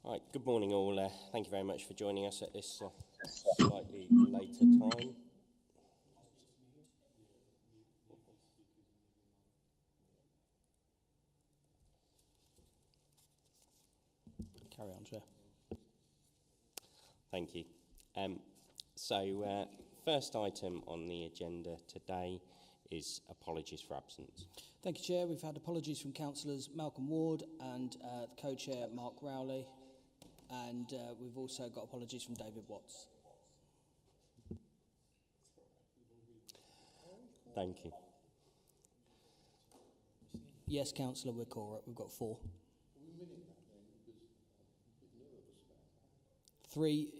Right, good morning all. Thank you very much for joining us at this slightly later time. Carry on, Chair. Thank you. First item on the agenda today is apologies for absence. Thank you, Chair. We've had apologies from councillors Malcolm Ward and the co-chair Mark Rowley, and we've also got apologies from David Watts. Thank you. Yes, councillor, we've got 4.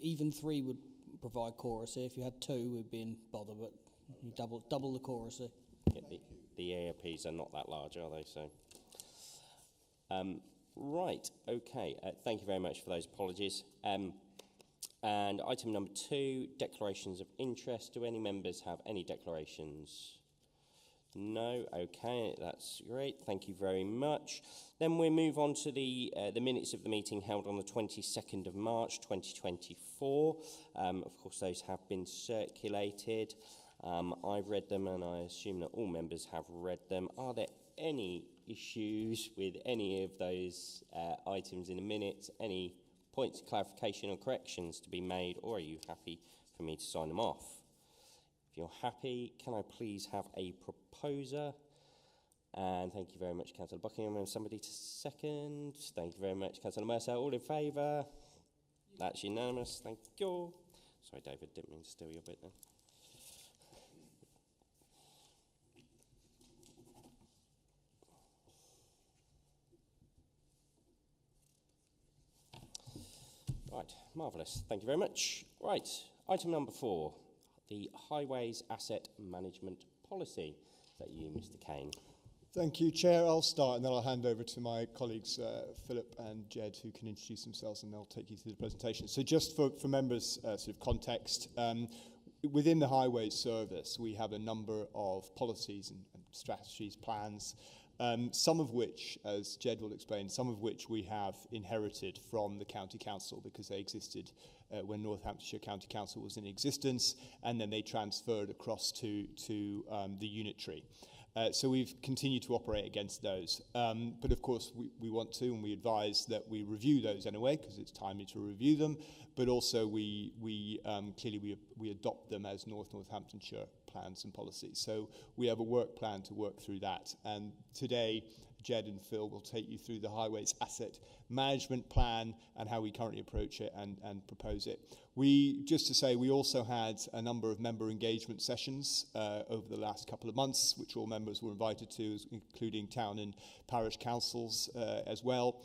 Even three would provide chorus. If you had 2, we'd be in bother, but you double the chorus. Yeah, the ARPs are not that large, are they? So, right, okay. Thank you very much for those apologies. And item number 2, declarations of interest. Do any members have any declarations? No. Okay, that's great. Thank you very much. Then we move on to the minutes of the meeting held on the 22nd of March 2024. Of course, those have been circulated. I've read them, and I assume that all members have read them. Are there any issues with any of those items in the minutes? Any points of clarification or corrections to be made, or are you happy for me to sign them off? If you're happy, can I please have a proposer? And thank you very much, Councillor Buckingham. And somebody to second. Thank you very much, Councillor Mercer. All in favour? That's unanimous. Thank you. Sorry, David, didn't mean to steal your bit then. Right, marvellous. Thank you very much. Right, item number 4. The Highways Asset Management Policy. Is that you, Mr. Kane? Thank you, Chair. I'll start and then I'll hand over to my colleagues Philip and Jed, who can introduce themselves, and they'll take you through the presentation. So just for members' sort of context, within the Highways Service, we have a number of policies and strategies, plans, some of which, as Jed will explain, some of which we have inherited from the County Council because they existed when Northamptonshire County Council was in existence, and then they transferred across to the unitary. So we've continued to operate against those. But of course, we want to, and we advise that we review those anyway, because it's timely to review them. But also, we adopt them as Northamptonshire plans and policies. So we have a work plan to work through that. And today, Jed and Phil will take you through the Highways Asset Management Plan and how we currently approach it and propose it. Just to say, we also had a number of member engagement sessions over the last couple of months, which all members were invited to, including town and parish councils as well,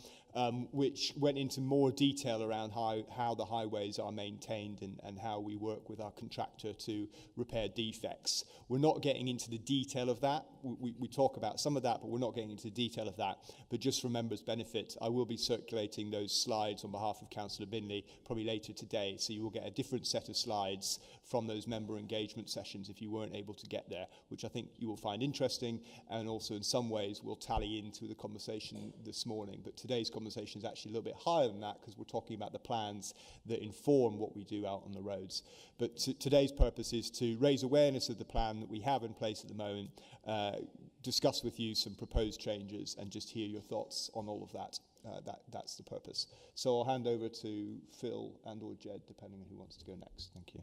which went into more detail around how the highways are maintained and how we work with our contractor to repair defects. We're not getting into the detail of that. We talk about some of that, but we're not getting into the detail of that. But just for members' benefit, I will be circulating those slides on behalf of Councillor Binley probably later today. So you will get a different set of slides from those member engagement sessions if you weren't able to get there, which I think you will find interesting, and also in some ways will tally into the conversation this morning. But today's conversation is actually a little bit higher than that, because we're talking about the plans that inform what we do out on the roads. But today's purpose is to raise awareness of the plan that we have in place at the moment, discuss with you some proposed changes, and just hear your thoughts on all of that. That's the purpose. So I'll hand over to Phil and or Jed, depending on who wants to go next. Thank you.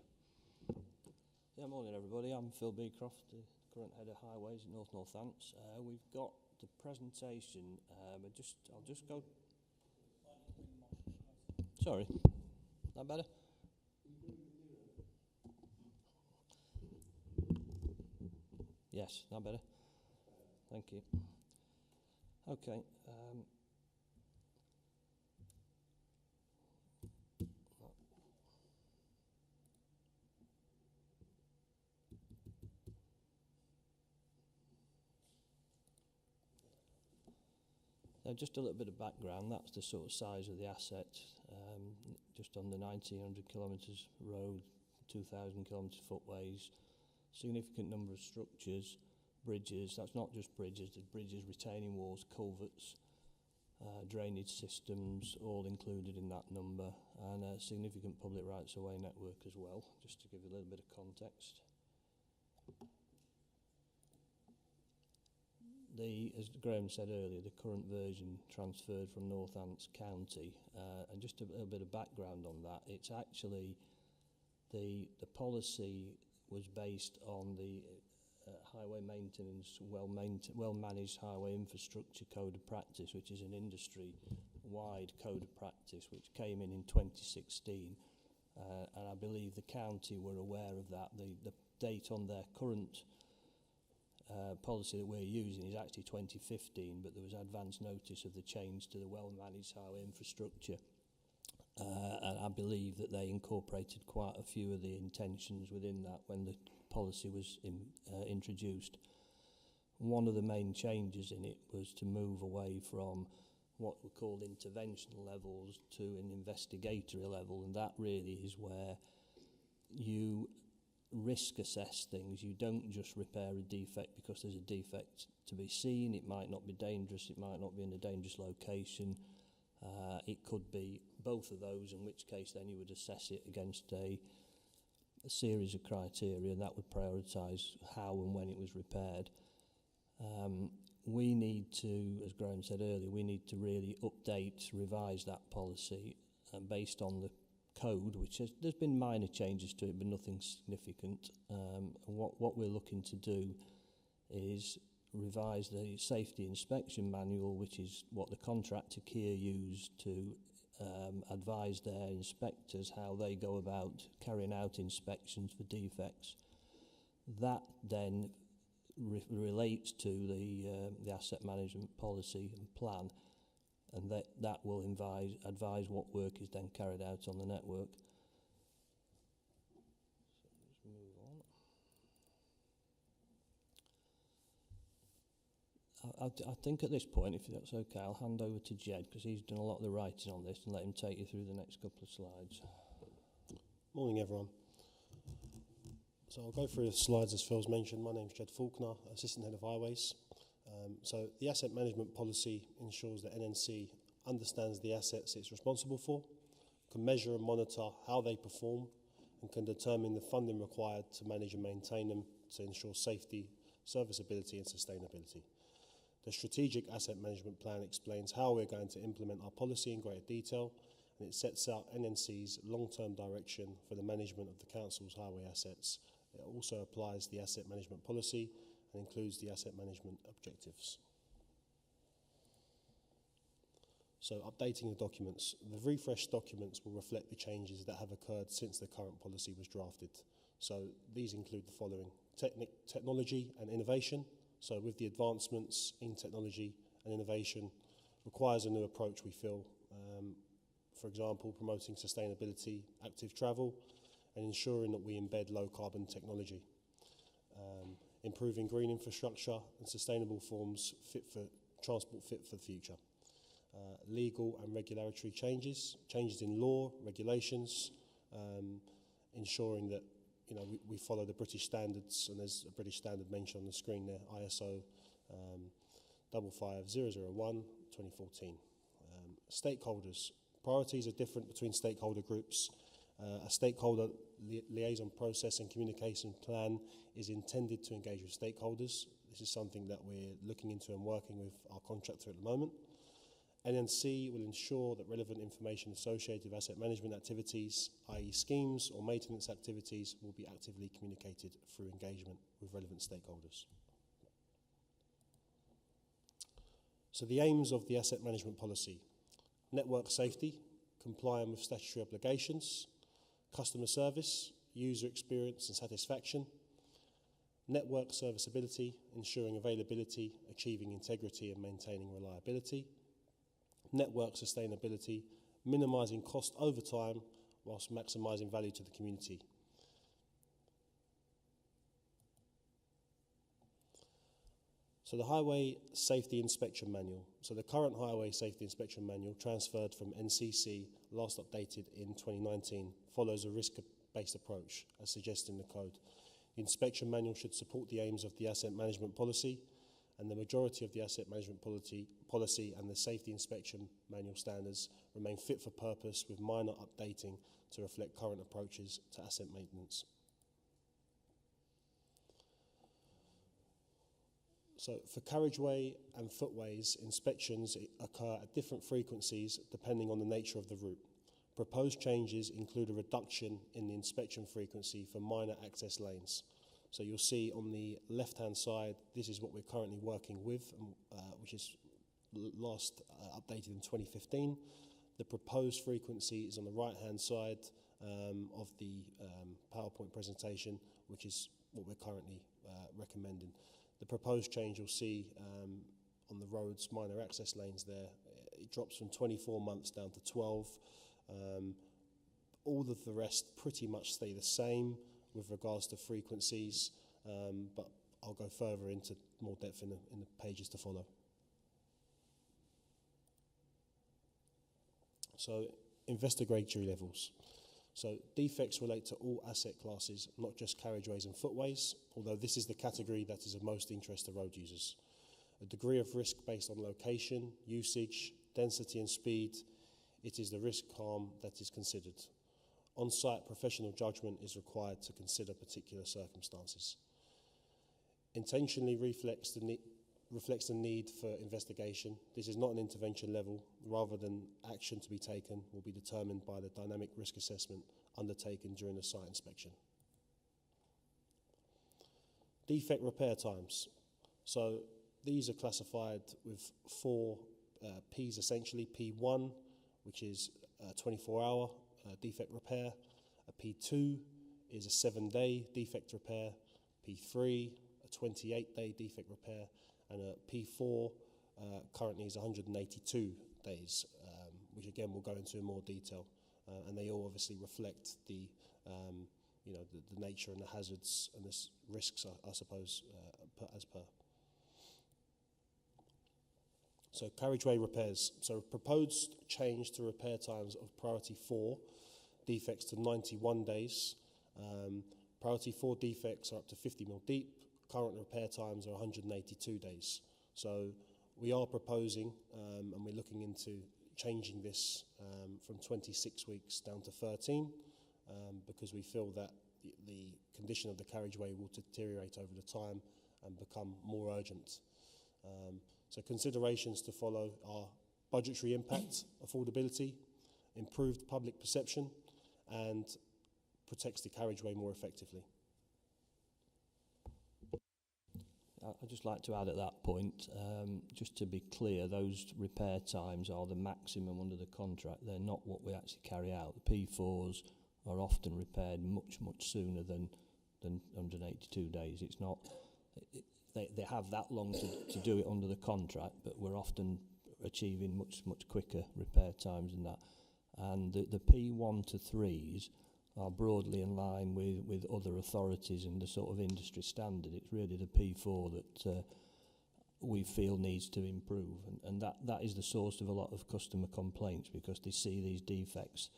Yeah, morning everybody. I'm Phil Beecroft, the current head of highways at Northants. We've got the presentation. I'll just go. Sorry, that better? Yes, that better. Thank you. Okay. Just a little bit of background. That's the sort of size of the asset. Just under 1,900 kilometres road, 2,000 kilometres footways, significant number of structures, bridges. That's not just bridges. There's bridges, retaining walls, culverts, drainage systems, all included in that number, and a significant public rights-of-way network as well, just to give you a little bit of context. As Graham said earlier, the current version transferred from Northants County, and just a little bit of background on that, it's actually the policy was based on the Highway Maintenance Well-Managed Highway Infrastructure Code of Practice, which is an industry-wide code of practice which came in 2016, and I believe the county were aware of that. The date on their current policy that we're using is actually 2015, but there was advance notice of the change to the well-managed highway infrastructure. And I believe that they incorporated quite a few of the intentions within that when the policy was introduced. One of the main changes in it was to move away from what were called intervention levels to an investigatory level, and that really is where you risk assess things. You don't just repair a defect because there's a defect to be seen. It might not be dangerous, it might not be in a dangerous location. It could be both of those, in which case then you would assess it against a series of criteria, and that would prioritise how and when it was repaired. We need to, as Graham said earlier, we need to really update, revise that policy based on the code, which there's been minor changes to it, but nothing significant. What we're looking to do is revise the safety inspection manual, which is what the contractor Kia used to advise their inspectors how they go about carrying out inspections for defects. That then relates to the asset management policy and plan, and that will advise what work is then carried out on the network. So let's move on. I think at this point, if that's okay, I'll hand over to Jed, because he's done a lot of the writing on this, and let him take you through the next couple of slides. Morning, everyone. So I'll go through the slides as Phil's mentioned. My name's Jed Faulkner, Assistant Head of Highways. So the asset management policy ensures that NNC understands the assets it's responsible for, can measure and monitor how they perform, and can determine the funding required to manage and maintain them to ensure safety, serviceability and sustainability. The strategic asset management plan explains how we're going to implement our policy in greater detail, and it sets out NNC's long-term direction for the management of the council's highway assets. It also applies the asset management policy and includes the asset management objectives. So updating the documents. The refreshed documents will reflect the changes that have occurred since the current policy was drafted. So these include the following: technology and innovation. So with the advancements in technology and innovation requires a new approach, we feel. For example, promoting sustainability, active travel, and ensuring that we embed low carbon technology. Improving green infrastructure and sustainable forms transport fit for the future. Legal and regulatory changes in law, regulations, ensuring that we follow the British standards, and there's a British standard mentioned on the screen there, ISO 55001 2014. Stakeholders. Priorities are different between stakeholder groups. A stakeholder liaison process and communication plan is intended to engage with stakeholders. This is something that we're looking into and working with our contractor at the moment. NNC will ensure that relevant information associated with asset management activities, i.e. schemes or maintenance activities, will be actively communicated through engagement with relevant stakeholders. So the aims of the asset management policy: network safety, complying with statutory obligations; customer service, user experience and satisfaction; network serviceability, ensuring availability, achieving integrity and maintaining reliability; network sustainability, minimising cost over time whilst maximising value to the community. So the Highway Safety Inspection Manual. So the current Highway Safety Inspection Manual, transferred from NCC, last updated in 2019, follows a risk-based approach as suggested in the code. The inspection manual should support the aims of the asset management policy and the majority of the asset management policy and the safety inspection manual standards remain fit for purpose, with minor updating to reflect current approaches to asset maintenance. So for carriageway and footways, inspections occur at different frequencies depending on the nature of the route. Proposed changes include a reduction in the inspection frequency for minor access lanes. So you'll see on the left-hand side, this is what we're currently working with, which is last updated in 2015. The proposed frequency is on the right-hand side of the PowerPoint presentation, which is what we're currently recommending. The proposed change you'll see on the roads, minor access lanes there, it drops from 24 months down to 12. All of the rest pretty much stay the same with regards to frequencies, but I'll go further into more depth in the pages to follow. So, investigatory levels. So, defects relate to all asset classes, not just carriageways and footways, although this is the category that is of most interest to road users. A degree of risk based on location, usage, density and speed, it is the risk harm that is considered. On-site professional judgment is required to consider particular circumstances. Intentionally reflects the need for investigation. This is not an intervention level, rather than action to be taken will be determined by the dynamic risk assessment undertaken during the site inspection. Defect repair times. So these are classified with 4 Ps essentially. P1, which is a 24-hour defect repair. A P2 is a 7-day defect repair. P3, a 28-day defect repair. And a P4 currently is 182 days, which again we'll go into in more detail. And they all obviously reflect the nature and the hazards and the risks, I suppose, as per. So carriageway repairs. So proposed change to repair times of priority 4 defects to 91 days. Priority 4 defects are up to 50 mil deep. Current repair times are 182 days. So we are proposing, and we're looking into changing this from 26 weeks down to 13, because we feel that the condition of the carriageway will deteriorate over the time and become more urgent. So considerations to follow are budgetary impact, affordability, improved public perception, and protects the carriageway more effectively. I'd just like to add at that point, just to be clear, those repair times are the maximum under the contract. They're not what we actually carry out. The P4s are often repaired much, much sooner than 182 days. It's not... They have that long to do it under the contract, but we're often achieving much quicker repair times than that. And the P1 to 3s are broadly in line with other authorities and the sort of industry standard. It's really the P4 that we feel needs to improve, and that is the source of a lot of customer complaints, because they see these defects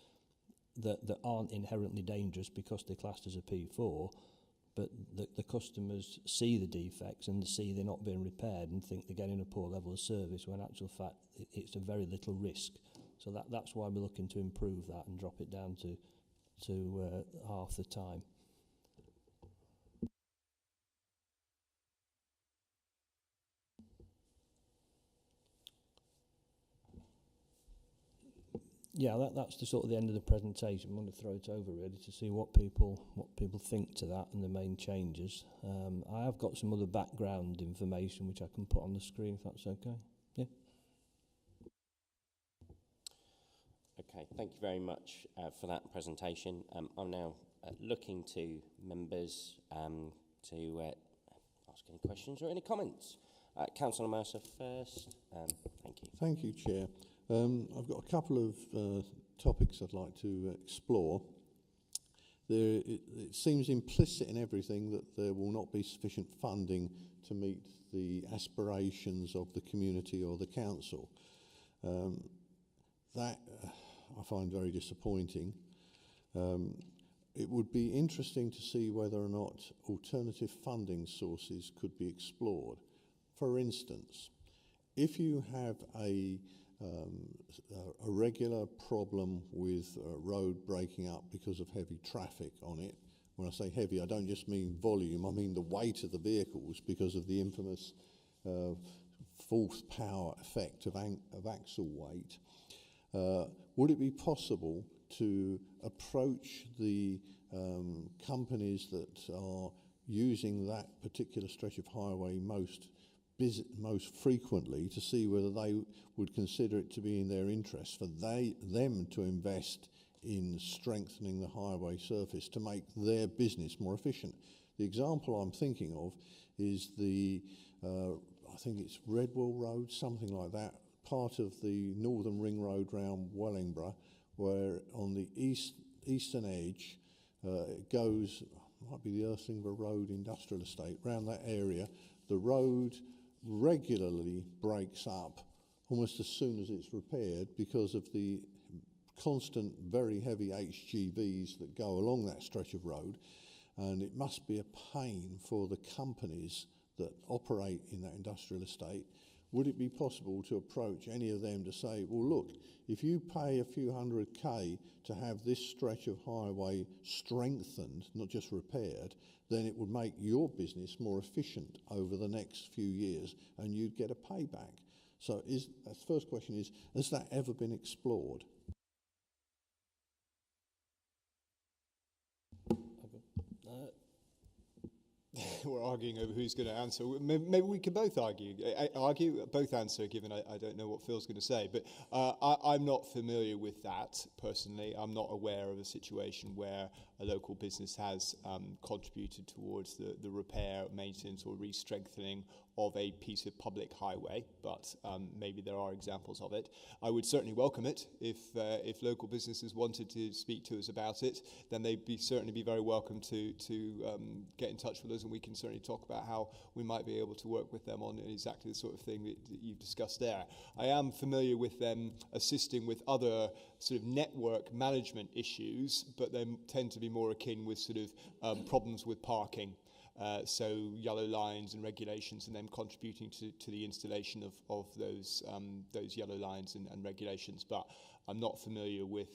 that aren't inherently dangerous because they're classed as a P4, but the customers see the defects and see they're not being repaired and think they're getting a poor level of service, when in actual fact it's a very little risk. So that's why we're looking to improve that and drop it down to half the time. Yeah, that's the sort of the end of the presentation. I'm going to throw it over really to see what people think to that and the main changes. I have got some other background information which I can put on the screen if that's okay. Yeah. Okay, thank you very much for that presentation. I'm now looking to members to ask any questions or any comments. Councillor Mercer first. Thank you. Thank you, Chair. I've got a couple of topics I'd like to explore. It seems implicit in everything that there will not be sufficient funding to meet the aspirations of the community or the council. That I find very disappointing. It would be interesting to see whether or not alternative funding sources could be explored. For instance, if you have a regular problem with a road breaking up because of heavy traffic on it, when I say heavy, I don't just mean volume, I mean the weight of the vehicles because of the infamous force power effect of axle weight. Would it be possible to approach the companies that are using that particular stretch of highway most frequently to see whether they would consider it to be in their interest for them to invest in strengthening the highway surface to make their business more efficient? The example I'm thinking of is I think it's Redwell Road, something like that, part of the Northern Ring Road round Wellingborough, where on the eastern edge it goes, might be the Earthlingborough Road Industrial Estate, round that area. The road regularly breaks up almost as soon as it's repaired because of the constant, very heavy HGVs that go along that stretch of road, and it must be a pain for the companies that operate in that industrial estate. Would it be possible to approach any of them to say, well, look, if you pay a few £100K to have this stretch of highway strengthened, not just repaired, then it would make your business more efficient over the next few years and you'd get a payback. So the first question is, has that ever been explored? We're arguing over who's going to answer. Maybe we can both both answer, given I don't know what Phil's going to say. But I'm not familiar with that personally. I'm not aware of a situation where a local business has contributed towards the repair, maintenance or re-strengthening of a piece of public highway, but maybe there are examples of it. I would certainly welcome it if local businesses wanted to speak to us about it. Then they'd certainly be very welcome to get in touch with us, and we can certainly talk about how we might be able to work with them on exactly the sort of thing that you've discussed there. I am familiar with them assisting with other sort of network management issues, but they tend to be more akin with sort of problems with parking. So yellow lines and regulations, and them contributing to the installation of those yellow lines and regulations. But I'm not familiar with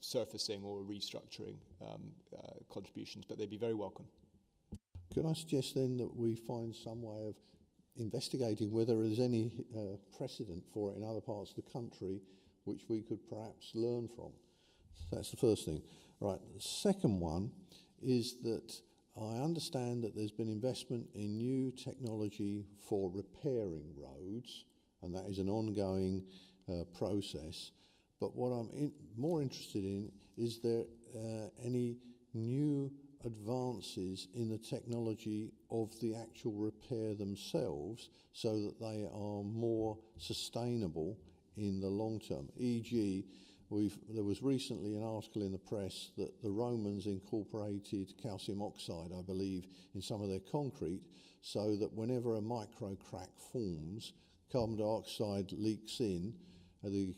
surfacing or restructuring contributions, but they'd be very welcome. Could I suggest then that we find some way of investigating whether there's any precedent for it in other parts of the country which we could perhaps learn from? That's the first thing. Right, the second one is that I understand that there's been investment in new technology for repairing roads, and that is an ongoing process. But what I'm more interested in is there any new advances in the technology of the actual repair themselves so that they are more sustainable in the long term. E.g., there was recently an article in the press that the Romans incorporated calcium oxide, I believe, in some of their concrete, so that whenever a micro crack forms, carbon dioxide leaks in, the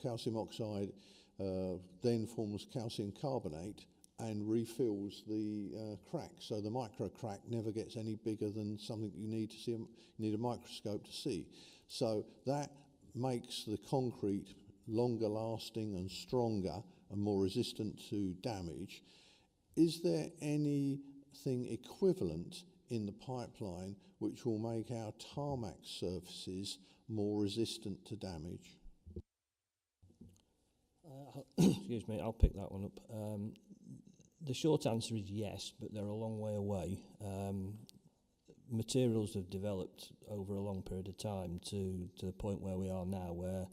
calcium oxide then forms calcium carbonate and refills the crack. So the micro crack never gets any bigger than something you need to see. You need a microscope to see. So that makes the concrete longer lasting and stronger and more resistant to damage. Is there anything equivalent in the pipeline which will make our tarmac surfaces more resistant to damage? Excuse me, I'll pick that one up. The short answer is yes, but they're a long way away. Materials have developed over a long period of time to the point where we are now, where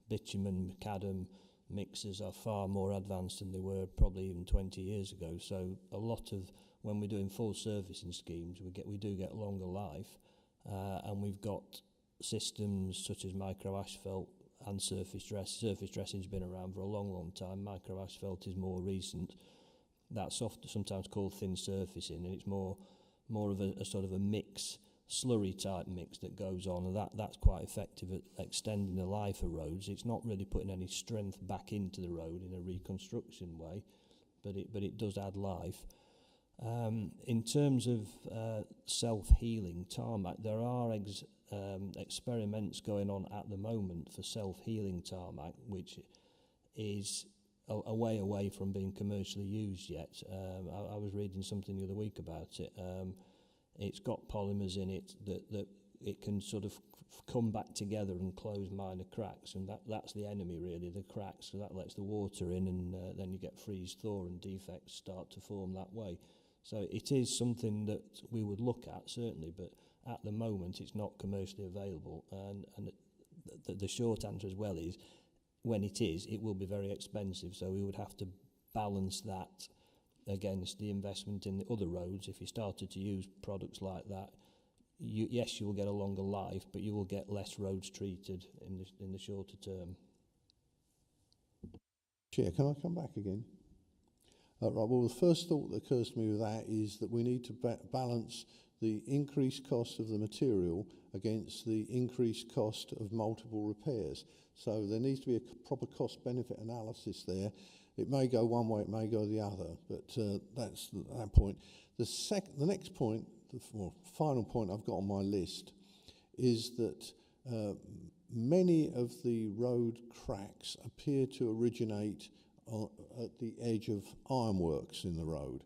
bitumen, macadam mixers are far more advanced than they were probably even 20 years ago. So a lot of, when we're doing full servicing schemes, we do get longer life, and we've got systems such as micro asphalt and surface dress. Surface dressing's been around for a long, long time. Micro asphalt is more recent. That's sometimes called thin surfacing, and it's more of a sort of a mix, slurry type mix that goes on, and that's quite effective at extending the life of roads. It's not really putting any strength back into the road in a reconstruction way, but it does add life. In terms of self-healing tarmac, there are experiments going on at the moment for self-healing tarmac, which is a way away from being commercially used yet. I was reading something the other week about it. It's got polymers in it that it can sort of come back together and close minor cracks, and that's the enemy really, the cracks. So that lets the water in, and then you get freeze-thaw and defects start to form that way. So it is something that we would look at, certainly, but at the moment it's not commercially available. And the short answer as well is, when it is, it will be very expensive. So we would have to balance that against the investment in the other roads. If you started to use products like that, yes, you will get a longer life, but you will get less roads treated in the shorter term. Chair, can I come back again? Right, well, the first thought that occurs to me with that is that we need to balance the increased cost of the material against the increased cost of multiple repairs. So there needs to be a proper cost-benefit analysis there. It may go one way, it may go the other, but that's that point. The next point, the final point I've got on my list, is that many of the road cracks appear to originate at the edge of ironworks in the road.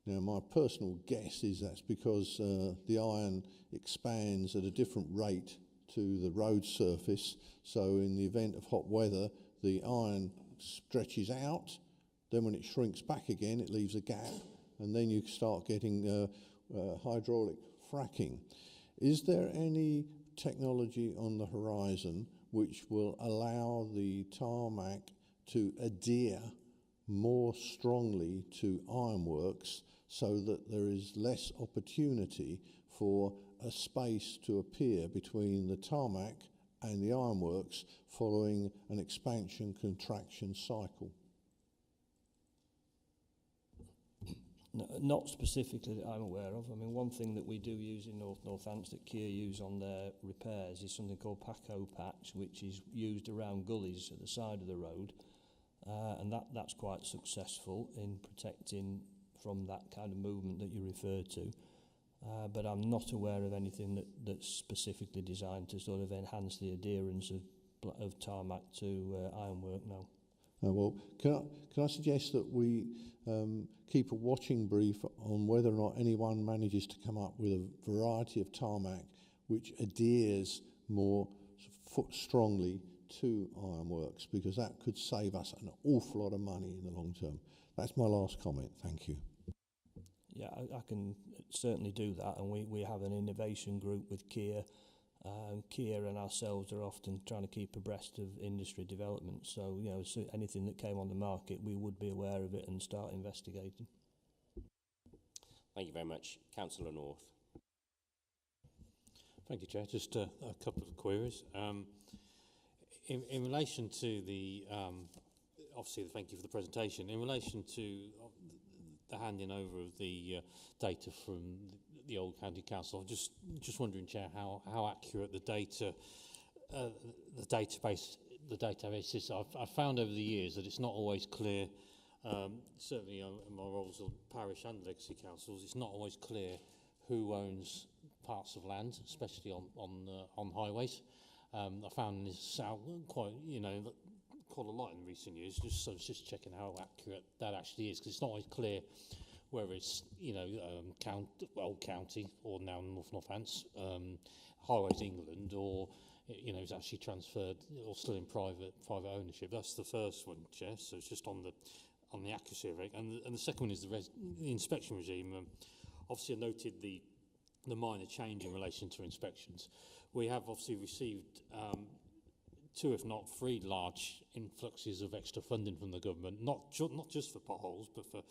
Now, my personal guess is that's because the iron expands at a different rate to the road surface. So in the event of hot weather, the iron stretches out. Then when it shrinks back again, it leaves a gap. And then you start getting hydraulic fracking. Is there any technology on the horizon which will allow the tarmac to adhere more strongly to ironworks so that there is less opportunity for a space to appear between the tarmac and the ironworks following an expansion-contraction cycle? No, not specifically that I'm aware of. I mean, one thing that we do use in Northants that Kia use on their repairs is something called Paco Patch, which is used around gullies at the side of the road. And that's quite successful in protecting from that kind of movement that you refer to. But I'm not aware of anything that's specifically designed to sort of enhance the adherence of tarmac to ironwork, no. Well, can I suggest that we keep a watching brief on whether or not anyone manages to come up with a variety of tarmac which adheres more strongly to ironworks, because that could save us an awful lot of money in the long term. That's my last comment. Thank you. Yeah, I can certainly do that, and we have an innovation group with Kia. Kia and ourselves are often trying to keep abreast of industry development, so you know, so anything that came on the market, we would be aware of it and start investigating. Thank you very much. Councillor North. Thank you, Chair. Just a couple of queries. In relation to the, obviously, thank you for the presentation. In relation to the handing over of the data from the old county council, I'm just wondering, Chair, how accurate the data, the database is. I've found over the years that it's not always clear. Certainly, in my roles on parish and legacy councils, it's not always clear who owns parts of land, especially on highways. I found this out quite a lot in recent years. So I was just checking how accurate that actually is, because it's not always clear whether it's old county or now Northants, Highways England, or it's actually transferred or still in private ownership. That's the first one, Chair. So it's just on the accuracy of it, and the second one is the inspection regime. Obviously, I noted the minor change in relation to inspections. We have obviously received 2, if not 3, large influxes of extra funding from the government, not just for potholes, but for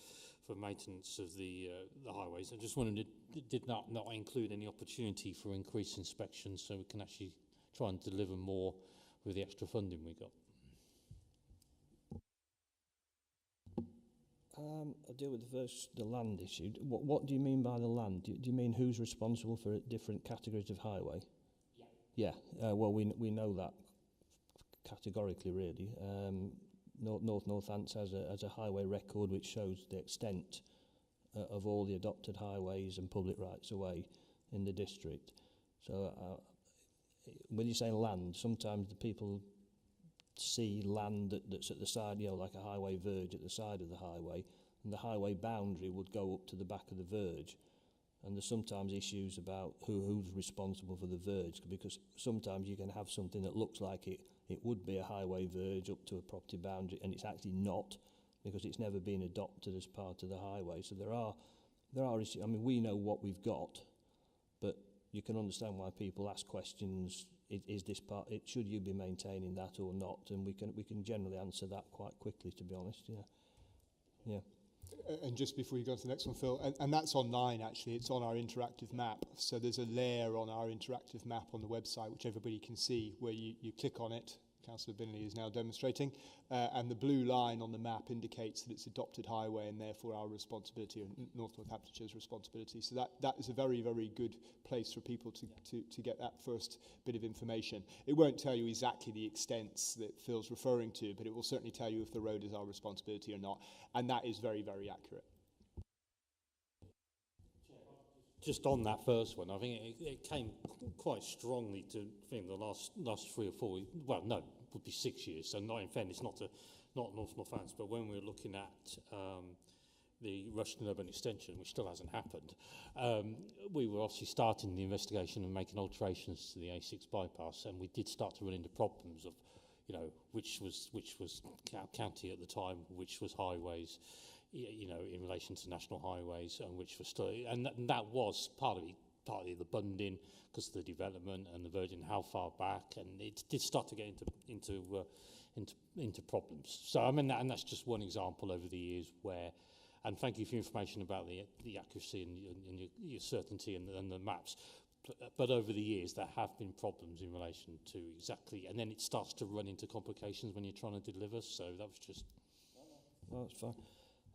maintenance of the highways. I just wondered, did not include any opportunity for increased inspections, so we can actually try and deliver more with the extra funding we got? I'll deal with the land issue. What do you mean by the land? Do you mean who's responsible for different categories of highway? Yeah. Well, we know that categorically, really. Northants has a highway record which shows the extent of all the adopted highways and public rights of way in the district. So when you say land, sometimes the people see land that's at the side, you know, like a highway verge at the side of the highway, and the highway boundary would go up to the back of the verge. And there's sometimes issues about who's responsible for the verge, because sometimes you can have something that looks like it would be a highway verge up to a property boundary, and it's actually not, because it's never been adopted as part of the highway. So there are issues. I mean, we know what we've got, but you can understand why people ask questions. Is this part? Should you be maintaining that or not? And we can generally answer that quite quickly, to be honest. Yeah. And just before you go on to the next one, Phil, and that's online actually, it's on our interactive map. So there's a layer on our interactive map on the website, which everybody can see, where you click on it. Councillor Binley is now demonstrating, and the blue line on the map indicates that it's adopted highway and therefore our responsibility, and North Northamptonshire's responsibility. So that is a very, very good place for people to get that first bit of information. It won't tell you exactly the extents that Phil's referring to, but it will certainly tell you if the road is our responsibility or not, and that is very, very accurate. Just on that first one, I think it came quite strongly to the last 3 or 4 weeks. Well, no, it would be 6 years. So not in fairness, not North Northants, but when we were looking at the Rushden Urban Extension, which still hasn't happened, we were obviously starting the investigation and making alterations to the A6 bypass, and we did start to run into problems of, you know, which was county at the time, which was highways, you know, in relation to national highways, and which was still, and that was partly the bunding because of the development and the Virgin, how far back, and it did start to get into problems. So I mean, and that's just one example over the years where, and thank you for your information about the accuracy and your certainty and the maps. But over the years, there have been problems in relation to exactly, and then it starts to run into complications when you're trying to deliver. So that was just. Well, that's fine.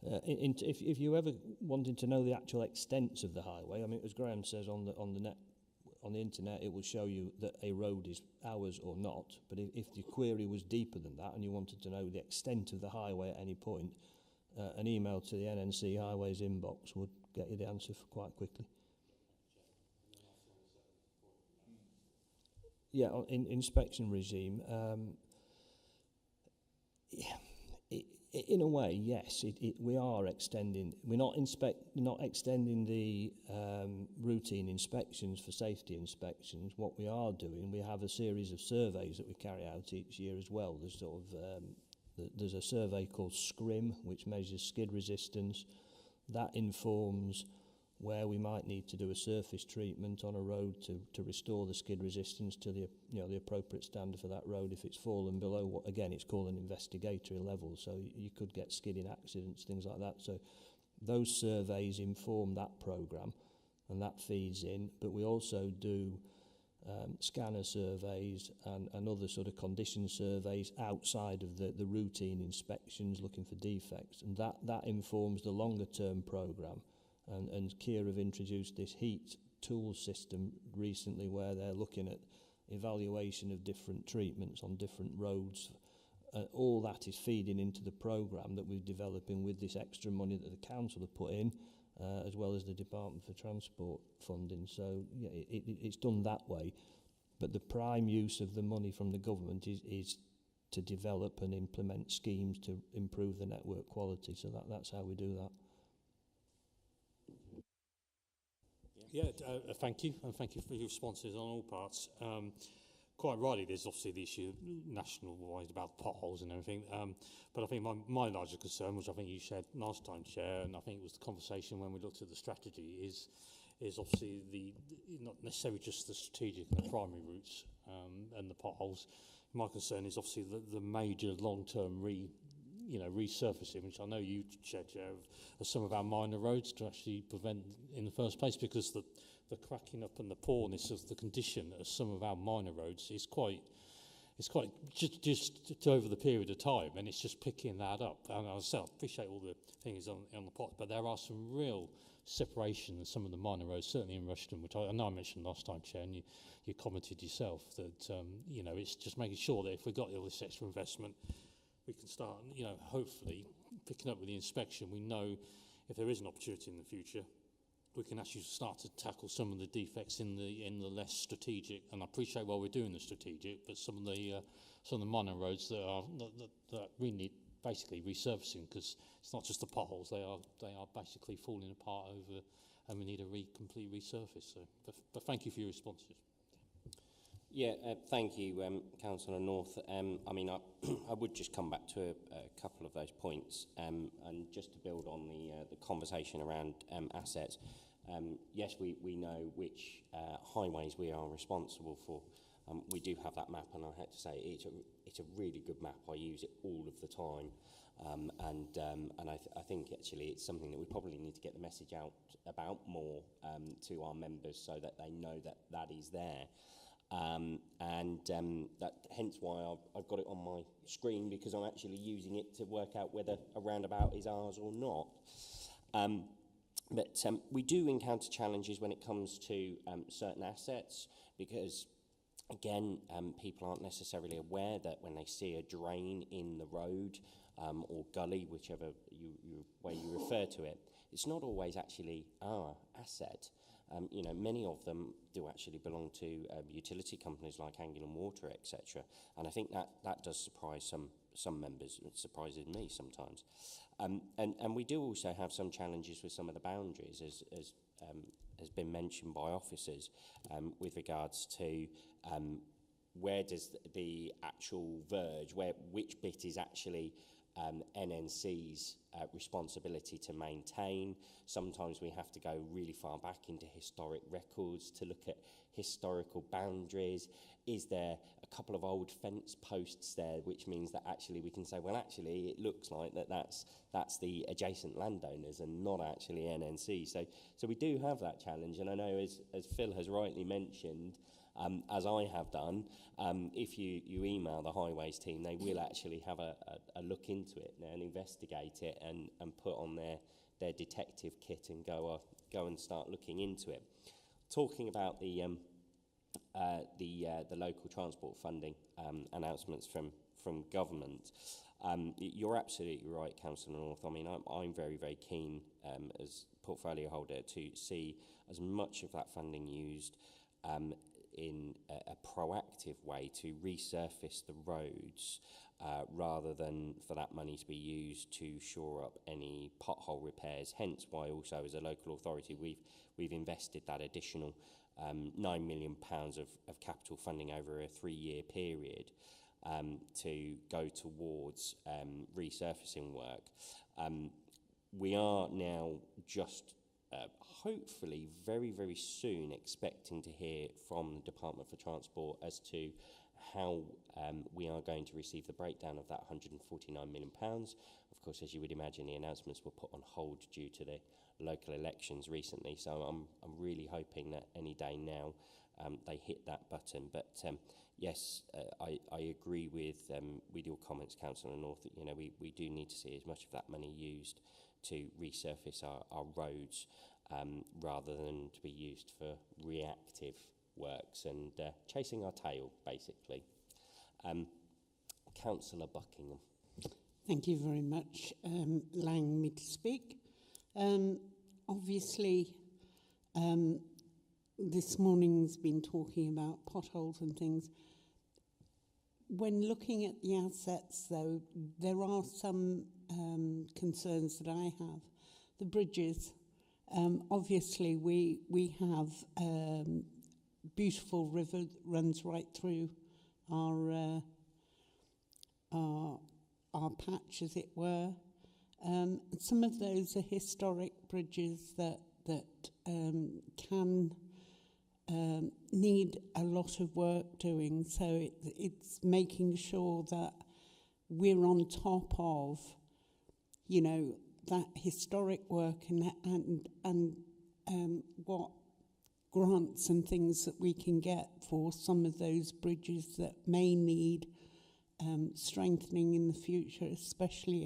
If you ever wanted to know the actual extent of the highway, I mean, as Graham says on the internet, it will show you that a road is ours or not. But if the query was deeper than that and you wanted to know the extent of the highway at any point, an email to the NNC Highways inbox would get you the answer quite quickly. Yeah, in inspection regime. In a way, yes, we are extending. We're not extending the routine inspections for safety inspections. What we are doing, we have a series of surveys that we carry out each year as well. There's sort of there's a survey called SCRIM, which measures skid resistance. That informs where we might need to do a surface treatment on a road to restore the skid resistance to the appropriate standard for that road if it's fallen below what, again, it's called an investigatory level. So you could get skidding accidents, things like that. So those surveys inform that programme and that feeds in. But we also do scanner surveys and other sort of condition surveys outside of the routine inspections looking for defects. And that informs the longer term programme. And Kier have introduced this HEAT tool system recently where they're looking at evaluation of different treatments on different roads. All that is feeding into the programme that we're developing with this extra money that the council have put in, as well as the Department for Transport funding. So yeah, it's done that way. But the prime use of the money from the government is to develop and implement schemes to improve the network quality. So that's how we do that. Yeah, thank you, and thank you for your responses on all parts. Quite rightly, there's obviously the issue national-wise about potholes and everything, but I think my larger concern, which I think you shared last time, Chair, and I think it was the conversation when we looked at the strategy, is obviously the not necessarily just the strategic and the primary routes and the potholes. My concern is obviously the major long-term resurfacing, which I know you, Chair, of some of our minor roads to actually prevent in the first place, because the cracking up and the poorness of the condition of some of our minor roads is quite just over the period of time, and it's just picking that up. And I appreciate all the things on the pot, but there are some real separation in some of the minor roads, certainly in Rushden, which I know I mentioned last time, Chair, and you commented yourself that it's just making sure that if we've got all this extra investment, we can start, hopefully picking up with the inspection. We know if there is an opportunity in the future, we can actually start to tackle some of the defects in the less strategic. And I appreciate while we're doing the strategic, but some of the minor roads that we need basically resurfacing, because it's not just the potholes; they are basically falling apart over, and we need a complete resurface. So, but thank you for your responses. Yeah, thank you, Councillor North. I mean, I would just come back to a couple of those points, and just to build on the conversation around assets. Yes, we know which highways we are responsible for. We do have that map, and I have to say it's a really good map. I use it all of the time, and I think actually it's something that we probably need to get the message out about more to our members, so that they know that that is there. That hence why I've got it on my screen, because I'm actually using it to work out whether a roundabout is ours or not. But we do encounter challenges when it comes to certain assets, because again, people aren't necessarily aware that when they see a drain in the road or gully, whichever way you refer to it, it's not always actually our asset. You know, many of them do actually belong to utility companies like Anglian Water, etc. And I think that does surprise some members. It surprises me sometimes. And we do also have some challenges with some of the boundaries, as has been mentioned by officers, with regards to where does the actual verge, which bit is actually NNC's responsibility to maintain. Sometimes we have to go really far back into historic records to look at historical boundaries. Is there a couple of old fence posts there, which means that actually we can say, well, actually it looks like that's the adjacent landowners and not actually NNC. So we do have that challenge, and I know as Phil has rightly mentioned, as I have done, if you email the highways team, they will actually have a look into it and investigate it and put on their detective kit and go and start looking into it. Talking about the local transport funding announcements from government, you're absolutely right, Councillor North. I mean, I'm very, very keen as portfolio holder to see as much of that funding used in a proactive way to resurface the roads, rather than for that money to be used to shore up any pothole repairs. Hence why also as a local authority we've invested that additional £9 million of capital funding over a 3-year period to go towards resurfacing work. We are now just hopefully very, very soon expecting to hear from the Department for Transport as to how we are going to receive the breakdown of that £149 million. Of course, as you would imagine, the announcements were put on hold due to the local elections recently, so I'm really hoping that any day now they hit that button. But yes, I agree with your comments, Councillor North. You know, we do need to see as much of that money used to resurface our roads, rather than to be used for reactive works and chasing our tail, basically. Councillor Buckingham. Thank you very much allowing me to speak. Obviously, this morning's been talking about potholes and things. When looking at the assets, though, there are some concerns that I have. The bridges, obviously, we have beautiful river runs right through our patch, as it were. Some of those are historic bridges that can need a lot of work doing. So it's making sure that we're on top of, you know, that historic work and what grants and things that we can get for some of those bridges that may need strengthening in the future, especially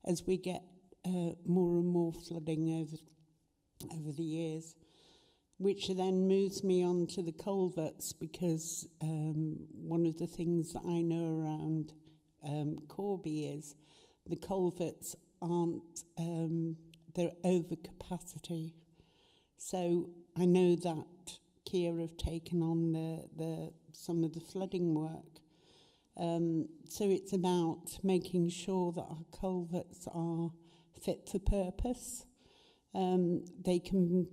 as we get more and more flooding over the years. Which then moves me on to the culverts, because one of the things that I know around Corby is the culverts aren't they're over capacity. So I know that Kia have taken on some of the flooding work. So it's about making sure that our culverts are fit for purpose. They can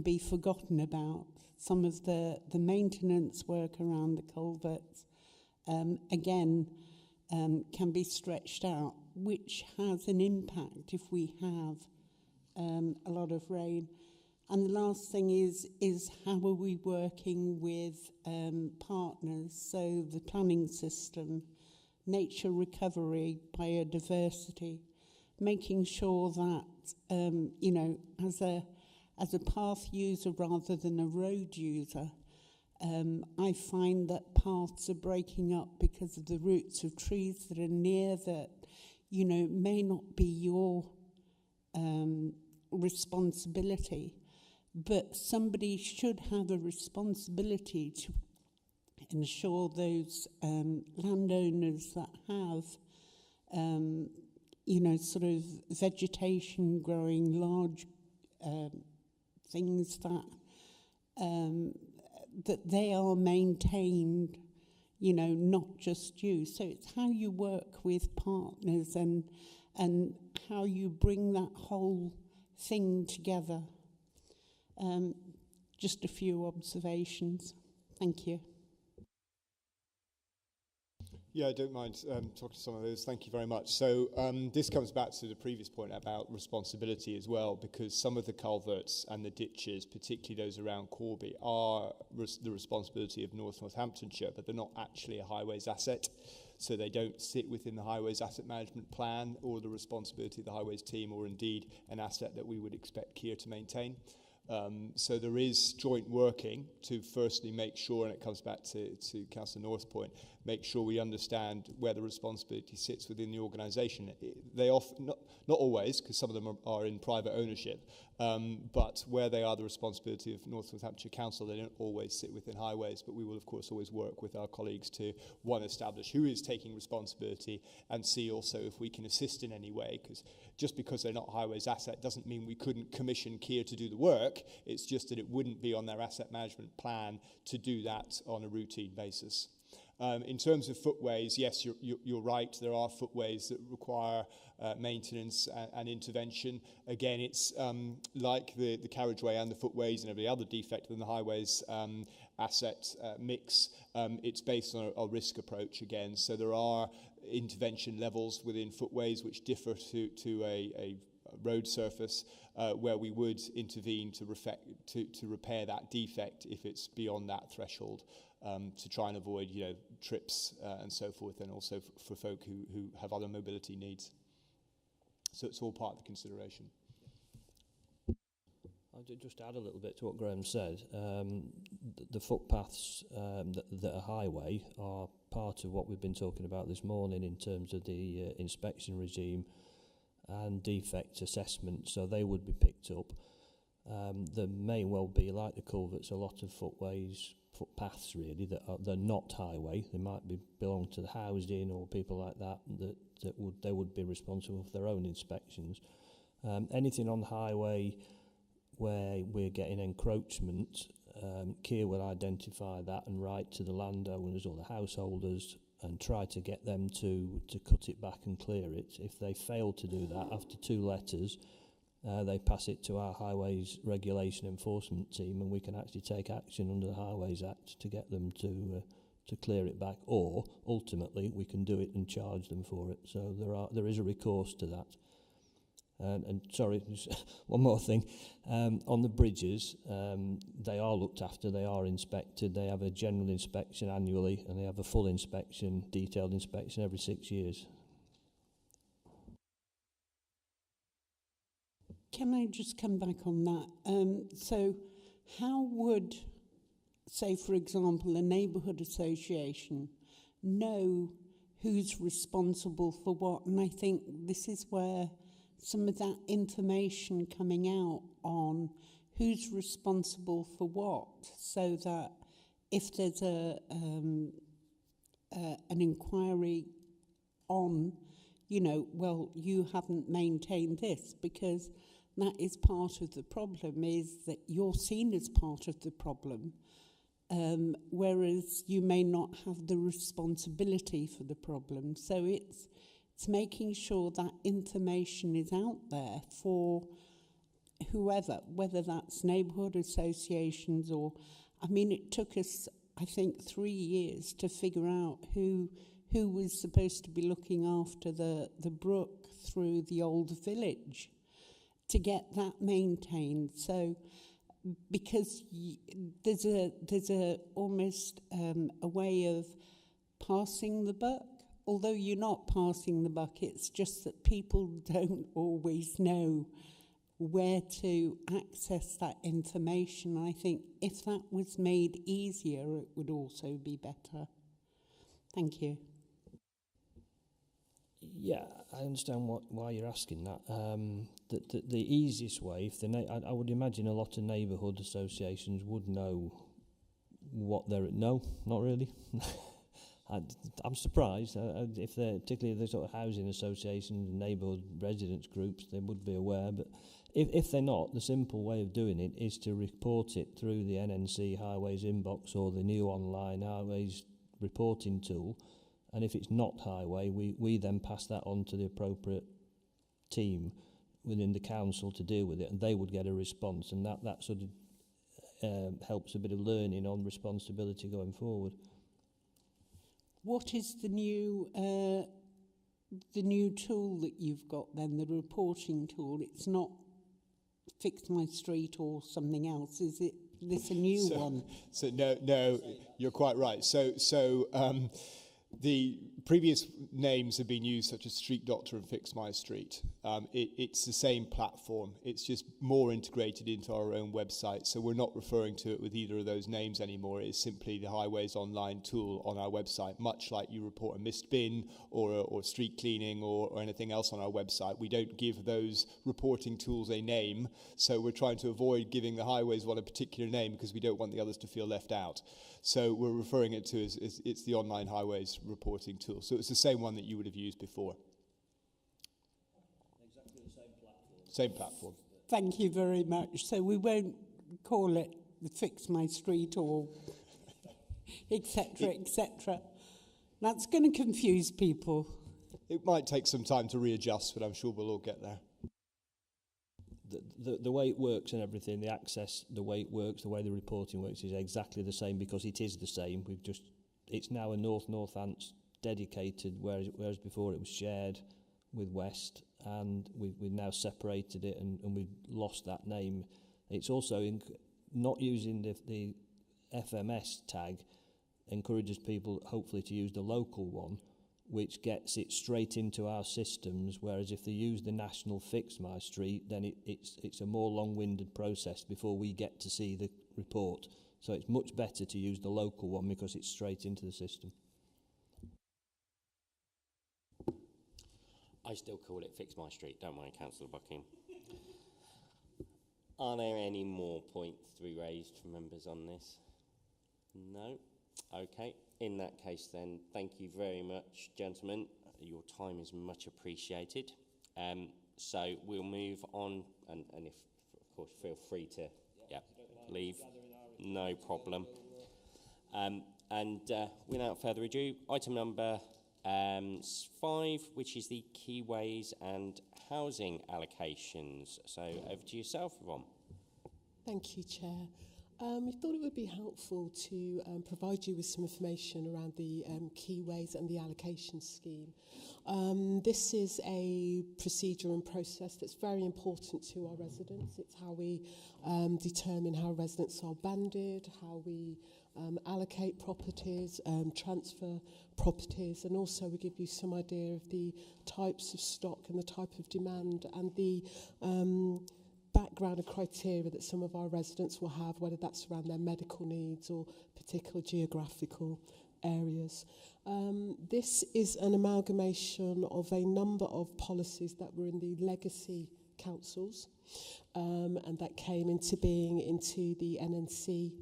be forgotten about. Some of the maintenance work around the culverts, again, can be stretched out, which has an impact if we have a lot of rain. And the last thing is how are we working with partners? So the planning system, nature recovery, biodiversity, making sure that, as a path user rather than a road user, I find that paths are breaking up because of the roots of trees that are near that, may not be your responsibility, but somebody should have a responsibility to ensure those landowners that have, sort of vegetation growing, large things that they are maintained, not just you. So it's how you work with partners and how you bring that whole thing together. Just a few observations. Thank you. Yeah, I don't mind talking to some of those. Thank you very much. So this comes back to the previous point about responsibility as well, because some of the culverts and the ditches, particularly those around Corby, are the responsibility of Northamptonshire, but they're not actually a highways asset. So they don't sit within the highways asset management plan or the responsibility of the highways team, or indeed an asset that we would expect Kia to maintain. So there is joint working to firstly make sure, and it comes back to Councillor North's point, make sure we understand where the responsibility sits within the organisation. They often, not always, because some of them are in private ownership, but where they are the responsibility of Northamptonshire Council, they don't always sit within highways, but we will of course always work with our colleagues to, one, establish who is taking responsibility, and see also if we can assist in any way, because just because they're not a highways asset doesn't mean we couldn't commission Kia to do the work. It's just that it wouldn't be on their asset management plan to do that on a routine basis. In terms of footways, yes, you're right. There are footways that require maintenance and intervention. Again, it's like the carriageway and the footways and every other defect in the highways asset mix. It's based on a risk approach again. So there are intervention levels within footways which differ to a road surface, where we would intervene to repair that defect if it's beyond that threshold, to try and avoid trips and so forth, and also for folk who have other mobility needs. So it's all part of the consideration. I'll just add a little bit to what Graham said. The footpaths that are highway are part of what we've been talking about this morning in terms of the inspection regime and defect assessment, so they would be picked up. There may well be, like the culverts, a lot of footpaths really they're not highway. They might belong to the housing or people like that they would be responsible for their own inspections. Anything on the highway where we're getting encroachment, Kia will identify that and write to the landowners or the householders and try to get them to cut it back and clear it. If they fail to do that after 2 letters, they pass it to our Highways Regulation Enforcement team, and we can actually take action under the Highways Act to get them to clear it back, or ultimately we can do it and charge them for it. So there is a recourse to that. And sorry, one more thing. On the bridges, they are looked after, they are inspected, they have a general inspection annually, and they have a full inspection, detailed inspection every 6 years. Can I just come back on that? So how would, say for example, a neighbourhood association know who's responsible for what? And I think this is where some of that information coming out on who's responsible for what, so that if there's an inquiry on, you know, well, you haven't maintained this, because that is part of the problem, is that you're seen as part of the problem, whereas you may not have the responsibility for the problem. So it's making sure that information is out there for whoever, whether that's neighbourhood associations or, I mean, it took us, I think, 3 years to figure out who was supposed to be looking after the brook through the old village to get that maintained. So, because there's a almost a way of passing the buck. Although you're not passing the buck, it's just that people don't always know where to access that information. I think if that was made easier, it would also be better. Thank you. Yeah, I understand why you're asking that. The easiest way, if I would imagine a lot of neighbourhood associations would know what they're... No, not really. I'm surprised. If they're, particularly the sort of housing associations and neighbourhood residents groups, they would be aware. But if they're not, the simple way of doing it is to report it through the NNC Highways inbox or the new online Highways reporting tool. And if it's not highway, we then pass that on to the appropriate team within the council to deal with it, and they would get a response. And that sort of helps a bit of learning on responsibility going forward. What is the new tool that you've got then, the reporting tool? It's not Fix My Street or something else, is it? This a new one? So no, you're quite right. So the previous names have been used, such as Street Doctor and Fix My Street. It's the same platform. It's just more integrated into our own website. So we're not referring to it with either of those names anymore. It's simply the Highways online tool on our website, much like you report a missed bin or street cleaning or anything else on our website. We don't give those reporting tools a name. So we're trying to avoid giving the Highways one a particular name because we don't want the others to feel left out. So we're referring it to as it's the online Highways reporting tool. So it's the same one that you would have used before. Exactly the same platform. Same platform. Thank you very much. So we won't call it Fix My Street or etc., etc. That's going to confuse people. It might take some time to readjust, but I'm sure we'll all get there. The way it works and everything, the access, the way it works, the way the reporting works is exactly the same, because it is the same. It's now a Northants dedicated, whereas before it was shared with West, and we've now separated it and we've lost that name. It's also not using the FMS tag encourages people hopefully to use the local one, which gets it straight into our systems, whereas if they use the national Fix My Street, then it's a more long-winded process before we get to see the report. So it's much better to use the local one because it's straight into the system. I still call it Fix My Street, don't worry, Councillor Buckingham. Are there any more points to be raised from members on this? No? Okay. In that case then, thank you very much, gentlemen. Your time is much appreciated. So we'll move on, and if, of course, feel free to leave. No problem. And without further ado, item number 5, which is the keyways and housing allocations. So over to yourself, Yvonne. Thank you, Chair. We thought it would be helpful to provide you with some information around the keyways and the allocation scheme. This is a procedure and process that's very important to our residents. It's how we determine how residents are banded, how we allocate properties, transfer properties, and also we give you some idea of the types of stock and the type of demand and the background and criteria that some of our residents will have, whether that's around their medical needs or particular geographical areas. This is an amalgamation of a number of policies that were in the legacy councils and that came into being into the NNC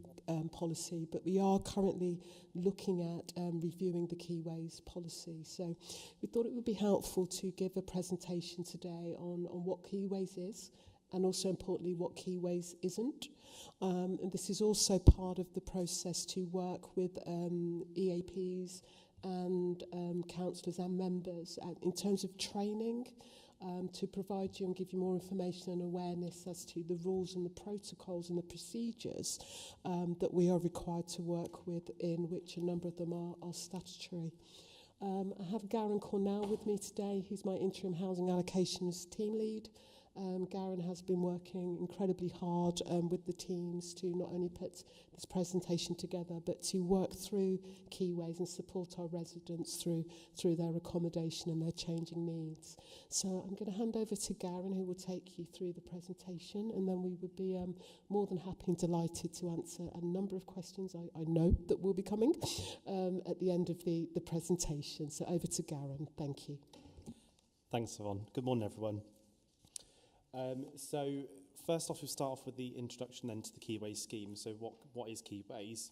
policy, but we are currently looking at reviewing the Keyways policy. So we thought it would be helpful to give a presentation today on what Keyways is, and also importantly what Keyways isn't. And this is also part of the process to work with EAPs and councillors and members in terms of training, to provide you and give you more information and awareness as to the rules and the protocols and the procedures that we are required to work with, in which a number of them are statutory. I have Garen Cornell with me today, who's my interim housing allocations team lead. Garen has been working incredibly hard with the teams to not only put this presentation together, but to work through Keyways and support our residents through their accommodation and their changing needs. So I'm going to hand over to Garen, who will take you through the presentation, and then we would be more than happy and delighted to answer a number of questions I know that will be coming at the end of the presentation. So over to Garen. Thank you. Thanks, Yvonne. Good morning, everyone. So first off, we'll start off with the introduction then to the Keyways scheme. So what is Keyways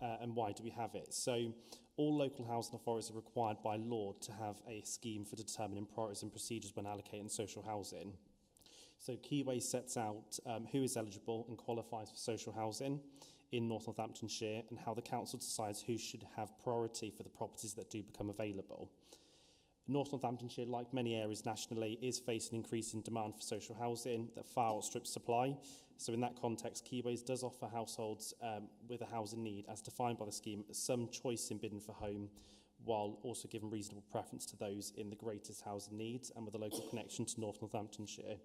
and why do we have it? So all local housing authorities are required by law to have a scheme for determining priorities and procedures when allocating social housing. So Keyways sets out who is eligible and qualifies for social housing in North Northamptonshire, and how the council decides who should have priority for the properties that do become available. North Northamptonshire, like many areas nationally, is facing increasing demand for social housing that far outstrips supply. So in that context, Keyways does offer households with a housing need, as defined by the scheme, some choice in bidding for home, while also giving reasonable preference to those in the greatest housing needs and with a local connection to North Northamptonshire.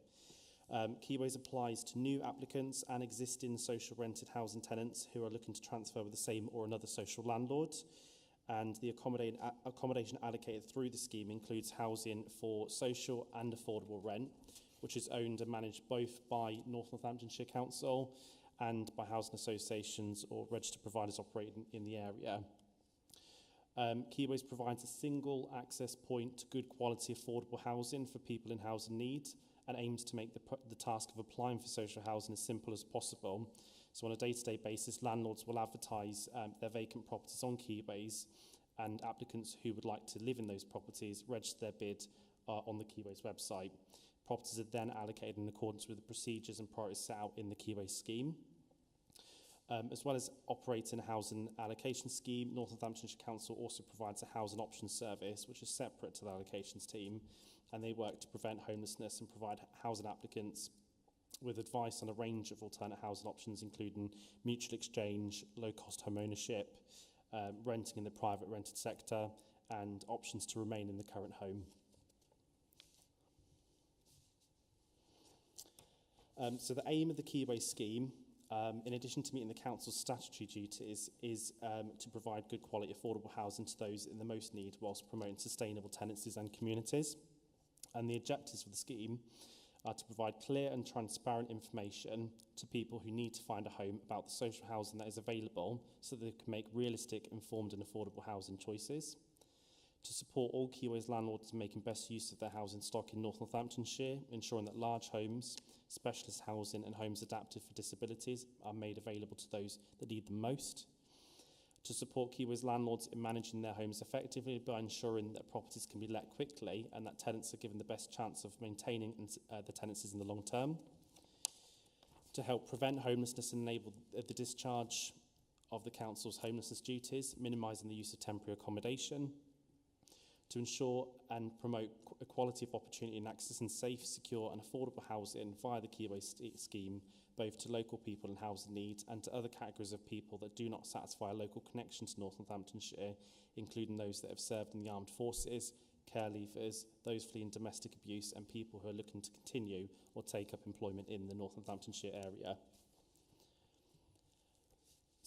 Keyways applies to new applicants and existing social rented housing tenants who are looking to transfer with the same or another social landlord. And the accommodation allocated through the scheme includes housing for social and affordable rent, which is owned and managed both by North Northamptonshire Council and by housing associations or registered providers operating in the area. Keyways provides a single access point to good quality affordable housing for people in housing need, and aims to make the task of applying for social housing as simple as possible. So on a day-to-day basis, landlords will advertise their vacant properties on Keyways, and applicants who would like to live in those properties register their bid on the Keyways website. Properties are then allocated in accordance with the procedures and priorities set out in the Keyways scheme. As well as operating a housing allocation scheme, North Northamptonshire Council also provides a housing options service, which is separate to the allocations team, and they work to prevent homelessness and provide housing applicants with advice on a range of alternate housing options, including mutual exchange, low-cost home ownership, renting in the private rented sector, and options to remain in the current home. So the aim of the Keyways scheme, in addition to meeting the council's statutory duties, is to provide good quality affordable housing to those in the most need, whilst promoting sustainable tenancies and communities. And the objectives of the scheme are to provide clear and transparent information to people who need to find a home about the social housing that is available, so that they can make realistic, informed and affordable housing choices. To support all Keyways landlords in making best use of their housing stock in North Northamptonshire, ensuring that large homes, specialist housing and homes adapted for disabilities are made available to those that need them most. To support Keyways landlords in managing their homes effectively by ensuring that properties can be let quickly and that tenants are given the best chance of maintaining the tenancies in the long term. To help prevent homelessness and enable the discharge of the council's homelessness duties, minimising the use of temporary accommodation. To ensure and promote equality of opportunity in accessing safe, secure and affordable housing via the Keyways scheme, both to local people in housing needs and to other categories of people that do not satisfy a local connection to North Northamptonshire, including those that have served in the armed forces, care leavers, those fleeing domestic abuse and people who are looking to continue or take up employment in the North Northamptonshire area.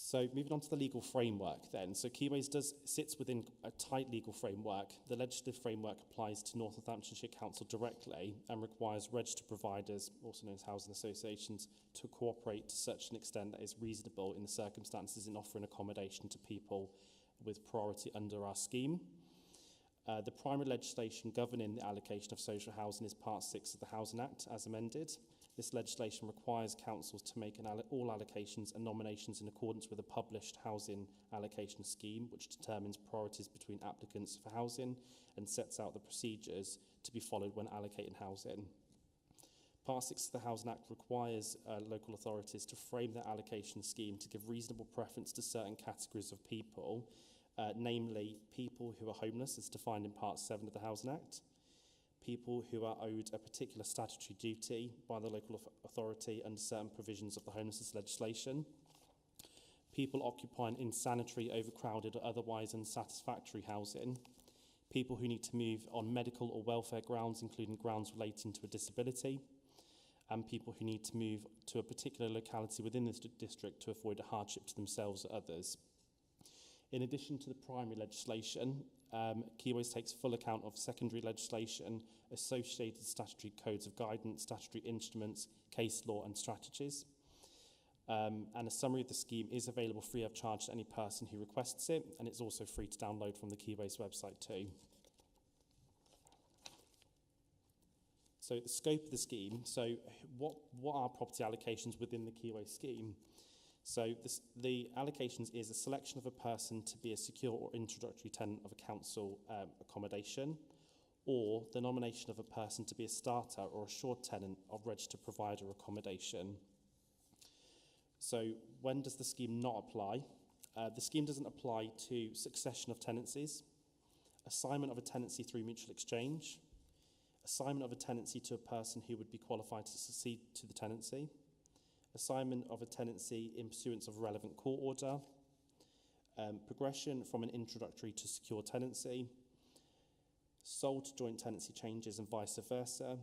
So moving on to the legal framework then. So Keyways sits within a tight legal framework. The legislative framework applies to North Northamptonshire Council directly and requires registered providers, also known as housing associations, to cooperate to such an extent that is reasonable in the circumstances in offering accommodation to people with priority under our scheme. The primary legislation governing the allocation of social housing is Part 6 of the Housing Act as amended. This legislation requires councils to make all allocations and nominations in accordance with a published housing allocation scheme, which determines priorities between applicants for housing and sets out the procedures to be followed when allocating housing. Part 6 of the Housing Act requires local authorities to frame their allocation scheme to give reasonable preference to certain categories of people, namely people who are homeless, as defined in Part 7 of the Housing Act, people who are owed a particular statutory duty by the local authority under certain provisions of the homelessness legislation, people occupying insanitary, overcrowded or otherwise unsatisfactory housing, people who need to move on medical or welfare grounds, including grounds relating to a disability, and people who need to move to a particular locality within this district to avoid a hardship to themselves or others. In addition to the primary legislation, Keyways takes full account of secondary legislation, associated statutory codes of guidance, statutory instruments, case law and strategies. And a summary of the scheme is available free of charge to any person who requests it, and it's also free to download from the Keyways website too. So the scope of the scheme, so what are property allocations within the Keyways scheme? So the allocations is a selection of a person to be a secure or introductory tenant of a council accommodation, or the nomination of a person to be a starter or assured tenant of registered provider accommodation. So when does the scheme not apply? The scheme doesn't apply to succession of tenancies, assignment of a tenancy through mutual exchange, assignment of a tenancy to a person who would be qualified to succeed to the tenancy, assignment of a tenancy in pursuance of a relevant court order, progression from an introductory to secure tenancy, sold to joint tenancy changes and vice versa,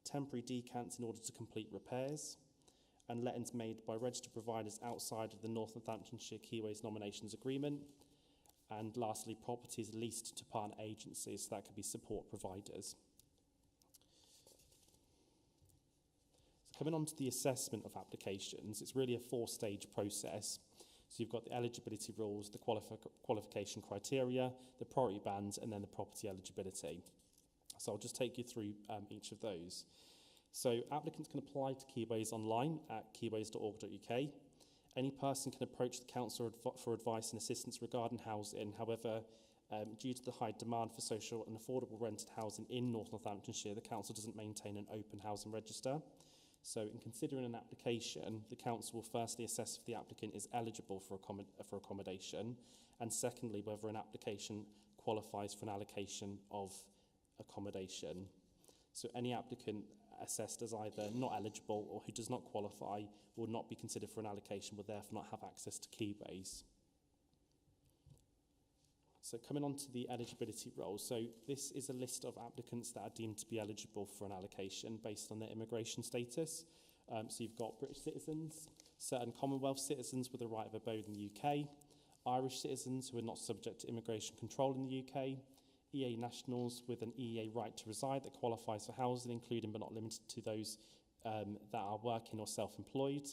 temporary decants in order to complete repairs, and lettings made by registered providers outside of the North Northamptonshire Keyways nominations agreement, and lastly, properties leased to partner agencies, so that could be support providers. Coming on to the assessment of applications, it's really a four-stage process. So you've got the eligibility rules, the qualification criteria, the priority bands, and then the property eligibility. So I'll just take you through each of those. So applicants can apply to Keyways online at keyways.org.uk. Any person can approach the council for advice and assistance regarding housing. However, due to the high demand for social and affordable rented housing in North Northamptonshire, the council doesn't maintain an open housing register. So in considering an application, the council will firstly assess if the applicant is eligible for accommodation, and secondly, whether an application qualifies for an allocation of accommodation. So any applicant assessed as either not eligible or who does not qualify will not be considered for an allocation, will therefore not have access to Keyways. So coming on to the eligibility role, so this is a list of applicants that are deemed to be eligible for an allocation based on their immigration status. So you've got British citizens, certain Commonwealth citizens with a right of abode in the UK, Irish citizens who are not subject to immigration control in the UK, EA nationals with an EEA right to reside that qualifies for housing, including but not limited to those that are working or self-employed,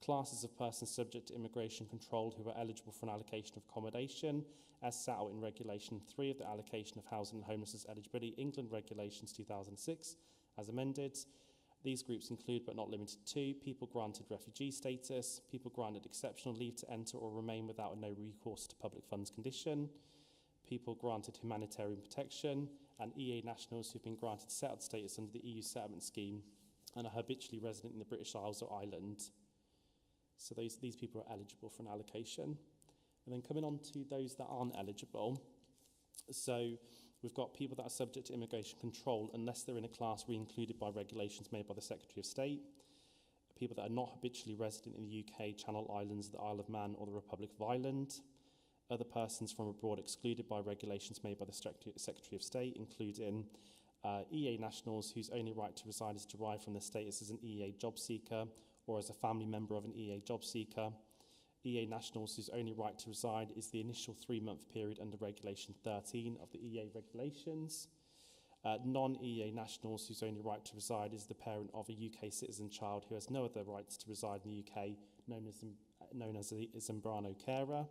classes of persons subject to immigration control who are eligible for an allocation of accommodation, as set out in Regulation 3 of the Allocation of Housing and Homelessness Eligibility, England Regulations 2006, as amended. These groups include, but not limited to, people granted refugee status, people granted exceptional leave to enter or remain without a no recourse to public funds condition, people granted humanitarian protection, and EA nationals who've been granted settled status under the EU settlement scheme and are habitually resident in the British Isles or Ireland. So these people are eligible for an allocation. And then coming on to those that aren't eligible, so we've got people that are subject to immigration control unless they're in a class re-included by regulations made by the Secretary of State, people that are not habitually resident in the UK, Channel Islands, the Isle of Man or the Republic of Ireland, other persons from abroad excluded by regulations made by the Secretary of State, including EA nationals whose only right to reside is derived from their status as an EA job seeker or as a family member of an EA job seeker, EA nationals whose only right to reside is the initial 3-month period under Regulation 13 of the EA regulations, non-EA nationals whose only right to reside is the parent of a UK citizen child who has no other rights to reside in the UK, known as a Zambrano carer,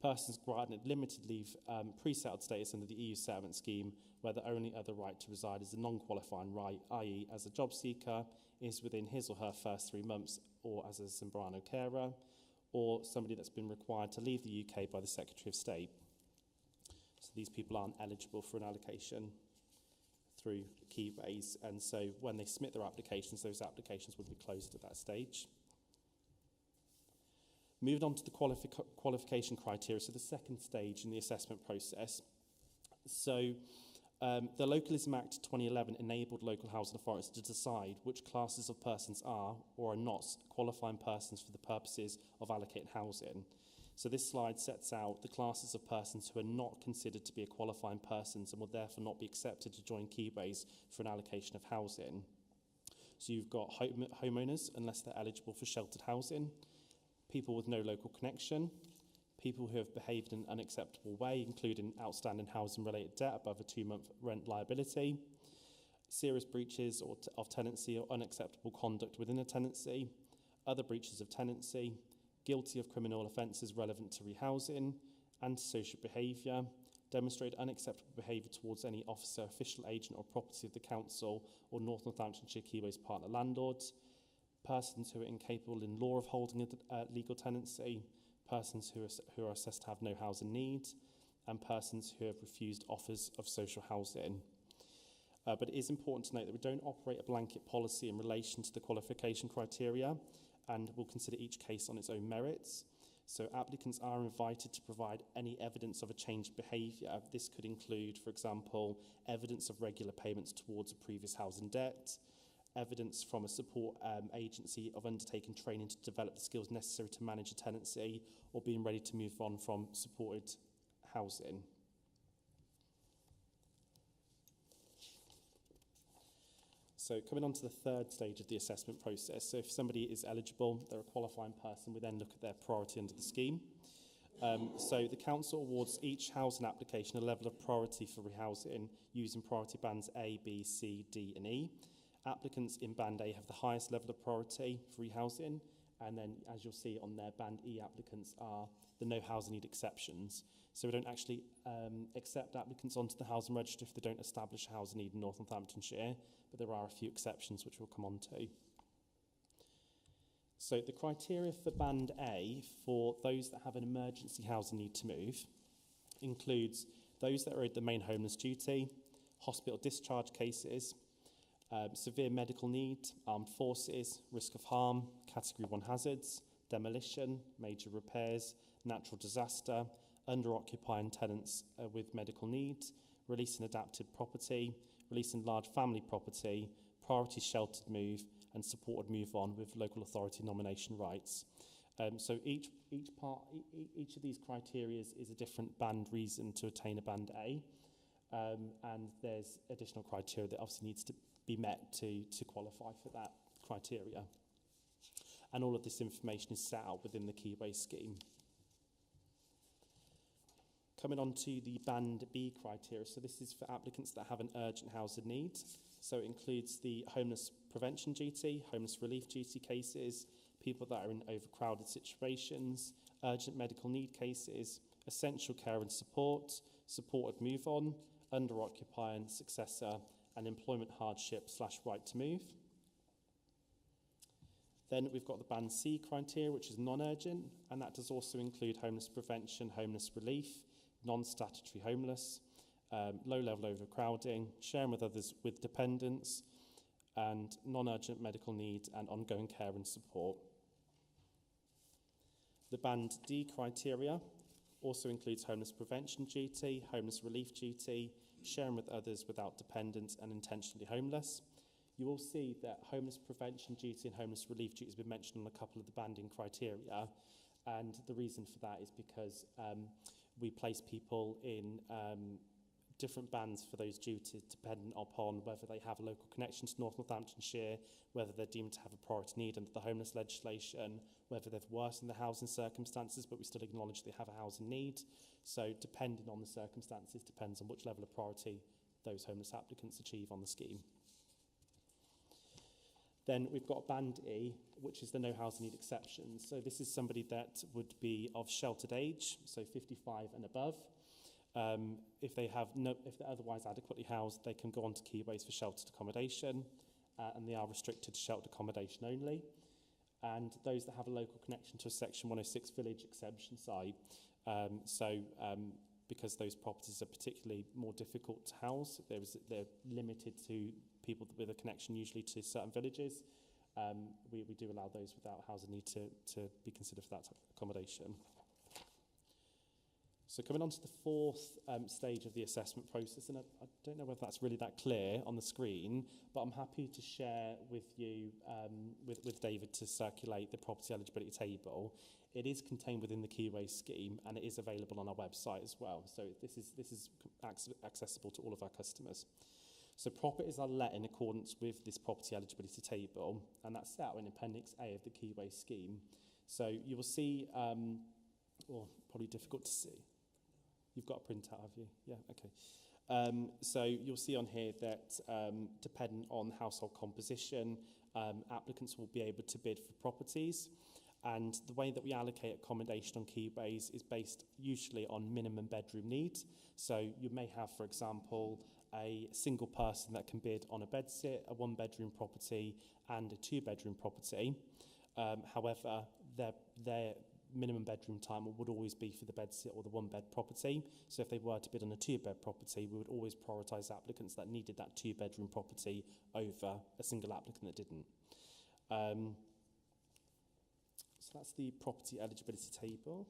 persons granted limited leave pre-settled status under the EU settlement scheme where the only other right to reside is a non-qualifying right, i.e. as a job seeker, is within his or her first 3 months or as a Zambrano carer, or somebody that's been required to leave the UK by the Secretary of State. So these people aren't eligible for an allocation through Keyways, and so when they submit their applications, those applications would be closed at that stage. Moving on to the qualification criteria, so the second stage in the assessment process. So the Localism Act 2011 enabled local housing authorities to decide which classes of persons are or are not qualifying persons for the purposes of allocating housing. So this slide sets out the classes of persons who are not considered to be a qualifying persons and will therefore not be accepted to join Keyways for an allocation of housing. So you've got homeowners, unless they're eligible for sheltered housing, people with no local connection, people who have behaved in an unacceptable way, including outstanding housing-related debt above a 2-month rent liability, serious breaches of tenancy or unacceptable conduct within a tenancy, other breaches of tenancy, guilty of criminal offences relevant to rehousing, antisocial behaviour, demonstrate unacceptable behaviour towards any officer, official agent or property of the council or North Northamptonshire Keyways partner landlords, persons who are incapable in law of holding a legal tenancy, persons who are assessed to have no housing needs, and persons who have refused offers of social housing. But it is important to note that we don't operate a blanket policy in relation to the qualification criteria, and we'll consider each case on its own merits. So applicants are invited to provide any evidence of a changed behaviour. This could include, for example, evidence of regular payments towards a previous housing debt, evidence from a support agency of undertaking training to develop the skills necessary to manage a tenancy, or being ready to move on from supported housing. So coming on to the third stage of the assessment process. So if somebody is eligible, they're a qualifying person, we then look at their priority under the scheme. So the council awards each housing application a level of priority for rehousing using priority bands A, B, C, D and E. Applicants in band A have the highest level of priority for rehousing, and then as you'll see on their band E applicants are the no housing need exceptions. So we don't actually accept applicants onto the housing register if they don't establish a housing need in North Northamptonshire, but there are a few exceptions which we'll come on to. So the criteria for band A for those that have an emergency housing need to move includes those that are at the main homeless duty, hospital discharge cases, severe medical need, armed forces, risk of harm, category 1 hazards, demolition, major repairs, natural disaster, under-occupying tenants with medical needs, releasing adapted property, releasing large family property, priority sheltered move, and supported move on with local authority nomination rights. So each of these criteria is a different band reason to attain a band A, and there's additional criteria that obviously needs to be met to qualify for that criteria. And all of this information is set out within the Keyways scheme. Coming on to the band B criteria, so this is for applicants that have an urgent housing need. So it includes the homeless prevention duty, homeless relief duty cases, people that are in overcrowded situations, urgent medical need cases, essential care and support, supported move on, under-occupying successor, and employment hardship / right to move. Then we've got the band C criteria, which is non-urgent, and that does also include homeless prevention, homeless relief, non-statutory homeless, low-level overcrowding, sharing with others with dependents, and non-urgent medical need and ongoing care and support. The band D criteria also includes homeless prevention duty, homeless relief duty, sharing with others without dependents, and intentionally homeless. You will see that homeless prevention duty and homeless relief duty has been mentioned on a couple of the banding criteria, and the reason for that is because we place people in different bands for those duties dependent upon whether they have a local connection to North Northamptonshire, whether they're deemed to have a priority need under the homeless legislation, whether they've worsened the housing circumstances but we still acknowledge they have a housing need. So depending on the circumstances depends on which level of priority those homeless applicants achieve on the scheme. Then we've got band E, which is the no housing need exceptions. So this is somebody that would be of sheltered age, so 55 and above. If they're otherwise adequately housed, they can go on to Keyways for sheltered accommodation. and they are restricted to sheltered accommodation only. And those that have a local connection to a Section 106 village exemption site. Because those properties are particularly more difficult to house, they're limited to people with a connection usually to certain villages. We do allow those without housing need to be considered for that type of accommodation. So coming on to the fourth stage of the assessment process, and I don't know whether that's really that clear on the screen, but I'm happy to share with you, with David, to circulate the property eligibility table. It is contained within the Keyways scheme, and it is available on our website as well. So this is accessible to all of our customers. So properties are let in accordance with this property eligibility table, and that's set out in Appendix A of the Keyways scheme. So you will see, or probably difficult to see. You've got a printout, have you? Yeah, okay. So you'll see on here that depending on household composition, applicants will be able to bid for properties. And the way that we allocate accommodation on Keyways is based usually on minimum bedroom needs. So you may have, for example, a single person that can bid on a bedsit, a one-bedroom property, and a two-bedroom property. However, their minimum bedroom time would always be for the bedsit or the one-bed property. So if they were to bid on a two-bed property, we would always prioritise applicants that needed that two-bedroom property over a single applicant that didn't. So that's the property eligibility table.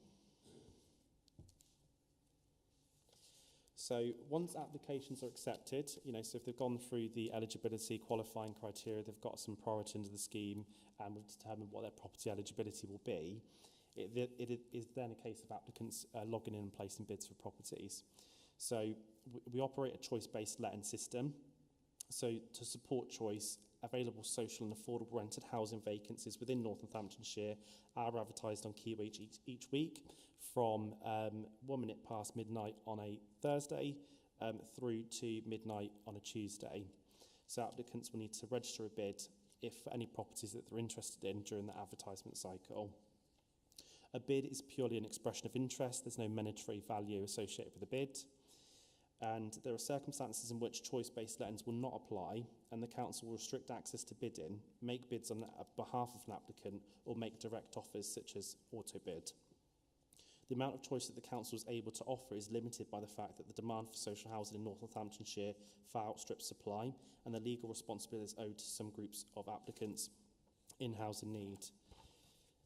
So once applications are accepted, so if they've gone through the eligibility qualifying criteria, they've got some priority under the scheme, and we've determined what their property eligibility will be, it is then a case of applicants logging in and placing bids for properties. So we operate a choice-based letting system. So to support choice, available social and affordable rented housing vacancies within North Northamptonshire are advertised on Keyways each week from 1 minute past midnight on a Thursday through to midnight on a Tuesday. So applicants will need to register a bid if any properties that they're interested in during the advertisement cycle. A bid is purely an expression of interest. There's no monetary value associated with a bid. And there are circumstances in which choice-based lettings will not apply, and the council will restrict access to bidding, make bids on behalf of an applicant, or make direct offers such as auto bid. The amount of choice that the council is able to offer is limited by the fact that the demand for social housing in North Northamptonshire far outstrips supply, and the legal responsibility is owed to some groups of applicants in housing need.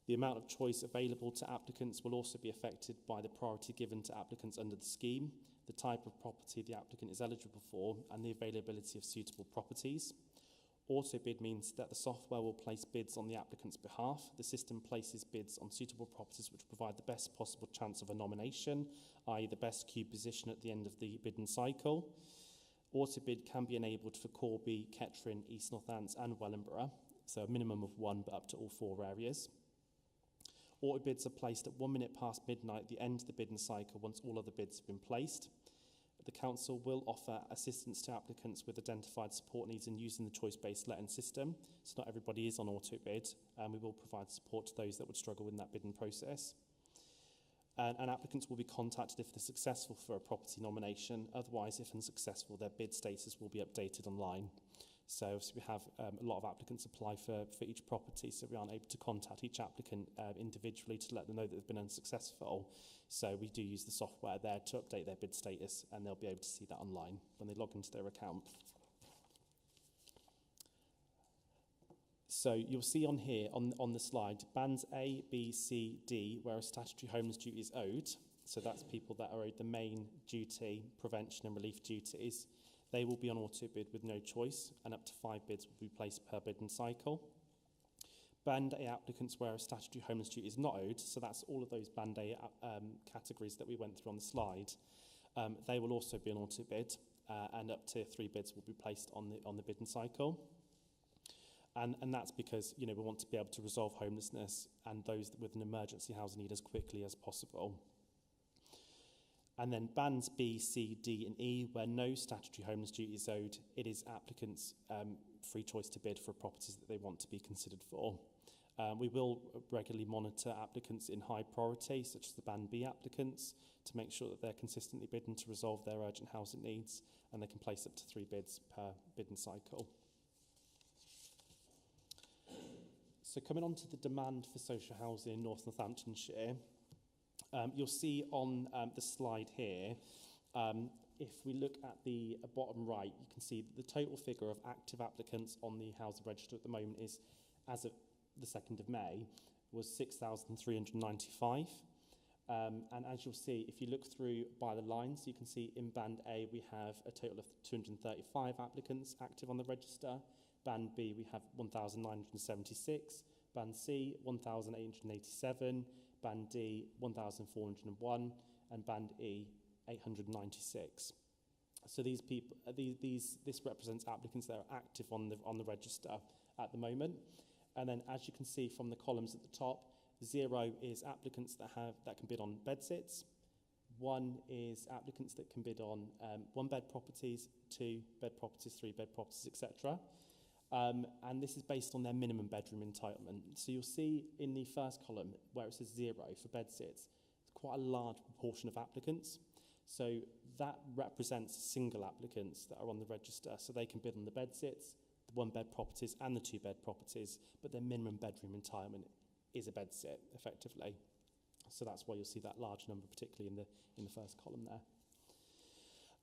The amount of choice available to applicants will also be affected by the priority given to applicants under the scheme, the type of property the applicant is eligible for, and the availability of suitable properties. Auto bid means that the software will place bids on the applicant's behalf. The system places bids on suitable properties which provide the best possible chance of a nomination, i.e. the best queue position at the end of the bidding cycle. Auto bid can be enabled for Corby, Kettering, East Northants and Wellingborough, so a minimum of one but up to all 4 areas. Auto bids are placed at 1 minute past midnight at the end of the bidding cycle once all other bids have been placed. The council will offer assistance to applicants with identified support needs in using the choice-based letting system. So not everybody is on auto bid, and we will provide support to those that would struggle in that bidding process. And applicants will be contacted if they're successful for a property nomination. Otherwise, if unsuccessful, their bid status will be updated online. So we have a lot of applicants apply for each property, so we aren't able to contact each applicant individually to let them know that they've been unsuccessful. So we do use the software there to update their bid status, and they'll be able to see that online when they log into their account. So you'll see on here, on the slide, bands A, B, C, D, where a statutory homeless duty is owed. So that's people that are owed the main duty, prevention and relief duties. They will be on auto bid with no choice, and up to 5 bids will be placed per bidding cycle. Band A applicants where a statutory homeless duty is not owed, so that's all of those Band A categories that we went through on the slide. They will also be on auto bid, and up to 3 bids will be placed on the bidding cycle. And that's because we want to be able to resolve homelessness and those with an emergency housing need as quickly as possible. And then bands B, C, D and E, where no statutory homeless duty is owed, it is applicants' free choice to bid for properties that they want to be considered for. We will regularly monitor applicants in high priority, such as the band B applicants, to make sure that they're consistently bidding to resolve their urgent housing needs, and they can place up to 3 bids per bidding cycle. So coming on to the demand for social housing in North Northamptonshire, you'll see on the slide here, if we look at the bottom right, you can see that the total figure of active applicants on the housing register at the moment is, as of the 2nd of May, was 6,395. And as you'll see, if you look through by the lines, you can see in Band A we have a total of 235 applicants active on the register. Band B we have 1,976. Band C 1,887. Band D 1,401. And Band E 896. So these people, this represents applicants that are active on the register at the moment. And then, as you can see from the columns at the top, 0 is applicants that can bid on bed sits. 1 is applicants that can bid on 1-bed properties, 2-bed properties, 3-bed properties, etc. And this is based on their minimum bedroom entitlement. So you'll see in the first column where it says 0 for bed sits, it's quite a large proportion of applicants. So that represents single applicants that are on the register. So they can bid on the bed sits, the 1-bed properties and the 2-bed properties, but their minimum bedroom entitlement is a bed sit, effectively. So that's why you'll see that large number, particularly in the first column there.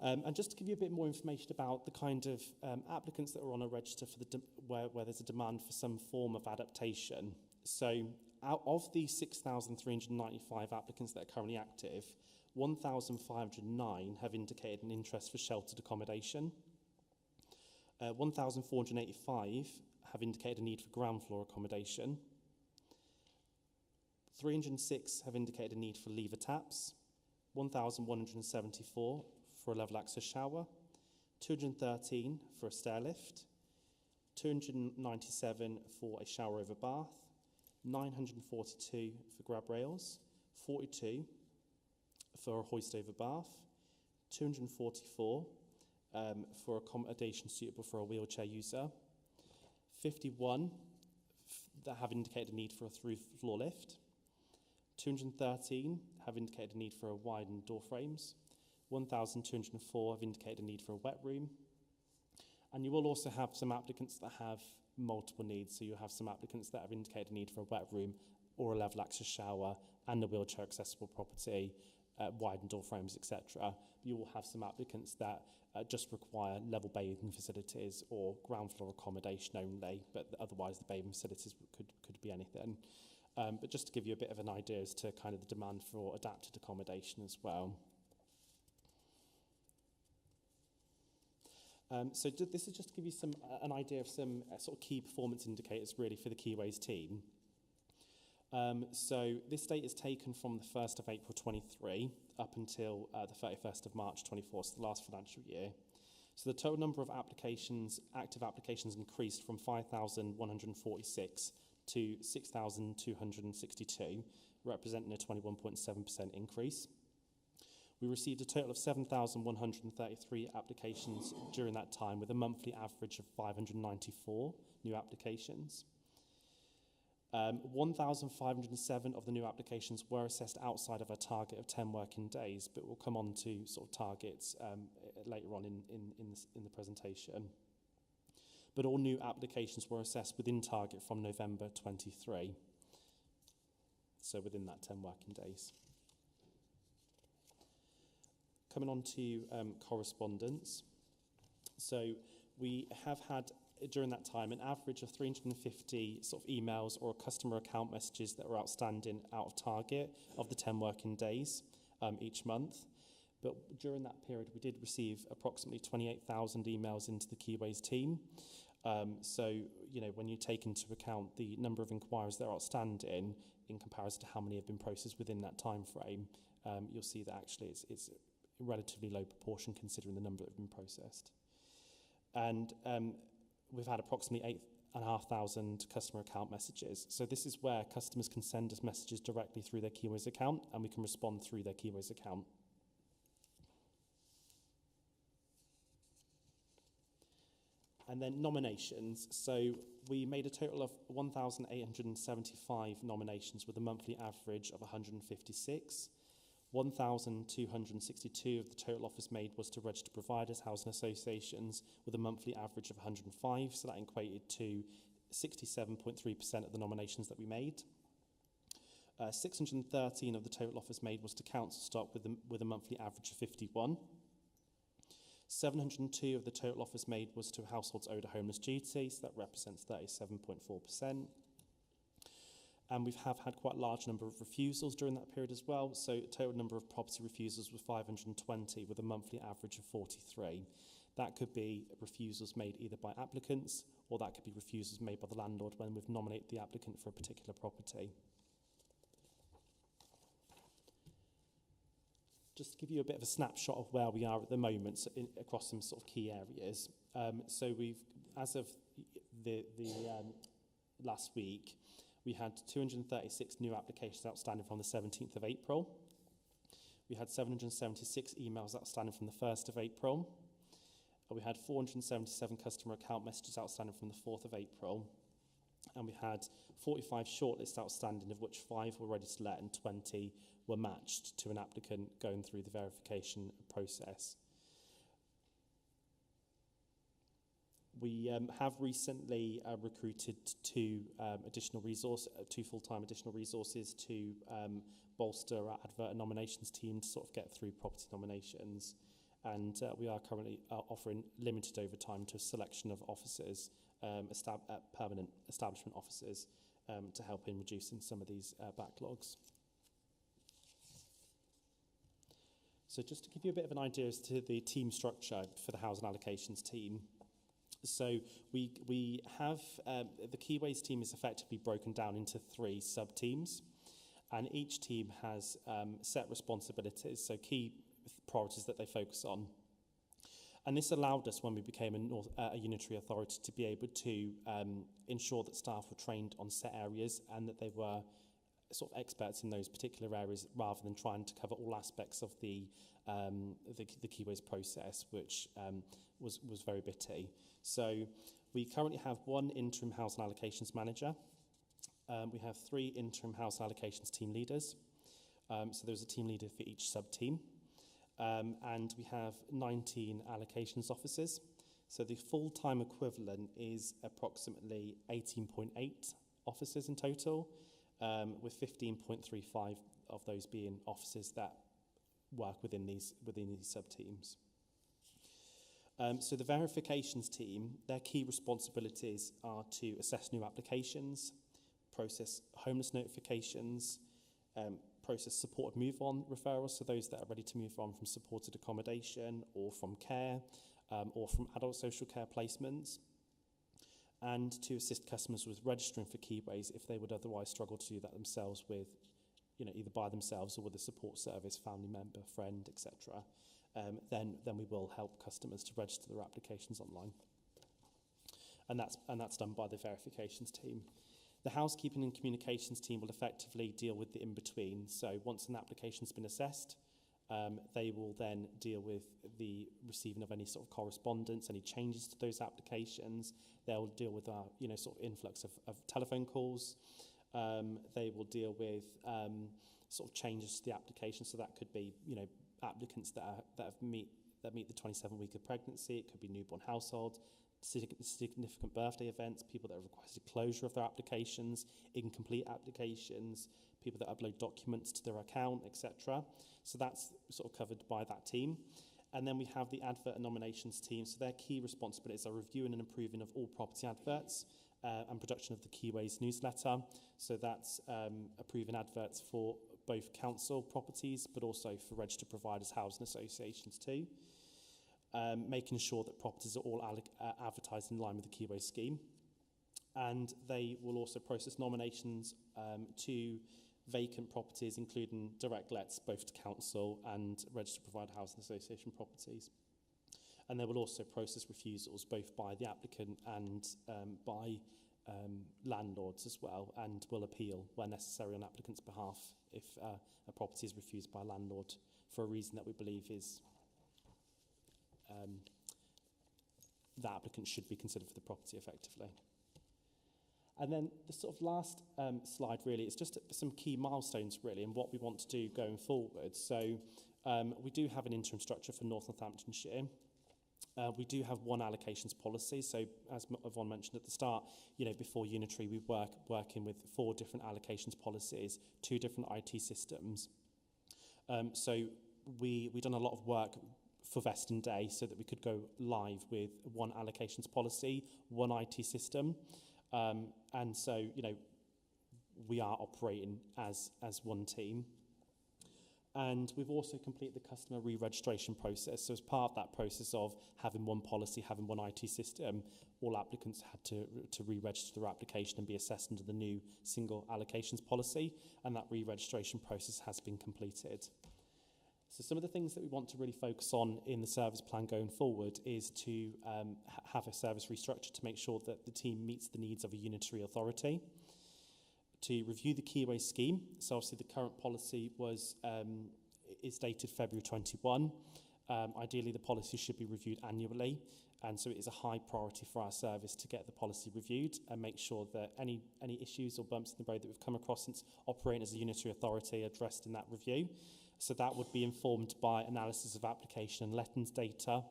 And just to give you a bit more information about the kind of applicants that are on a register for where there's a demand for some form of adaptation. So out of the 6,395 applicants that are currently active, 1,509 have indicated an interest for sheltered accommodation. 1,485 have indicated a need for ground floor accommodation. 306 have indicated a need for lever taps. 1,174 for a level access shower. 213 for a stair lift. 297 for a shower over bath. 942 for grab rails. 42 for a hoist over bath. 244 for accommodation suitable for a wheelchair user. 51 that have indicated a need for a through floor lift. 213 have indicated a need for a widened door frames. 1,204 have indicated a need for a wet room. And you will also have some applicants that have multiple needs. So you have some applicants that have indicated a need for a wet room or a level access shower and a wheelchair accessible property, widened door frames, etc. You will have some applicants that just require level bathing facilities or ground floor accommodation only, but otherwise the bathing facilities could be anything. But just to give you a bit of an idea as to kind of the demand for adapted accommodation as well. So this is just to give you an idea of some sort of key performance indicators really for the Keyways team. So this data is taken from the 1st of April 23 up until the 31st of March 24, so the last financial year. So the total number of active applications increased from 5,146 to 6,262, representing a 21.7% increase. We received a total of 7,133 applications during that time, with a monthly average of 594 new applications. 1,507 of the new applications were assessed outside of a target of 10 working days, but we'll come on to sort of targets later on in the presentation. But all new applications were assessed within target from November 23, so within that 10 working days. Coming on to correspondence. So we have had, during that time, an average of 350 sort of emails or customer account messages that were outstanding out of target of the 10 working days each month. But during that period, we did receive approximately 28,000 emails into the Keyways team. So, you know, when you take into account the number of inquiries that are outstanding in comparison to how many have been processed within that time frame, you'll see that actually it's a relatively low proportion considering the number that have been processed. And we've had approximately 8,500 customer account messages. So this is where customers can send us messages directly through their Keyways account, and we can respond through their Keyways account. And then nominations. So we made a total of 1,875 nominations with a monthly average of 156. 1,262 of the total offers made was to registered providers, housing associations, with a monthly average of 105. So that equated to 67.3% of the nominations that we made. 613 of the total offers made was to council stock with a monthly average of 51. 702 of the total offers made was to households owed a homeless duty, so that represents 37.4%. And we have had quite a large number of refusals during that period as well. So total number of property refusals was 520 with a monthly average of 43. That could be refusals made either by applicants or that could be refusals made by the landlord when we've nominated the applicant for a particular property. Just to give you a bit of a snapshot of where we are at the moment across some sort of key areas. So we've, as of the last week, we had 236 new applications outstanding from the 17th of April. We had 776 emails outstanding from the 1st of April. We had 477 customer account messages outstanding from the 4th of April. And we had 45 shortlists outstanding, of which 5 were ready to let and 20 were matched to an applicant going through the verification process. We have recently recruited two full-time additional resources to bolster our advert and nominations team to sort of get through property nominations. And we are currently offering limited overtime to a selection of officers, permanent establishment officers, to help in reducing some of these backlogs. So just to give you a bit of an idea as to the team structure for the housing allocations team. So we have, the Keyways team is effectively broken down into 3 sub-teams, and each team has set responsibilities, so key priorities that they focus on. And this allowed us, when we became a unitary authority, to be able to ensure that staff were trained on set areas and that they were sort of experts in those particular areas rather than trying to cover all aspects of the Keyways process, which was very bitty. So we currently have 1 interim housing allocations manager. We have 3 interim housing allocations team leaders. So there's a team leader for each sub-team. And we have 19 allocations officers. So the full-time equivalent is approximately 18.8 officers in total, with 15.35 of those being officers that work within these sub-teams. So the verifications team, their key responsibilities are to assess new applications, process homeless notifications, process supported move-on referrals, so those that are ready to move on from supported accommodation or from care or from adult social care placements, and to assist customers with registering for Keyways if they would otherwise struggle to do that themselves with, either by themselves or with a support service, family member, friend, etc. Then we will help customers to register their applications online. And that's done by the verifications team. The housekeeping and communications team will effectively deal with the in-between. So once an application's been assessed, they will then deal with the receiving of any sort of correspondence, any changes to those applications. They'll deal with our, sort of influx of telephone calls. They will deal with sort of changes to the application. So that could be, applicants that meet the 27th week of pregnancy. It could be newborn households, significant birthday events, people that have requested closure of their applications, incomplete applications, people that upload documents to their account, etc. So that's sort of covered by that team. And then we have the advert and nominations team. So their key responsibilities are reviewing and improving of all property adverts and production of the Keyways newsletter. So that's approving adverts for both council properties, but also for registered providers, housing associations too. Making sure that properties are all advertised in line with the Keyways scheme. And they will also process nominations to vacant properties, including direct lets, both to council and registered provider housing association properties. And they will also process refusals, both by the applicant and by landlords as well, and will appeal where necessary on applicant's behalf if a property is refused by a landlord for a reason that we believe is that applicant should be considered for the property effectively. And then the sort of last slide really is just some key milestones really and what we want to do going forward. So we do have an interim structure for North Northamptonshire. We do have one allocations policy, so as Yvonne mentioned at the start, before Unitary, we working with 4 different allocations policies, 2 different IT systems. So we've done a lot of work for Veston Day so that we could go live with one allocations policy, one IT system, and so we are operating as one team. And we've also completed the customer re-registration process. So as part of that process of having one policy, having one IT system, all applicants had to re-register their application and be assessed under the new single allocations policy. And that re-registration process has been completed. So some of the things that we want to really focus on in the service plan going forward is to have a service restructure to make sure that the team meets the needs of a unitary authority. To review the Keyways scheme. So obviously the current policy is dated February 21. Ideally the policy should be reviewed annually, and so it is a high priority for our service to get the policy reviewed and make sure that any issues or bumps in the road that we've come across since operating as a unitary authority are addressed in that review. So that would be informed by analysis of application and lettings data.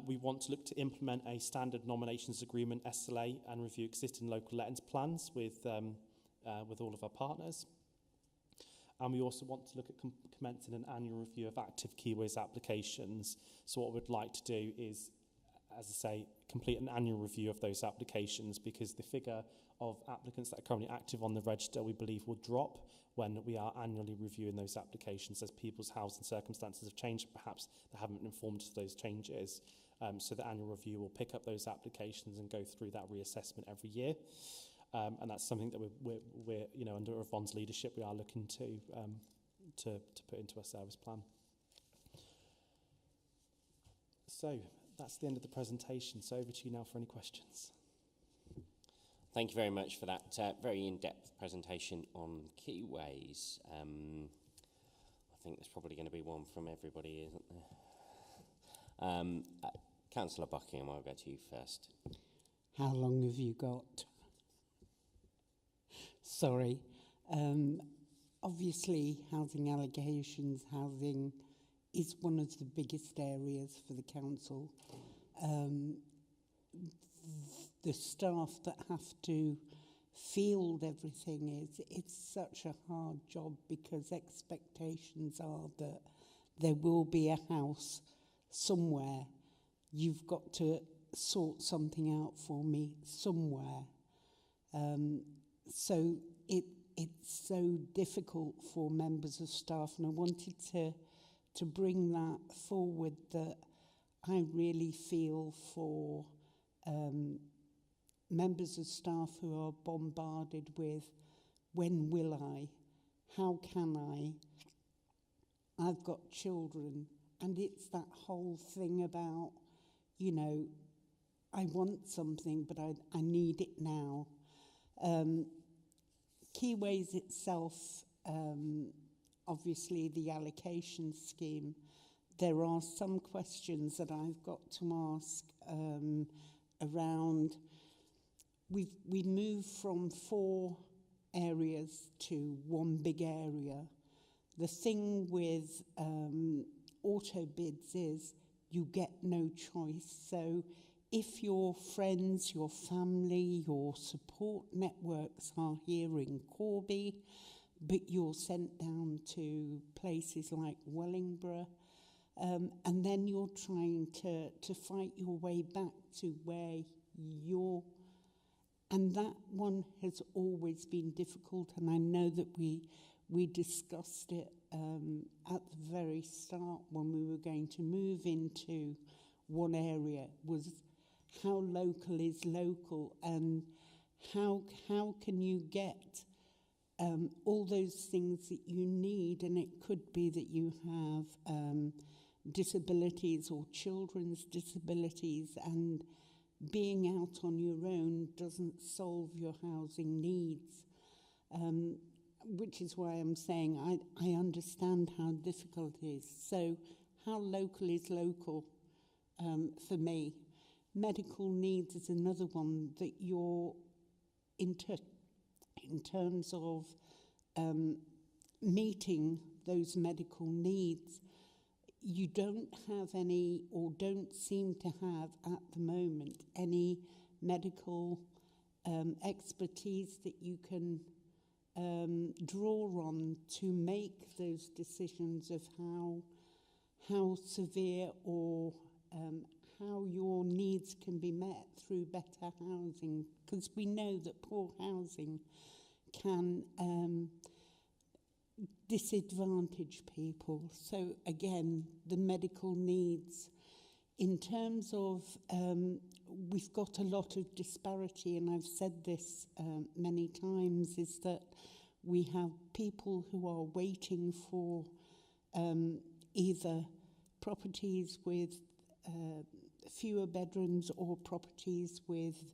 We want to look to implement a standard nominations agreement SLA and review existing local lettings plans with all of our partners. And we also want to look at commencing an annual review of active Keyways applications. So what we'd like to do is, as I say, complete an annual review of those applications, because the figure of applicants that are currently active on the register we believe will drop when we are annually reviewing those applications as people's housing circumstances have changed. Perhaps they haven't informed of those changes. So the annual review will pick up those applications and go through that reassessment every year. And that's something that we're under Yvonne's leadership, we are looking to put into our service plan. So that's the end of the presentation. So over to you now for any questions. Thank you very much for that very in-depth presentation on Keyways. I think there's probably going to be one from everybody, isn't there? Councillor Buckingham, I'll go to you first. How long have you got? Sorry. Obviously, housing allegations, housing is one of the biggest areas for the council. The staff that have to field everything it's such a hard job, because expectations are that there will be a house somewhere. You've got to sort something out for me somewhere. So it's so difficult for members of staff, and I wanted to bring that forward, that I really feel for members of staff who are bombarded with, when will I? How can I? I've got children, and it's that whole thing about, I want something, but I need it now. Keyways itself, obviously the allocation scheme, there are some questions that I've got to ask around. We moved from 4 areas to one big area. The thing with auto bids is you get no choice. So if your friends, your family, your support networks are here in Corby, but you're sent down to places like Wellingborough, and then you're trying to fight your way back to where you're. And that one has always been difficult, and I know that we discussed it at the very start when we were going to move into one area, was how local is local, and how can you get all those things that you need. And it could be that you have disabilities or children's disabilities, and being out on your own doesn't solve your housing needs, which is why I'm saying I understand how difficult it is. So how local is local for me? Medical needs is another one that you're in terms of meeting those medical needs. you don't have any, or don't seem to have at the moment, any medical expertise that you can draw on to make those decisions of how severe or how your needs can be met through better housing, because we know that poor housing can disadvantage people. So again, the medical needs. In terms of, we've got a lot of disparity, and I've said this many times, is that we have people who are waiting for either properties with fewer bedrooms or properties with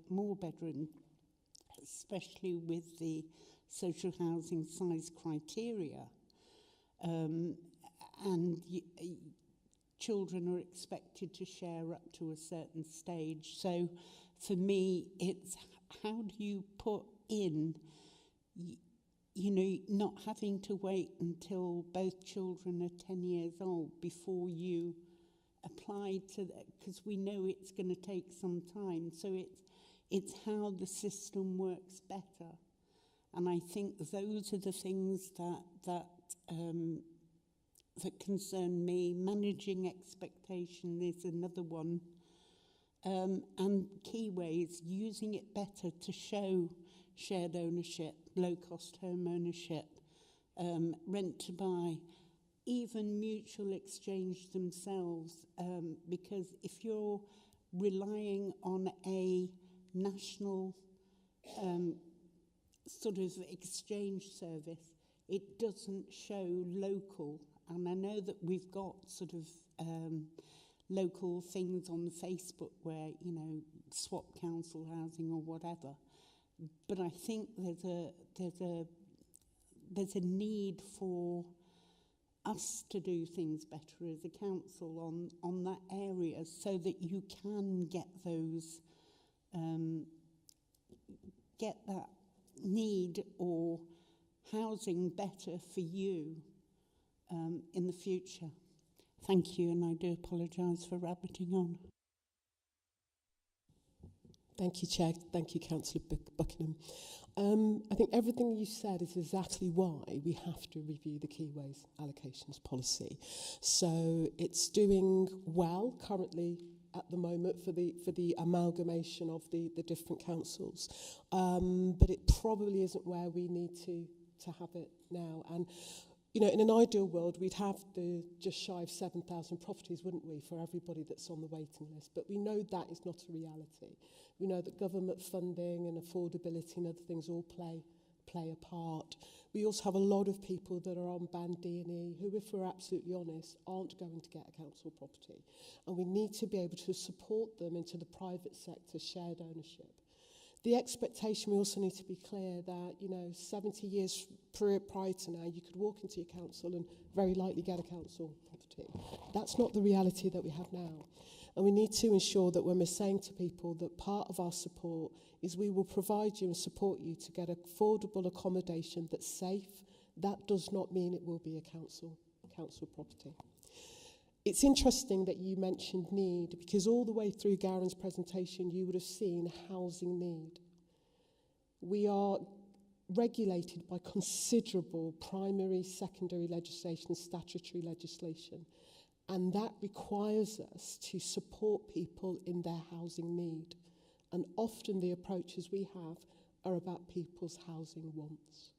more bedrooms, especially with the social housing size criteria. And children are expected to share up to a certain stage. So for me, it's how do you put in, you know, not having to wait until both children are 10 years old before you apply to that, because we know it's going to take some time. So it's how the system works better. And I think those are the things that concern me. Managing expectation is another one. And keyways, using it better to show shared ownership, low-cost home ownership, rent to buy, even mutual exchange themselves. Because if you're relying on a national sort of exchange service, it doesn't show local. And I know that we've got sort of local things on Facebook where, you know, swap council housing or whatever. But I think there's a need for us to do things better as a council on that area, so that you can get those get that need or housing better for you in the future. Thank you, and I do apologise for rabbiting on. Thank you, Chair. Thank you, Councillor Buckingham. I think everything you said is exactly why we have to review the Keyways allocations policy. So it's doing well currently at the moment for the amalgamation of the different councils, but it probably isn't where we need to have it now. And you know, in an ideal world, we'd have the just shy of 7,000 properties, wouldn't we, for everybody that's on the waiting list. But we know that is not a reality. We know that government funding and affordability and other things all play a part. We also have a lot of people that are on Band D and E who, if we're absolutely honest, aren't going to get a council property. And we need to be able to support them into the private sector shared ownership. The expectation, we also need to be clear that, you know, 70 years prior to now, you could walk into your council and very likely get a council property. That's not the reality that we have now. And we need to ensure that when we're saying to people that part of our support is we will provide you and support you to get affordable accommodation that's safe, that does not mean it will be a council property. It's interesting that you mentioned need, because all the way through Garen's presentation, you would have seen housing need. We are regulated by considerable primary, secondary legislation, statutory legislation, and that requires us to support people in their housing need. And often the approaches we have are about people's housing wants.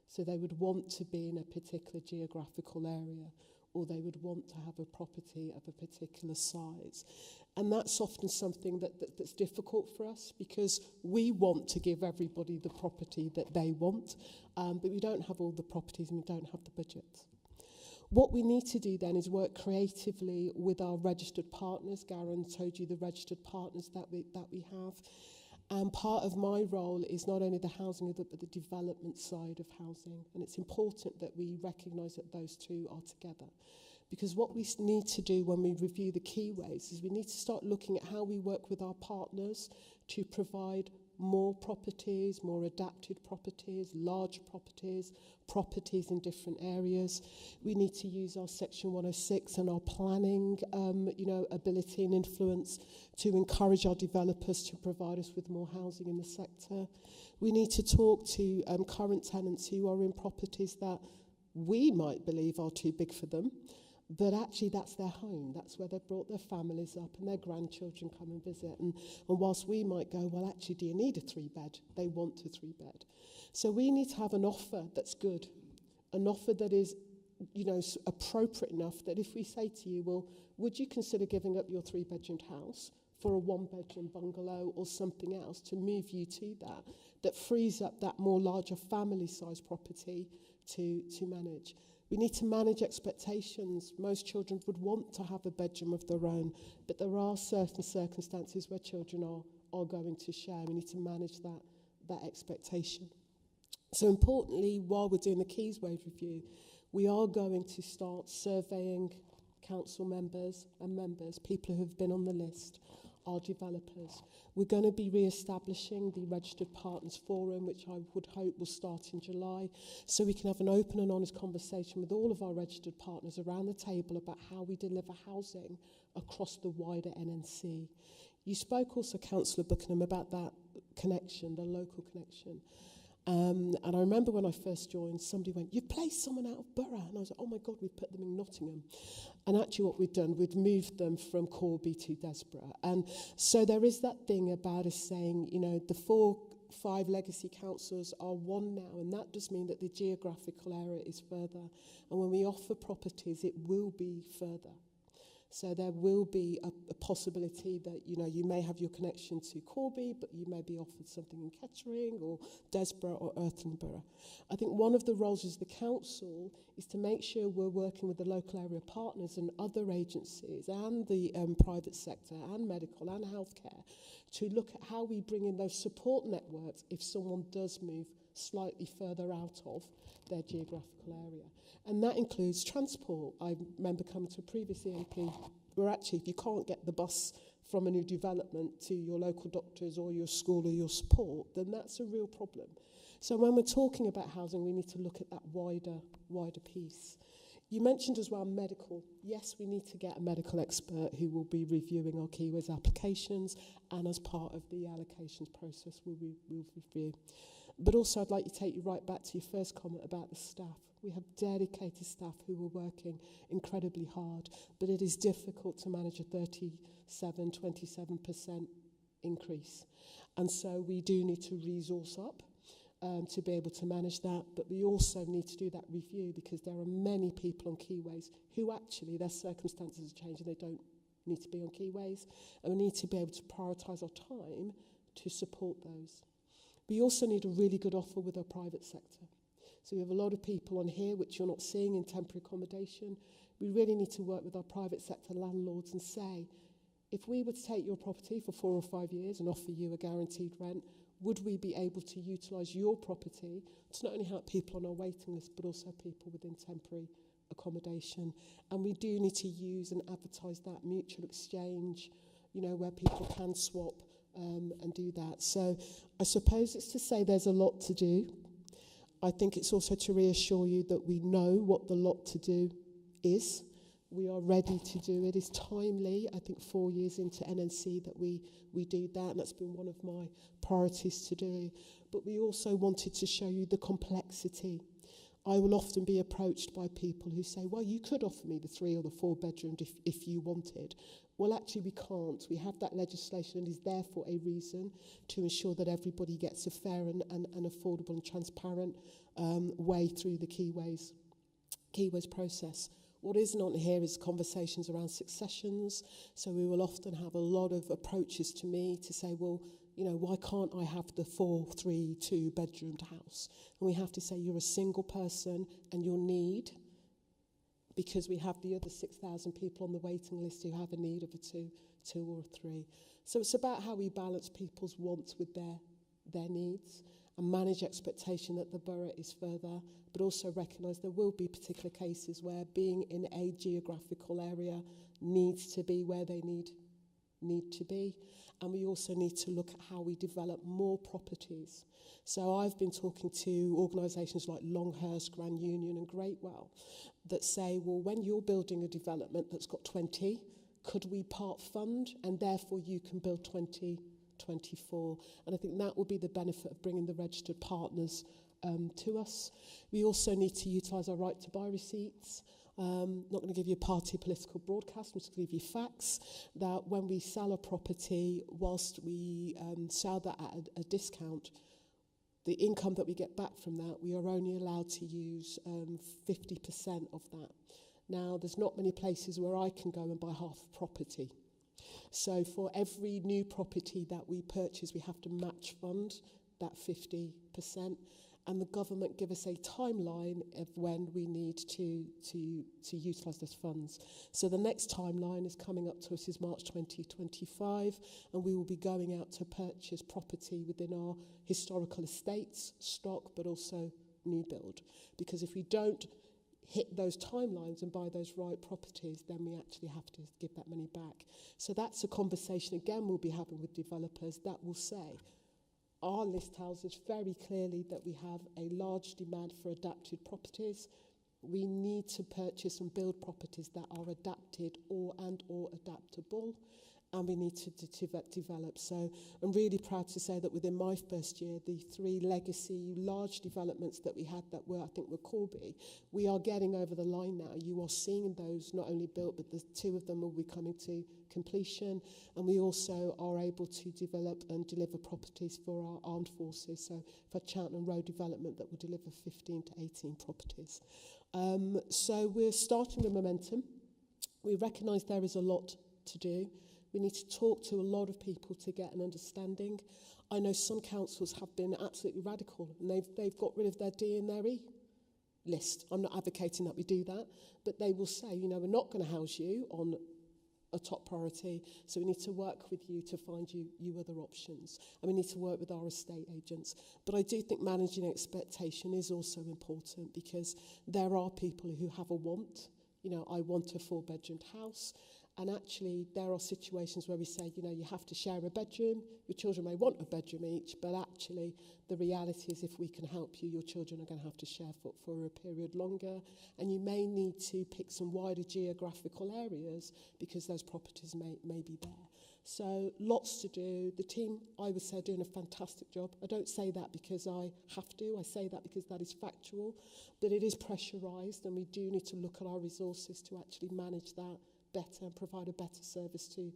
So they would want to be in a particular geographical area, or they would want to have a property of a particular size. And that's often something that's difficult for us, because we want to give everybody the property that they want, but we don't have all the properties and we don't have the budgets. What we need to do then is work creatively with our registered partners. Garen told you the registered partners that we have. And part of my role is not only the housing, but the development side of housing. And it's important that we recognise that those two are together. Because what we need to do when we review the keyways is we need to start looking at how we work with our partners to provide more properties, more adapted properties, larger properties, properties in different areas. We need to use our Section 106 and our planning, ability and influence to encourage our developers to provide us with more housing in the sector. We need to talk to current tenants who are in properties that we might believe are too big for them, but actually that's their home. That's where they've brought their families up and their grandchildren come and visit. And whilst we might go, well, actually, do you need a 3-bed? They want a 3-bed. So we need to have an offer that's good, an offer that is, appropriate enough that if we say to you, well, would you consider giving up your 3-bedroomed house for a 1-bedroom bungalow or something else to move you to that frees up that more larger family-sized property to manage. We need to manage expectations. Most children would want to have a bedroom of their own, but there are certain circumstances where children are going to share. We need to manage that expectation. So importantly, while we're doing the Keys Wave review, we are going to start surveying council members and people who have been on the list, our developers. We're going to be re-establishing the Registered Partners Forum, which I would hope will start in July, so we can have an open and honest conversation with all of our registered partners around the table about how we deliver housing across the wider NNC. You spoke also, Councillor Buckingham, about that connection, the local connection. And I remember when I first joined, somebody went, "You've placed someone out of Borough." And I was like, oh my God, we've put them in Nottingham. And actually what we've done, we've moved them from Corby to Desborough. And so there is that thing about us saying, the 4-5 legacy councils are one now, and that does mean that the geographical area is further. And when we offer properties, it will be further. So there will be a possibility that, you may have your connection to Corby, but you may be offered something in Kettering or Desborough or Earthlinborough. I think one of the roles as the council is to make sure we're working with the local area partners and other agencies and the private sector and medical and healthcare to look at how we bring in those support networks if someone does move slightly further out of their geographical area. And that includes transport. I remember coming to a previous EAP where actually if you can't get the bus from a new development to your local doctors or your school or your support, then that's a real problem. So when we're talking about housing, we need to look at that wider piece. You mentioned as well medical. Yes, we need to get a medical expert who will be reviewing our Keyways applications, and as part of the allocations process, we'll review. But also, I'd like to take you right back to your first comment about the staff. We have dedicated staff who are working incredibly hard, but it is difficult to manage a 27% increase. And so we do need to resource up to be able to manage that, but we also need to do that review because there are many people on Keyways who actually, their circumstances have changed and they don't need to be on Keyways, and we need to be able to prioritise our time to support those. We also need a really good offer with our private sector. So we have a lot of people on here which you're not seeing in temporary accommodation. We really need to work with our private sector landlords and say, if we were to take your property for 4 or 5 years and offer you a guaranteed rent, would we be able to utilise your property to not only help people on our waiting list, but also people within temporary accommodation? And we do need to use and advertise that mutual exchange, where people can swap and do that. So I suppose it's to say there's a lot to do. I think it's also to reassure you that we know what the lot to do is. We are ready to do it. It's timely, I think 4 years into NNC that we do that, and that's been one of my priorities to do. But we also wanted to show you the complexity. I will often be approached by people who say, well, you could offer me the 3 or the 4 bedroom if you wanted. Well, actually, we can't. We have that legislation and is there for a reason to ensure that everybody gets a fair and affordable and transparent way through the Keyways process. What isn't on here is conversations around successions. So we will often have a lot of approaches to me to say, well, why can't I have the 4, 3, 2 bedroomed house? And we have to say you're a single person and your need, because we have the other 6,000 people on the waiting list who have a need of a 2 or a 3. So it's about how we balance people's wants with their needs and manage expectation that the borough is further, but also recognise there will be particular cases where being in a geographical area needs to be where they need to be. and we also need to look at how we develop more properties. So I've been talking to organisations like Longhurst, Grand Union and Greatwell that say, well, when you're building a development that's got 20, could we part fund and therefore you can build 20, 24? And I think that will be the benefit of bringing the registered partners to us. We also need to utilise our right to buy receipts. Not going to give you a party political broadcast, I'm just going to give you facts that when we sell a property, whilst we sell that at a discount, the income that we get back from that, we are only allowed to use 50% of that. Now, there's not many places where I can go and buy half a property. So for every new property that we purchase, we have to match fund that 50%. And the government give us a timeline of when we need to utilise those funds. So the next timeline is coming up to us is March 2025, and we will be going out to purchase property within our historical estates stock, but also new build. Because if we don't hit those timelines and buy those right properties, then we actually have to give that money back. So that's a conversation, again, we'll be having with developers that will say, our list tells us very clearly that we have a large demand for adapted properties. We need to purchase and build properties that are adapted or adaptable, and we need to develop. So I'm really proud to say that within my first year, the 3 legacy large developments that we had that were, I think, were Corby, we are getting over the line now. You are seeing those not only built, but the 2 of them will be coming to completion. And we also are able to develop and deliver properties for our armed forces. So for Cheltenham Road development that will deliver 15 to 18 properties. So we're starting the momentum. We recognise there is a lot to do. We need to talk to a lot of people to get an understanding. I know some councils have been absolutely radical, and they've got rid of their D and their E list. I'm not advocating that we do that, but they will say, you know, we're not going to house you on a top priority, so we need to work with you to find you other options. And we need to work with our estate agents. But I do think managing expectation is also important, because there are people who have a want. You know, I want a 4-bedroomed house. And actually, there are situations where we say, you know, you have to share a bedroom. Your children may want a bedroom each, but actually, the reality is if we can help you, your children are going to have to share for a period longer. And you may need to pick some wider geographical areas because those properties may be there. So lots to do. The team, I would say, are doing a fantastic job. I don't say that because I have to. I say that because that is factual. But it is pressurised, and we do need to look at our resources to actually manage that better and provide a better service to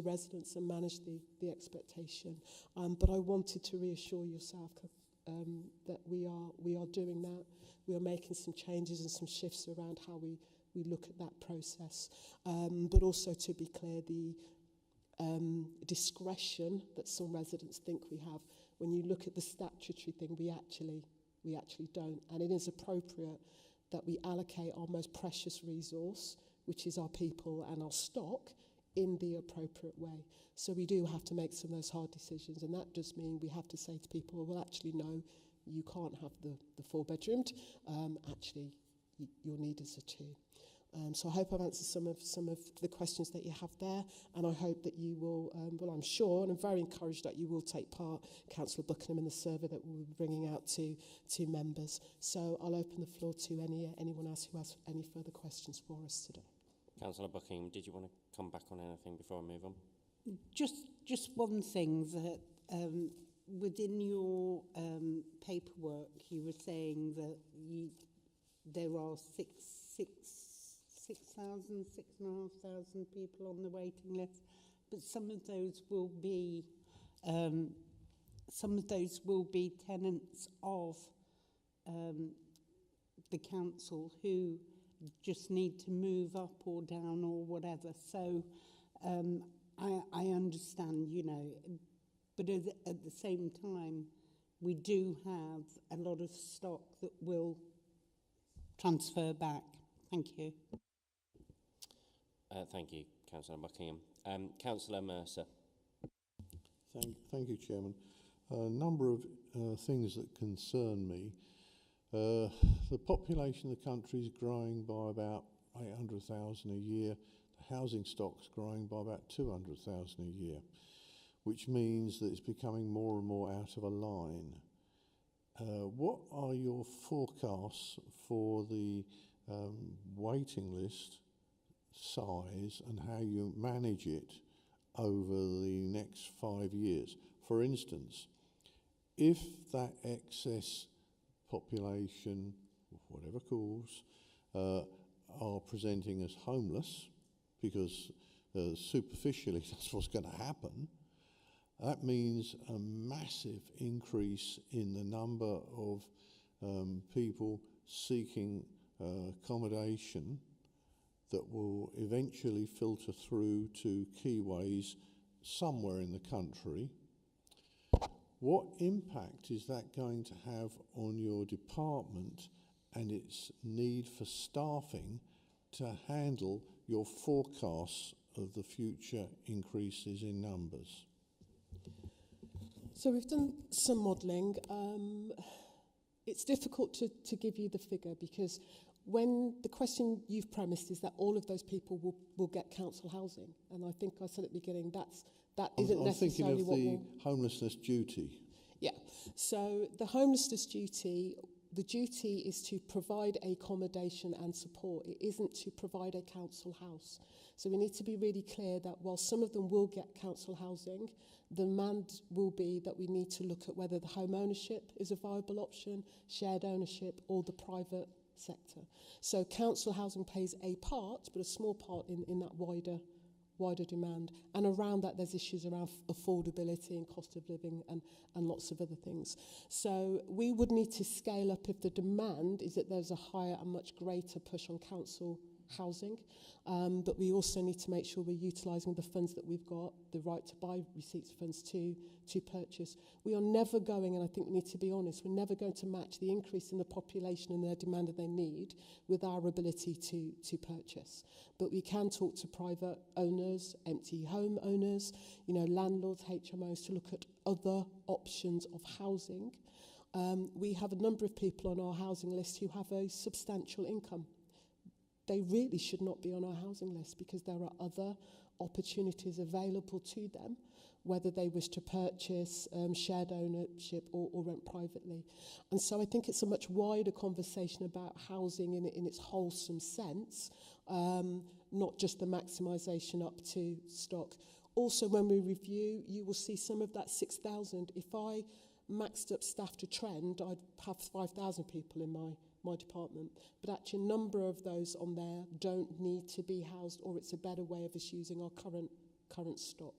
residents and manage the expectation. But I wanted to reassure yourself that we are doing that. We are making some changes and some shifts around how we look at that process. But also, to be clear, the discretion that some residents think we have, when you look at the statutory thing, we actually don't. And it is appropriate that we allocate our most precious resource, which is our people and our stock, in the appropriate way. So we do have to make some of those hard decisions, and that does mean we have to say to people, well, actually, no, you can't have the 4-bedroomed. Actually, your need is a 2. So I hope I've answered some of the questions that you have there, and I hope that you will, well, I'm sure, and I'm very encouraged that you will take part, Councillor Buckingham, in the survey that we'll be bringing out to members. So I'll open the floor to anyone else who has any further questions for us today. Councillor Buckingham, did you want to come back on anything before I move on? Just one thing, that within your paperwork, you were saying that there are 6,500 people on the waiting list, but some of those will be tenants of the council who just need to move up or down or whatever. So I understand, you know, but at the same time, we do have a lot of stock that will transfer back. Thank you. Thank you, Councillor Buckingham. Councillor Mercer. Thank you, Chairman. A number of things that concern me. The population of the country is growing by about 800,000 a year. The housing stock's growing by about 200,000 a year. which means that it's becoming more and more out of a line. What are your forecasts for the waiting list size and how you manage it over the next 5 years? For instance, if that excess population, of whatever cause, are presenting as homeless, because superficially that's what's going to happen, that means a massive increase in the number of people seeking accommodation that will eventually filter through to keyways somewhere in the country. What impact is that going to have on your department and its need for staffing to handle your forecasts of the future increases in numbers? So we've done some modelling. It's difficult to give you the figure because when the question you've premised is that all of those people will get council housing, and I think I said at the beginning that isn't necessarily what I'm thinking of the homelessness duty. Yeah, so the homelessness duty, the duty is to provide accommodation and support. It isn't to provide a council house. So we need to be really clear that while some of them will get council housing, the demand will be that we need to look at whether the home ownership is a viable option, shared ownership, or the private sector. So council housing plays a part, but a small part in that wider demand. And around that, there's issues around affordability and cost of living and lots of other things. So we would need to scale up if the demand is that there's a higher and much greater push on council housing. But we also need to make sure we're utilising the funds that we've got, the right to buy receipts funds to purchase. We are never going, and I think we need to be honest, we're never going to match the increase in the population and their demand that they need with our ability to purchase. But we can talk to private owners, empty home owners, landlords, HMOs, to look at other options of housing. We have a number of people on our housing list who have a substantial income. They really should not be on our housing list because there are other opportunities available to them, whether they wish to purchase, shared ownership or rent privately. And so I think it's a much wider conversation about housing in its wholesome sense, not just the maximisation up to stock. Also, when we review, you will see some of that 6,000. If I maxed up staff to trend, I'd have 5,000 people in my department, but actually a number of those on there don't need to be housed, or it's a better way of us using our current stock.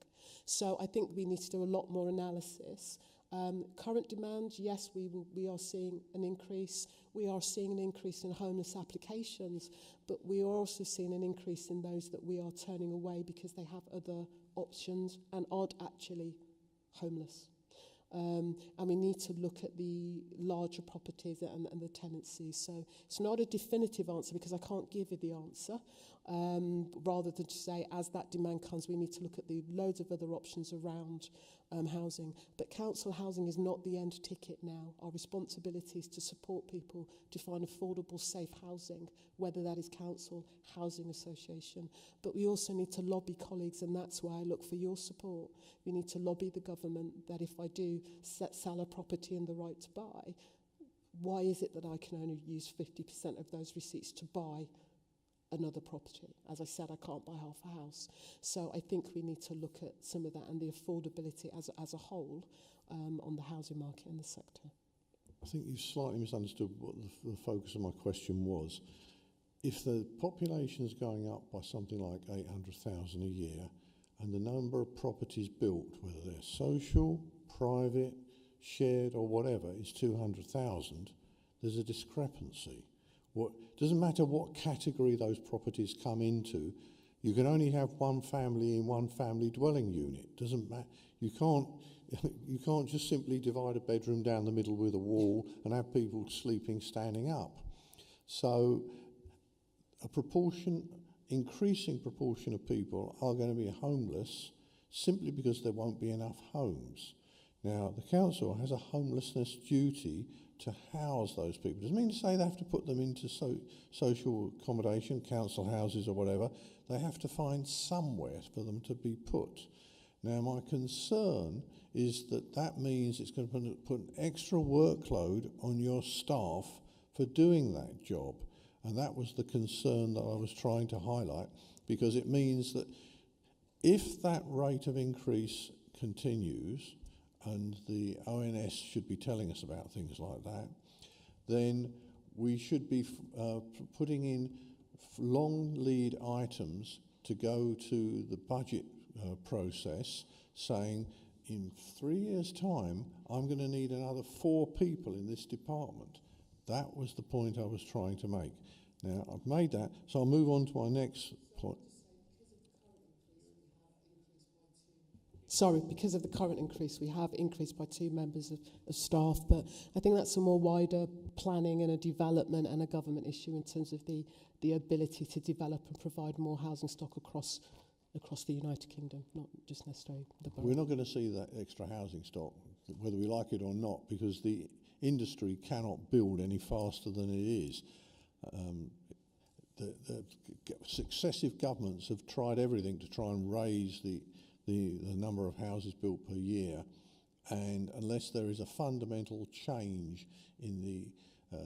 So I think we need to do a lot more analysis. Current demand, yes, we are seeing an increase. We are seeing an increase in homeless applications, but we are also seeing an increase in those that we are turning away because they have other options and aren't actually homeless. And we need to look at the larger properties and the tenancies. So it's not a definitive answer because I can't give you the answer. Rather than to say, as that demand comes, we need to look at the loads of other options around housing. But council housing is not the end ticket now. Our responsibility is to support people to find affordable, safe housing, whether that is council, housing association. But we also need to lobby colleagues, and that's why I look for your support. We need to lobby the government that if I do sell a property and the right to buy, why is it that I can only use 50% of those receipts to buy another property? As I said, I can't buy half a house. So I think we need to look at some of that and the affordability as a whole on the housing market and the sector. I think you've slightly misunderstood what the focus of my question was. If the population is going up by something like 800,000 a year, and the number of properties built, whether they're social, private, shared or whatever, is 200,000, there's a discrepancy. Doesn't matter what category those properties come into, you can only have one family in one family dwelling unit. Doesn't matter. You can't just simply divide a bedroom down the middle with a wall and have people sleeping standing up. So increasing proportion of people are going to be homeless simply because there won't be enough homes. Now, the council has a homelessness duty to house those people. Doesn't mean to say they have to put them into social accommodation, council houses or whatever. They have to find somewhere for them to be put. Now, my concern is that that means it's going to put an extra workload on your staff for doing that job. And that was the concern that I was trying to highlight, because it means that if that rate of increase continues, and the ONS should be telling us about things like that, then we should be putting in long lead items to go to the budget process, saying in 3 years' time I'm going to need another 4 people in this department. That was the point I was trying to make. Now, I've made that, so I'll move on to my next point. Sorry, because of the current increase, we have increased by 2 members of staff, but I think that's a more wider planning and a development and a government issue in terms of the ability to develop and provide more housing stock across the United Kingdom, not just necessarily the borough. We're not going to see that extra housing stock, whether we like it or not, because the industry cannot build any faster than it is. The successive governments have tried everything to try and raise the number of houses built per year, and unless there is a fundamental change in the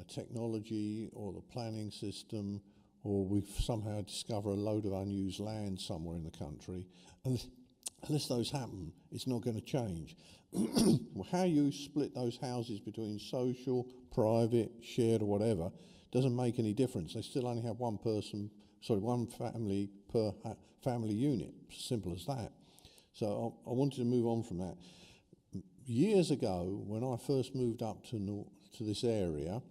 technology or the planning system, or we somehow discover a load of unused land somewhere in the country, unless those happen, it's not going to change. How you split those houses between social, private, shared or whatever doesn't make any difference. They still only have one family per family unit, simple as that. So I wanted to move on from that. Years ago, when I first moved up to this area,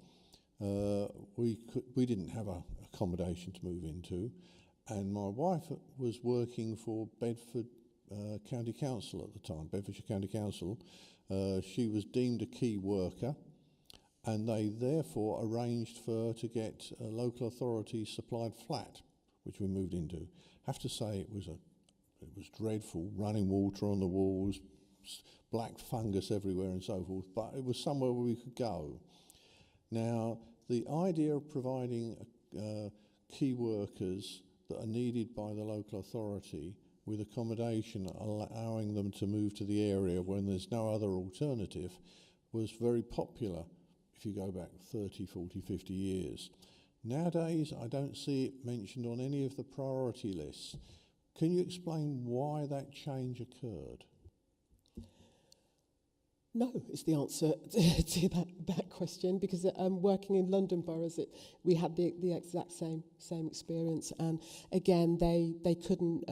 we didn't have a accommodation to move into, and my wife was working for Bedford County Council at the time, Bedfordshire County Council. She was deemed a key worker, and they therefore arranged for her to get a local authority supplied flat, which we moved into. I have to say it was dreadful, running water on the walls, black fungus everywhere and so forth, but it was somewhere where we could go. Now, the idea of providing key workers that are needed by the local authority with accommodation, allowing them to move to the area when there's no other alternative, was very popular if you go back 30, 40, 50 years. Nowadays, I don't see it mentioned on any of the priority lists. Can you explain why that change occurred? No, is the answer to that question, because working in London boroughs, we had the exact same experience, and again, they couldn't.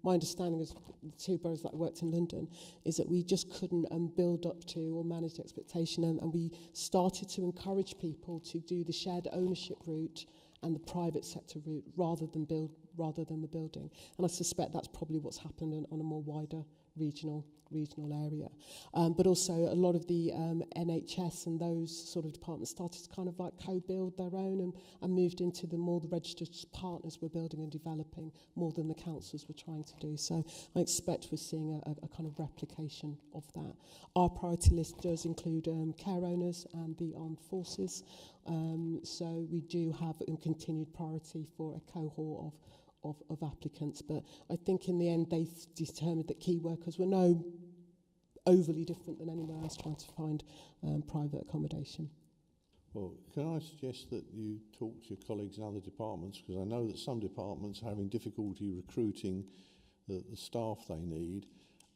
My understanding is the 2 boroughs that I worked in London is that we just couldn't build up to or manage the expectation, and we started to encourage people to do the shared ownership route and the private sector route rather than the building. And I suspect that's probably what's happened on a more wider regional area. But also a lot of the NHS and those sort of departments started to kind of like co-build their own and moved into the registered partners were building and developing more than the councils were trying to do. So I expect we're seeing a kind of replication of that. Our priority list does include care owners and the armed forces. So we do have a continued priority for a cohort of applicants, but I think in the end they determined that key workers were no overly different than anywhere else trying to find private accommodation. Well, can I suggest that you talk to your colleagues in other departments, because I know that some departments are having difficulty recruiting the staff they need,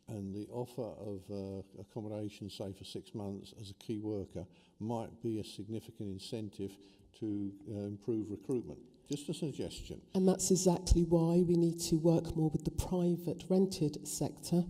and the offer of accommodation, say for 6 months as a key worker, might be a significant incentive to improve recruitment. Just a suggestion. And that's exactly why we need to work more with the private rented sector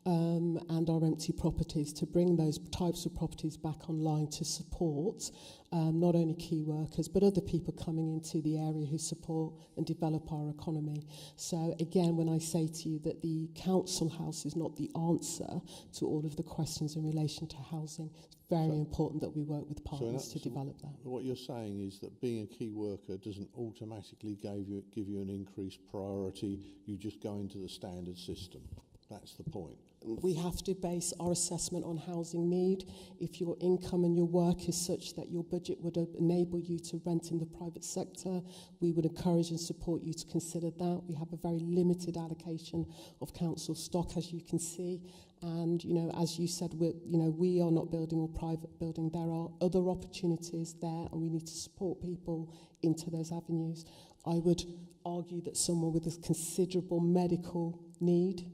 and our empty properties to bring those types of properties back online to support not only key workers but other people coming into the area who support and develop our economy. So again, when I say to you that the council house is not the answer to all of the questions in relation to housing, it's very important that we work with partners to develop that. What you're saying is that being a key worker doesn't automatically give you an increased priority, you just go into the standard system. That's the point. We have to base our assessment on housing need. If your income and your work is such that your budget would enable you to rent in the private sector, we would encourage and support you to consider that. We have a very limited allocation of council stock, as you can see. And, you know, as you said, we are not building or private building. There are other opportunities there, and we need to support people into those avenues. I would argue that someone with a considerable medical need,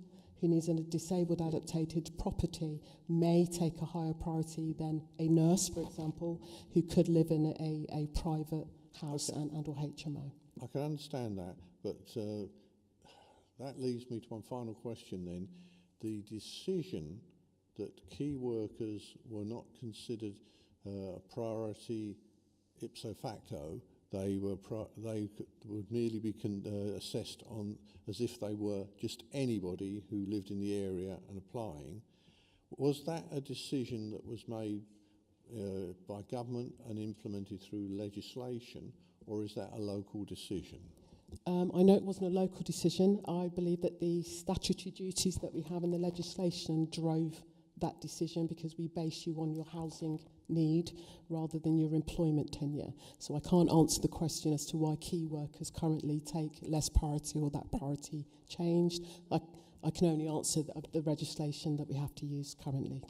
who needs a disabled adapted property, may take a higher priority than a nurse, for example, who could live in a private house and or HMO. I can understand that, but that leads me to one final question then. The decision that key workers were not considered a priority ipso facto, they would merely be assessed on as if they were just anybody who lived in the area and applying. Was that a decision that was made by government and implemented through legislation, or is that a local decision? I know it wasn't a local decision. I believe that the statutory duties that we have in the legislation drove that decision, because we base you on your housing need rather than your employment tenure. So I can't answer the question as to why key workers currently take less priority or that priority changed. I can only answer the legislation that we have to use currently.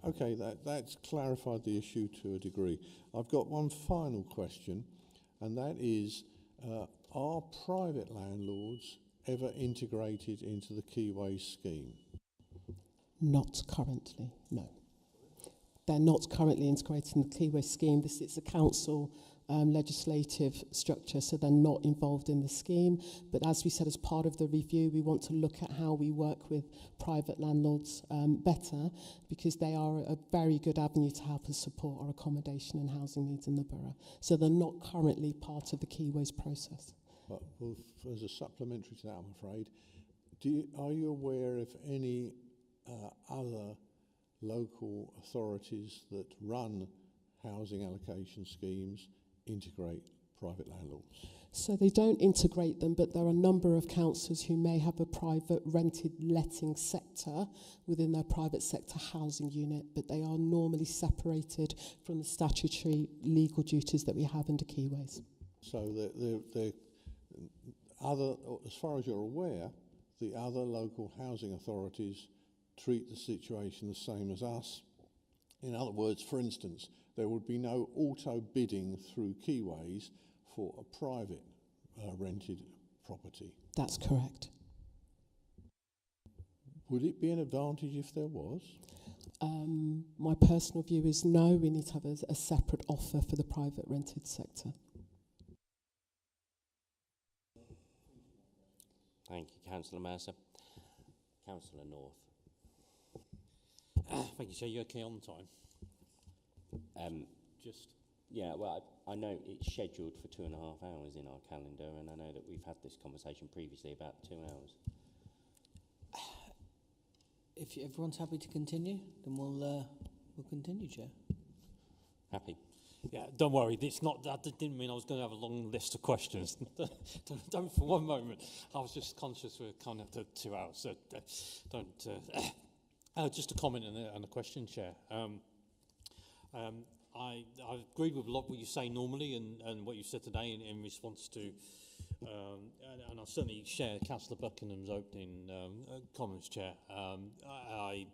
Okay, that's clarified the issue to a degree. I've got one final question, and that is, are private landlords ever integrated into the Keyways scheme? Not currently, no. They're not currently integrated in the Keyways scheme. This is a council legislative structure, so they're not involved in the scheme. But as we said, as part of the review, we want to look at how we work with private landlords better, because they are a very good avenue to help us support our accommodation and housing needs in the borough. So they're not currently part of the Keyways process. Well, as a supplementary to that, I'm afraid, are you aware of any other local authorities that run housing allocation schemes integrate private landlords? So they don't integrate them, but there are a number of councils who may have a private rented letting sector within their private sector housing unit, but they are normally separated from the statutory legal duties that we have under Keyways. So the other, as far as you're aware, the other local housing authorities treat the situation the same as us. In other words, for instance, there would be no auto bidding through Keyways for a private rented property. That's correct. Would it be an advantage if there was? My personal view is no, we need to have a separate offer for the private rented sector. Thank you, Councillor Mercer. Councillor North. Thank you, Chair. You okay on time? Yeah, well, I know it's scheduled for 2.5 hours in our calendar, and I know that we've had this conversation previously about 2 hours. If everyone's happy to continue, then we'll continue, Chair. Happy. Yeah, don't worry. It's not. That didn't mean I was going to have a long list of questions. don't for one moment. I was just conscious we're kind of at 2 hours. So don't. Just a comment and a question, Chair. I agree with a lot of what you say normally and what you said today in response to, and I certainly share Councillor Buckingham's opening comments, Chair. I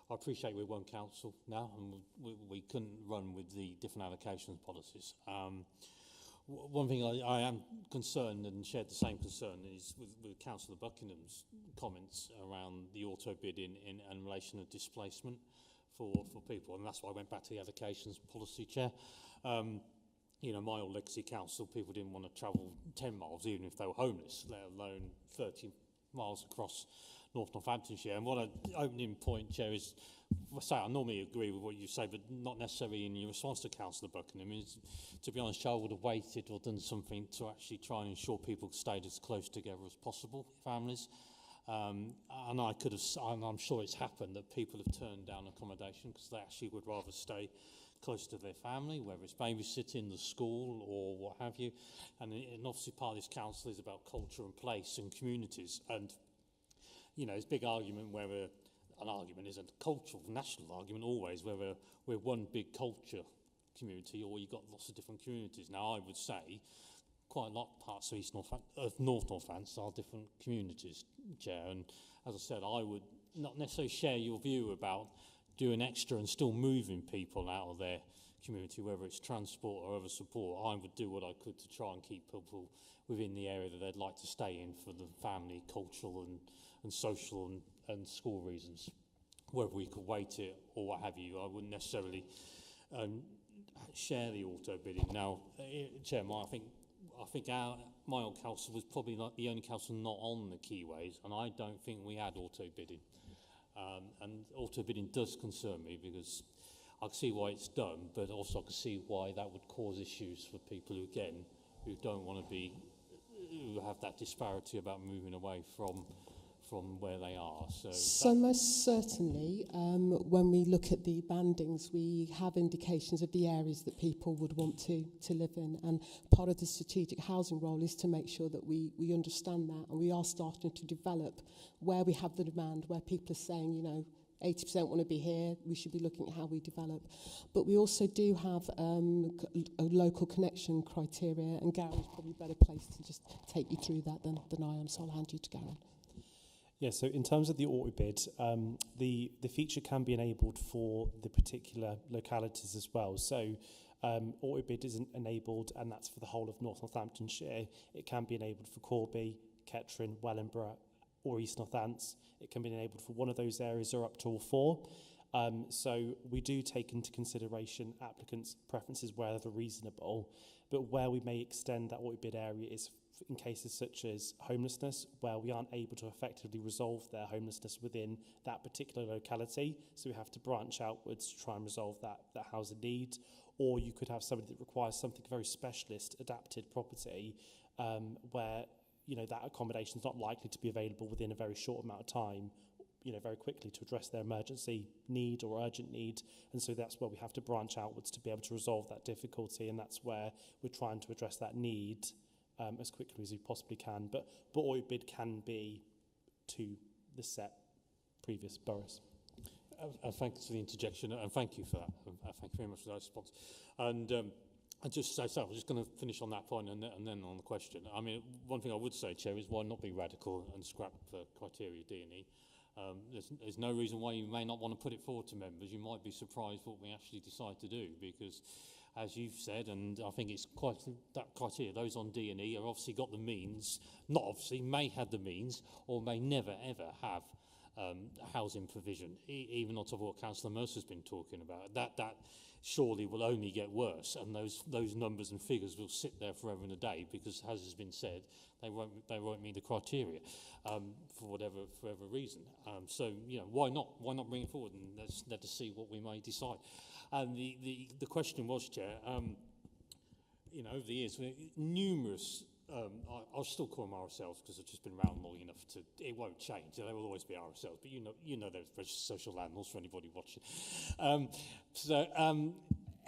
appreciate we're one council now, and we couldn't run with the different allocations policies. One thing I am concerned and shared the same concern is with Councillor Buckingham's comments around the auto bid in relation to displacement for people, and that's why I went back to the allocations policy, Chair. You know, my old legacy council, people didn't want to travel 10 miles, even if they were homeless, let alone 30 miles across Northamptonshire. And what an opening point, Chair, is, I normally agree with what you say, but not necessarily in your response to Councillor Buckingham. Is, to be honest, I would have waited or done something to actually try and ensure people stayed as close together as possible, families. And I could have, and I'm sure it's happened, that people have turned down accommodation because they actually would rather stay close to their family, whether it's babysitting, the school, or what have you. And obviously part of this council is about culture and place and communities. And you know, it's a big argument whether an argument is a cultural, national argument always, whether we're one big culture community or you've got lots of different communities. Now, I would say quite a lot of parts of North Northants are different communities, Chair. And as I said, I would not necessarily share your view about doing extra and still moving people out of their community, whether it's transport or other support. I would do what I could to try and keep people within the area that they'd like to stay in for the family, cultural and social and school reasons. Whether we could weight it or what have you, I wouldn't necessarily share the auto bidding. Now, Chairman, I think my old council was probably not the only council not on the keyways, and I don't think we had auto bidding. And auto bidding does concern me because I can see why it's done, but also I can see why that would cause issues for people who don't want to be, who have that disparity about moving away from where they are. So most certainly, when we look at the bandings, we have indications of the areas that people would want to live in. And part of the strategic housing role is to make sure that we understand that. And we are starting to develop where we have the demand, where people are saying, you know, 80% want to be here, we should be looking at how we develop. But we also do have a local connection criteria, and Garen's probably better placed to just take you through that than I am, so I'll hand you to Garen. Yeah, so in terms of the auto bid, the feature can be enabled for the particular localities as well. So auto bid isn't enabled, and that's for the whole of North Northamptonshire. It can be enabled for Corby, Kettering, Wellingborough, or East Northants. It can be enabled for one of those areas or up to all four. So we do take into consideration applicants' preferences where they're reasonable, but where we may extend that auto bid area is in cases such as homelessness, where we aren't able to effectively resolve their homelessness within that particular locality. So we have to branch outwards to try and resolve that housing need. Or you could have somebody that requires something very specialist, adapted property, where, you know, that accommodation is not likely to be available within a very short amount of time, you know, very quickly to address their emergency need or urgent need. And so that's where we have to branch outwards to be able to resolve that difficulty. And that's where we're trying to address that need as quickly as we possibly can. But auto bid can be to the set previous boroughs. Thanks for the interjection, and thank you for that. Thank you very much for that response. And I just say so. I'm just going to finish on that point and then on the question. I mean, one thing I would say, Chair, is why not be radical and scrap criteria D&E? There's no reason why you may not want to put it forward to members. You might be surprised what we actually decide to do, because as you've said, and I think it's quite that criteria, those on D&E have obviously got the means, not obviously, may have the means, or may never ever have housing provision, even on top of what Councillor Mercer's been talking about. That surely will only get worse, and those numbers and figures will sit there forever and a day, because, as has been said, they won't meet the criteria for whatever reason. So, you know, why not bring it forward and let's see what we may decide. And the question was, Chair, you know, over the years, numerous. I'll still call them RSLs because I've just been around long enough to. It won't change. They will always be RSLs, but you know they're social landlords for anybody watching.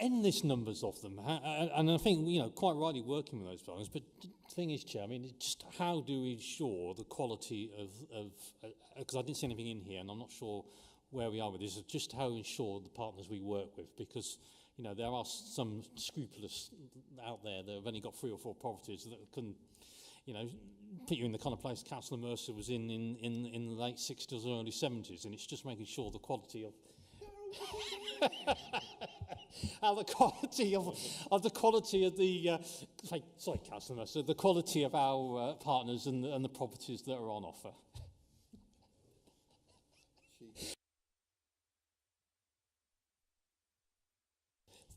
Endless numbers of them, and I think, you know, quite rightly working with those plans. But the thing is, Chair, I mean, just how do we ensure the quality of because I didn't see anything in here, and I'm not sure where we are with this. Just how ensure the partners we work with, because, you know, there are some scrupulous out there that have only got 3 or 4 properties that can, you know, put you in the kind of place Councillor Mercer was in the late 60s or early 70s, and it's just making sure the quality of the quality of the sorry, Councillor Mercer, the quality of our partners and the properties that are on offer.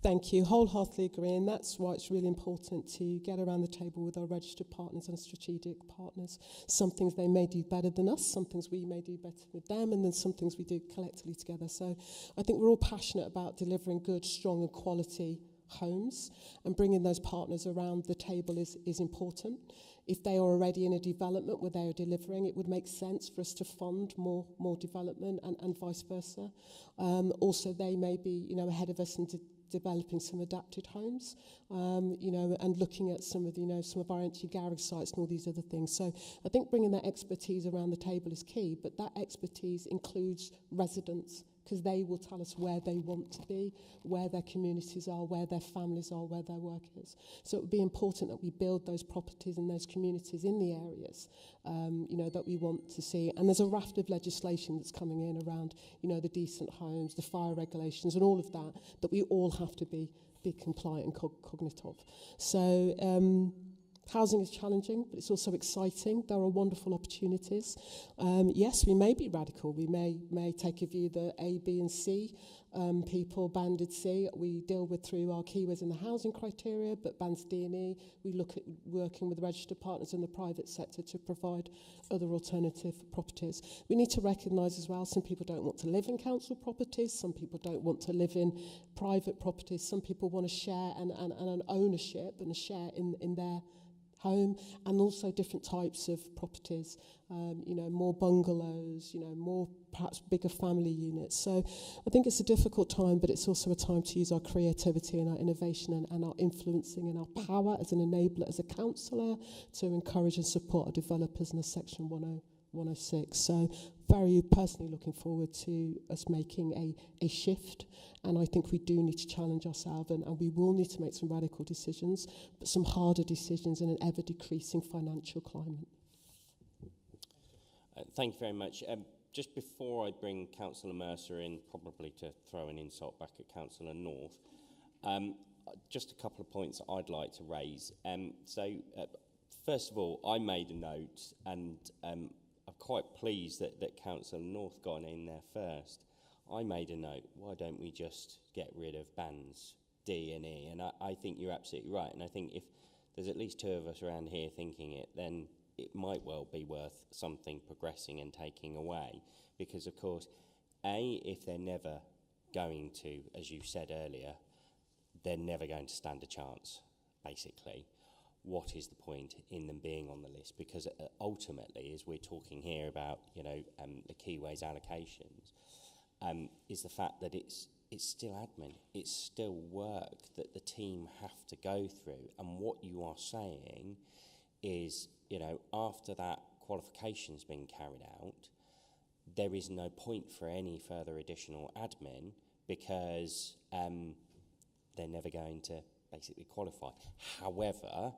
Thank you. Wholeheartedly agree, and that's why it's really important to get around the table with our registered partners and strategic partners. Some things they may do better than us, some things we may do better with them, and then some things we do collectively together. So I think we're all passionate about delivering good, strong and quality homes, and bringing those partners around the table is important. If they are already in a development where they are delivering, it would make sense for us to fund more development and vice versa. Also, they may be, you know, ahead of us and developing some adapted homes, you know, and looking at some of the, you know, some of our empty garage sites and all these other things. So I think bringing that expertise around the table is key, but that expertise includes residents, because they will tell us where they want to be, where their communities are, where their families are, where their work is. So it would be important that we build those properties and those communities in the areas, you know, that we want to see. And there's a raft of legislation that's coming in around, you know, the decent homes, the fire regulations and all of that, that we all have to be compliant and cognizant of. So, housing is challenging, but it's also exciting. There are wonderful opportunities. Yes, we may be radical. We may take a view that A, B and C, people banded C, we deal with through our keywords in the housing criteria, but bands D and E, we look at working with registered partners in the private sector to provide other alternative properties. We need to recognise as well, some people don't want to live in council properties, some people don't want to live in private properties, some people want to share and an ownership and a share in their home, and also different types of properties, you know, more bungalows, you know, more perhaps bigger family units. So I think it's a difficult time, but it's also a time to use our creativity and our innovation and our influencing and our power as an enabler, as a councillor, to encourage and support our developers in the Section 106. So very personally looking forward to us making a shift, and I think we do need to challenge ourselves, and we will need to make some radical decisions, but some harder decisions in an ever-decreasing financial climate. Thank you very much. Just before I bring Councillor Mercer in, probably to throw an insult back at Councillor North, just a couple of points I'd like to raise. First of all, I made a note, and I'm quite pleased that Councillor North got in there first. I made a note, why don't we just get rid of bands D and E? And I think you're absolutely right. And I think if there's at least two of us around here thinking it, then it might well be worth something progressing and taking away. Because, of course, A, if they're never going to, as you said earlier, they're never going to stand a chance, basically. What is the point in them being on the list? Because ultimately, as we're talking here about, you know, the keyways allocations, is the fact that it's still admin, it's still work that the team have to go through. And what you are saying is, you know, after that qualification's been carried out, there is no point for any further additional admin because they're never going to basically qualify. However,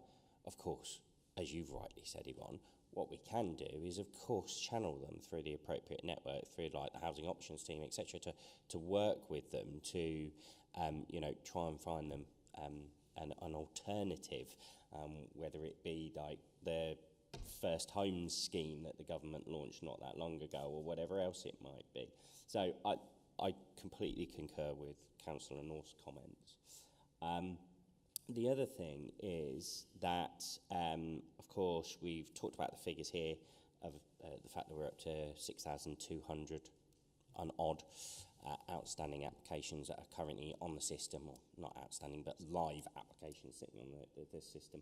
of course, as you've rightly said, Yvonne, what we can do is, of course, channel them through the appropriate network, through like the housing options team, etc., to work with them to, you know, try and find them an alternative, whether it be like the first homes scheme that the government launched not that long ago, or whatever else it might be. So I completely concur with Councillor North's comments. The other thing is that, of course, we've talked about the figures here of the fact that we're up to 6,200 and odd outstanding applications that are currently on the system, or not outstanding, but live applications sitting on the system.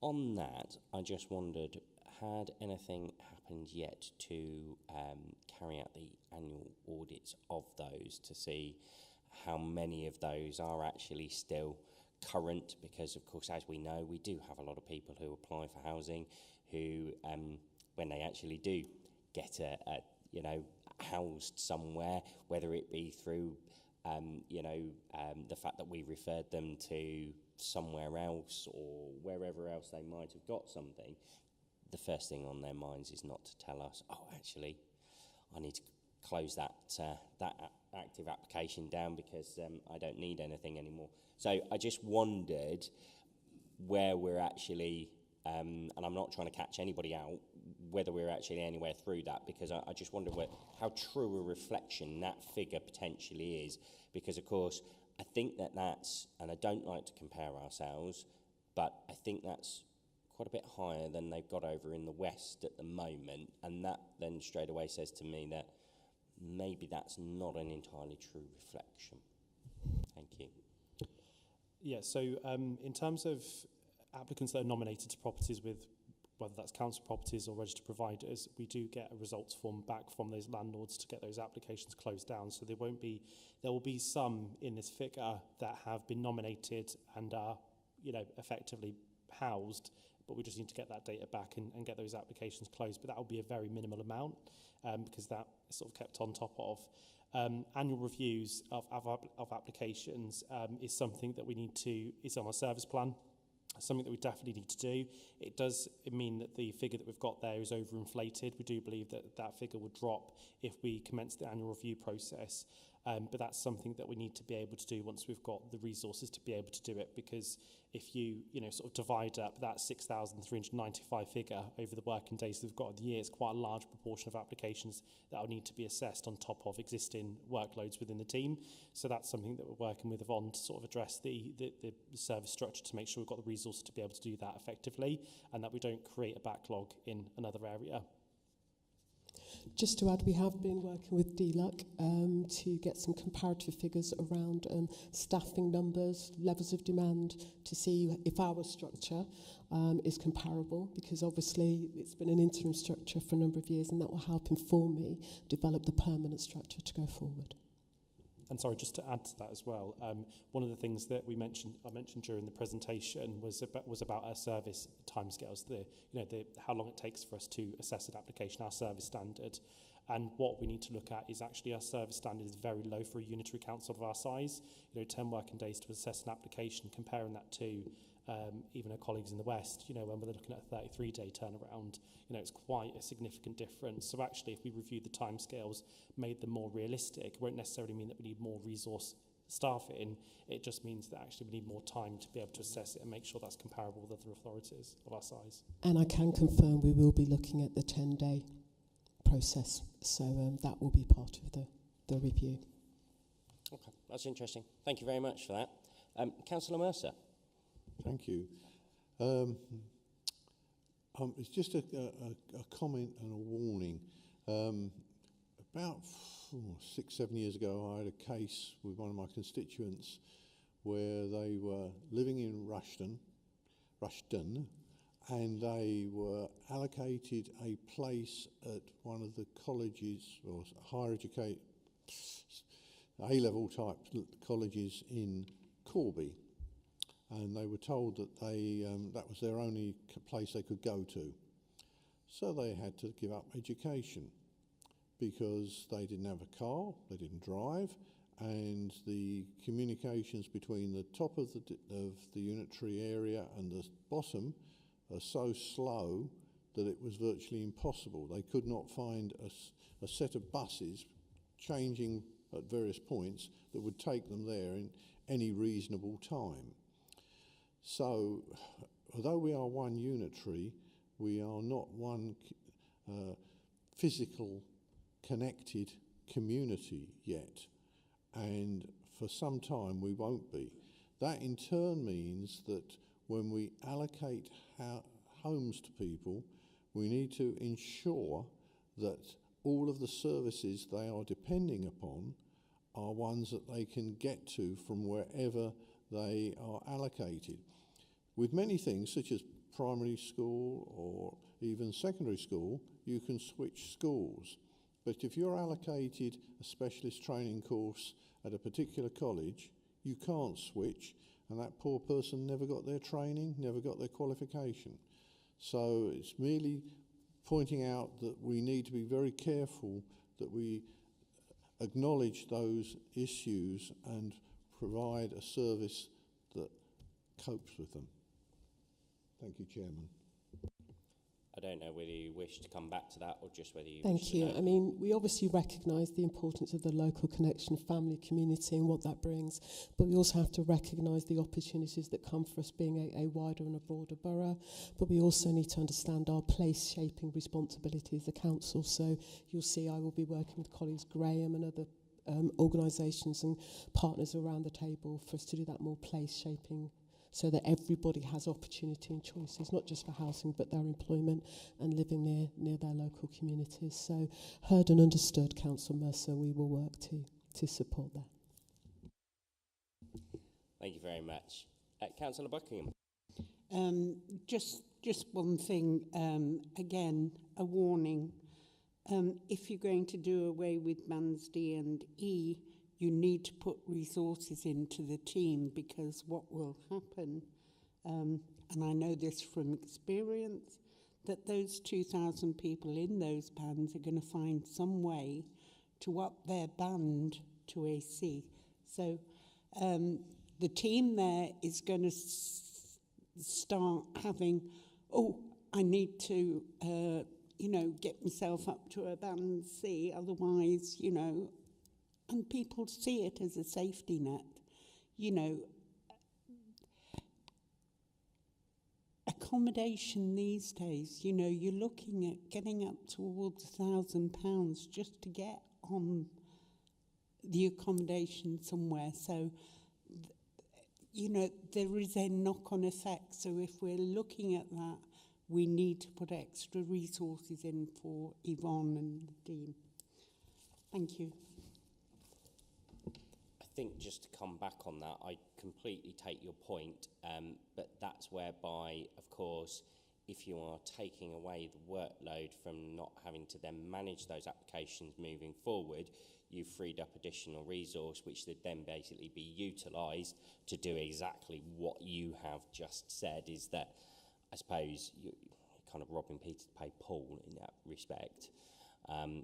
On that, I just wondered, had anything happened yet to carry out the annual audits of those to see how many of those are actually still current? Because, of course, as we know, we do have a lot of people who apply for housing who, when they actually do get you know, housed somewhere, whether it be through, you know, the fact that we referred them to somewhere else or wherever else they might have got something, the first thing on their minds is not to tell us, oh, actually, I need to close that active application down because I don't need anything anymore. So I just wondered where we're actually, and I'm not trying to catch anybody out, whether we're actually anywhere through that, because I just wonder how true a reflection that figure potentially is. Because, of course, I think that's, and I don't like to compare ourselves, but I think that's quite a bit higher than they've got over in the West at the moment, and that then straight away says to me that maybe that's not an entirely true reflection. Thank you. Yeah, so in terms of applicants that are nominated to properties with whether that's council properties or registered providers, we do get a results form back from those landlords to get those applications closed down. So there will be some in this figure that have been nominated and are, effectively housed, but we just need to get that data back and get those applications closed. But that will be a very minimal amount because that is sort of kept on top of. Annual reviews of applications is something that is on our service plan. Something that we definitely need to do. It does mean that the figure that we've got there is overinflated. We do believe that that figure will drop if we commence the annual review process. But that's something that we need to be able to do once we've got the resources to be able to do it, because if you sort of divide up that 6,395 figure over the working days that we've got in the year, it's quite a large proportion of applications that will need to be assessed on top of existing workloads within the team. So that's something that we're working with Yvonne to sort of address the service structure to make sure we've got the resources to be able to do that effectively and that we don't create a backlog in another area. Just to add, we have been working with DLUC to get some comparative figures around staffing numbers, levels of demand, to see if our structure is comparable, because obviously it's been an interim structure for a number of years, and that will help inform me develop the permanent structure to go forward. And sorry, just to add to that as well, one of the things that I mentioned during the presentation was about our service timescales, how long it takes for us to assess an application, our service standard. And what we need to look at is actually our service standard is very low for a unitary council of our size. 10 working days to assess an application, comparing that to even our colleagues in the West, when we're looking at a 33-day turnaround, it's quite a significant difference. So actually, if we review the timescales, made them more realistic, it won't necessarily mean that we need more resource staffing. It just means that actually we need more time to be able to assess it and make sure that's comparable with other authorities of our size. And I can confirm we will be looking at the 10-day process. So that will be part of the review. Okay, that's interesting. Thank you very much for that. Councillor Mercer. Thank you. It's just a comment and a warning. About 6-7 years ago, I had a case with one of my constituents where they were living in Rushden, and they were allocated a place at one of the colleges or higher education, A-level type colleges in Corby. And they were told that that was their only place they could go to. So they had to give up education because they didn't have a car, they didn't drive, and the communications between the top of the unitary area and the bottom are so slow that it was virtually impossible. They could not find a set of buses changing at various points that would take them there in any reasonable time. So, although we are one unitary, we are not one physical connected community yet, and for some time we won't be. That in turn means that when we allocate homes to people, we need to ensure that all of the services they are depending upon are ones that they can get to from wherever they are allocated. With many things, such as primary school or even secondary school, you can switch schools. But if you're allocated a specialist training course at a particular college, you can't switch, and that poor person never got their training, never got their qualification. So it's merely pointing out that we need to be very careful that we acknowledge those issues and provide a service that copes with them. Thank you, Chairman. I don't know whether you wish to come back to that or just whether you Thank you. I mean, we obviously recognise the importance of the local connection, family, community and what that brings, but we also have to recognise the opportunities that come for us being a wider and a broader borough, but we also need to understand our place-shaping responsibility as a council. So you'll see I will be working with colleagues Graham and other organisations and partners around the table for us to do that more place-shaping, so that everybody has opportunity and choices, not just for housing, but their employment and living near their local communities. So, heard and understood, Councillor Mercer, we will work to support that. Thank you very much. Councillor Buckingham. Just just one thing, again, a warning. If you're going to do away with bands D and E, you need to put resources into the team, because what will happen, and I know this from experience, that those 2,000 people in those bands are going to find some way to up their band to AC. So the team there is going to start having, oh, I need to, get myself up to a band C, otherwise, and people see it as a safety net. Accommodation these days, you're looking at getting up towards £1,000 just to get on the accommodation somewhere. So, there is a knock-on effect. So if we're looking at that, we need to put extra resources in for Yvonne and the team. Thank you. I think just to come back on that, I completely take your point, but that's whereby, of course, if you are taking away the workload from not having to then manage those applications moving forward, you've freed up additional resource, which would then basically be utilised to do exactly what you have just said, is that, I suppose, you're kind of robbing Peter to pay Paul in that respect.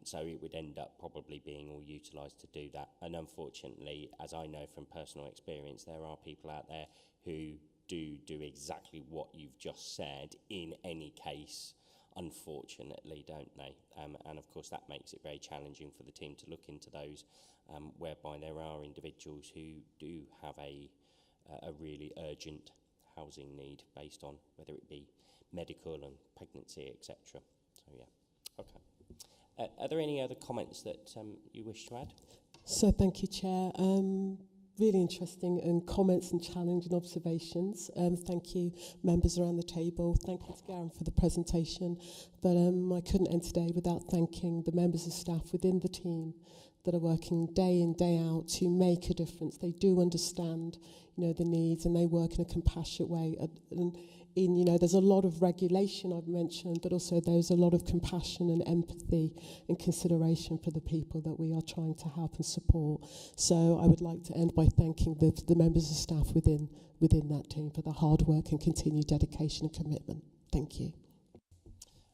So it would end up probably being all utilised to do that. And unfortunately, as I know from personal experience, there are people out there who do exactly what you've just said in any case, unfortunately, don't they? And of course, that makes it very challenging for the team to look into those, whereby there are individuals who do have a really urgent housing need based on whether it be medical and pregnancy, etc. So, yeah. Okay. Are there any other comments that you wish to add? So thank you, Chair. Really interesting and comments and challenging observations. Thank you, members around the table. Thank you to Garen for the presentation. But I couldn't end today without thanking the members of staff within the team that are working day in, day out to make a difference. They do understand, the needs, and they work in a compassionate way. There's a lot of regulation I've mentioned, but also there's a lot of compassion and empathy and consideration for the people that we are trying to help and support. So I would like to end by thanking the members of staff within that team for the hard work and continued dedication and commitment. Thank you.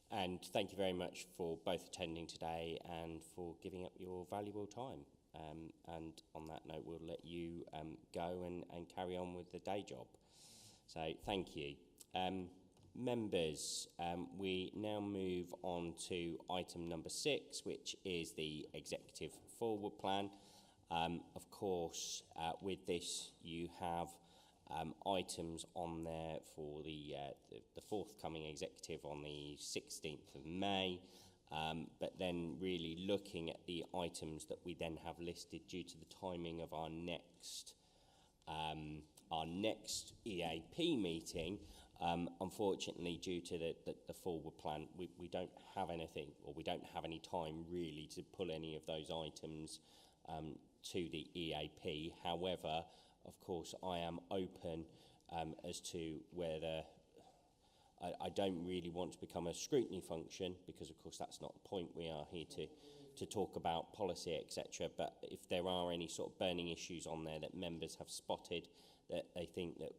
And thank you very much for both attending today and for giving up your valuable time. And on that note, we'll let you go and carry on with the day job. So thank you. Members, we now move on to item number 6, which is the Executive Forward Plan. Of course, with this, you have items on there for the forthcoming executive on the 16th of May, but then really looking at the items that we then have listed due to the timing of our next EAP meeting. Unfortunately, due to the forward plan, we don't have anything, or we don't have any time really to pull any of those items to the EAP. However, of course, I am open as to whether I don't really want to become a scrutiny function, because of course that's not the point. We are here to talk about policy, etc. But if there are any sort of burning issues on there that members have spotted that they think that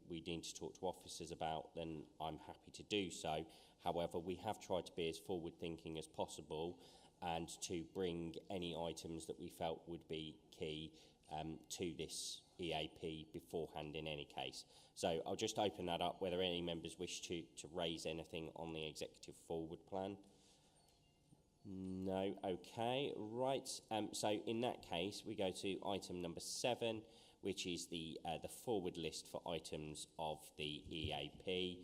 we need to talk to officers about, then I'm happy to do so. However, we have tried to be as forward-thinking as possible and to bring any items that we felt would be key to this EAP beforehand in any case. So I'll just open that up, whether any members wish to raise anything on the Executive Forward Plan. No, okay, right. So in that case, we go to item number 7, which is the forward list for items of the EAP.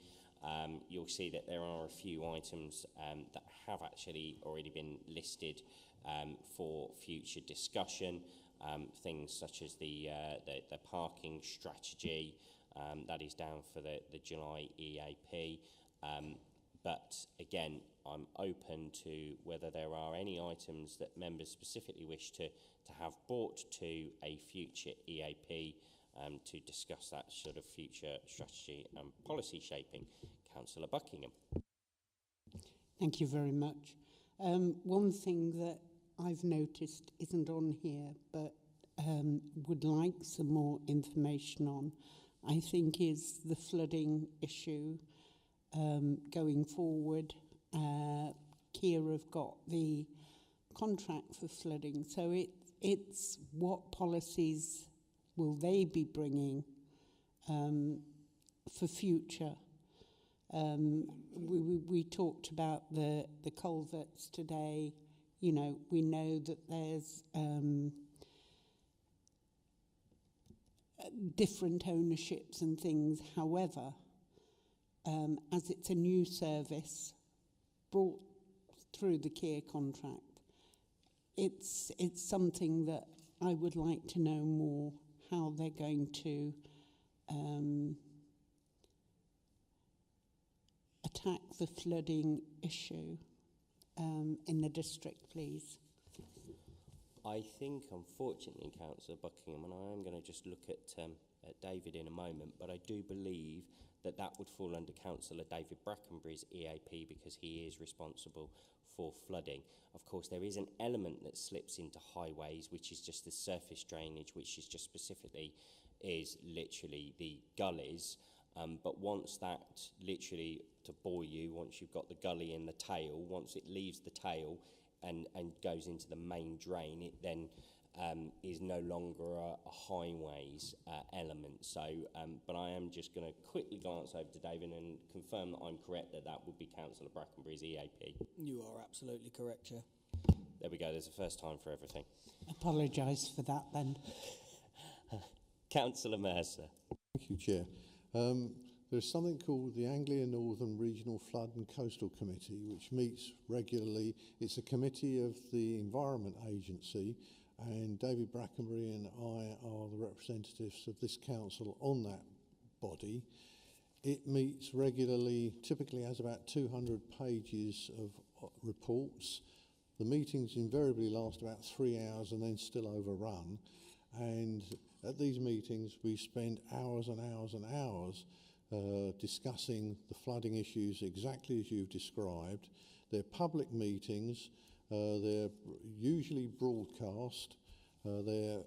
You'll see that there are a few items that have actually already been listed for future discussion. Things such as the parking strategy, that is down for the July EAP. But again, I'm open to whether there are any items that members specifically wish to have brought to a future EAP to discuss that sort of future strategy and policy shaping. Councillor Buckingham. Thank you very much. One thing that I've noticed isn't on here, but would like some more information on, I think, is the flooding issue going forward. Kia have got the contract for flooding, so it's what policies will they be bringing for future. We talked about the culverts today. You know, we know that there's different ownerships and things. However, as it's a new service brought through the Kia contract, it's something that I would like to know more how they're going to attack the flooding issue in the district, please. I think, unfortunately, Councillor Buckingham, and I am going to just look at David in a moment, but I do believe that that would fall under Councillor David Brackenbury's EAP because he is responsible for flooding. Of course, there is an element that slips into highways, which is just the surface drainage, which is just specifically is literally the gullies. But once that, literally, to bore you, once you've got the gully in the tail, once it leaves the tail and goes into the main drain, it then is no longer a highways element. So, but I am just going to quickly glance over to David and confirm that I'm correct that that would be Councillor Brackenbury's EAP. You are absolutely correct, Chair. There we go, there's a first time for everything. Apologise for that then. Councillor Mercer. Thank you, Chair. There's something called the Anglia Northern Regional Flood and Coastal Committee, which meets regularly. It's a committee of the Environment Agency, and David Brackenbury and I are the representatives of this council on that body. It meets regularly, typically has about 200 pages of reports. The meetings invariably last about 3 hours and then still overrun. And at these meetings, we spend hours and hours and hours discussing the flooding issues exactly as you've described. They're public meetings. They're usually broadcast. They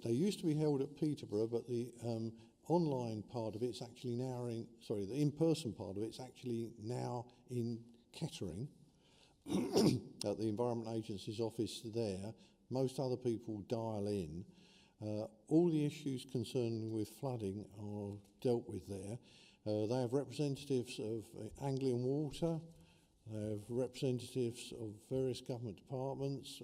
used to be held at Peterborough, but the online part of it's actually now in, sorry, the in-person part of it's actually now in Kettering at the Environment Agency's office there. Most other people dial in. All the issues concerning with flooding are dealt with there. They have representatives of Anglian Water. They have representatives of various government departments,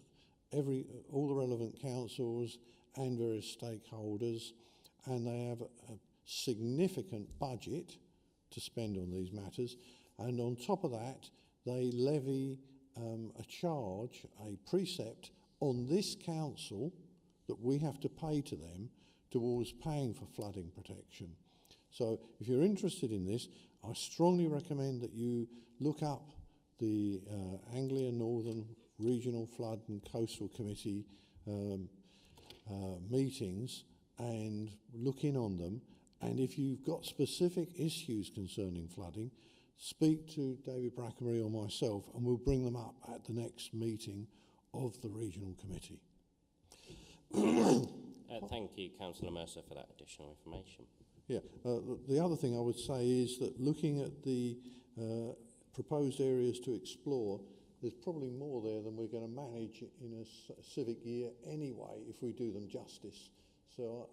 all the relevant councils and various stakeholders, and they have a significant budget to spend on these matters. And on top of that, they levy a charge, a precept on this council that we have to pay to them towards paying for flooding protection. So if you're interested in this, I strongly recommend that you look up the Anglia Northern Regional Flood and Coastal Committee meetings and look in on them. And if you've got specific issues concerning flooding, speak to David Brackenbury or myself and we'll bring them up at the next meeting of the Regional Committee. Thank you, Councillor Mercer, for that additional information. Yeah, the other thing I would say is that looking at the proposed areas to explore, there's probably more there than we're going to manage in a civic year anyway if we do them justice. So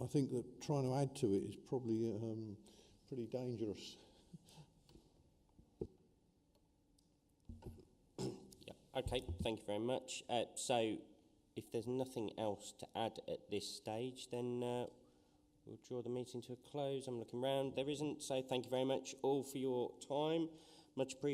I think that trying to add to it is probably pretty dangerous. Yeah. Okay, thank you very much. So if there's nothing else to add at this stage, then we'll draw the meeting to a close. I'm looking round. There isn't, so thank you very much all for your time. Much appreciated.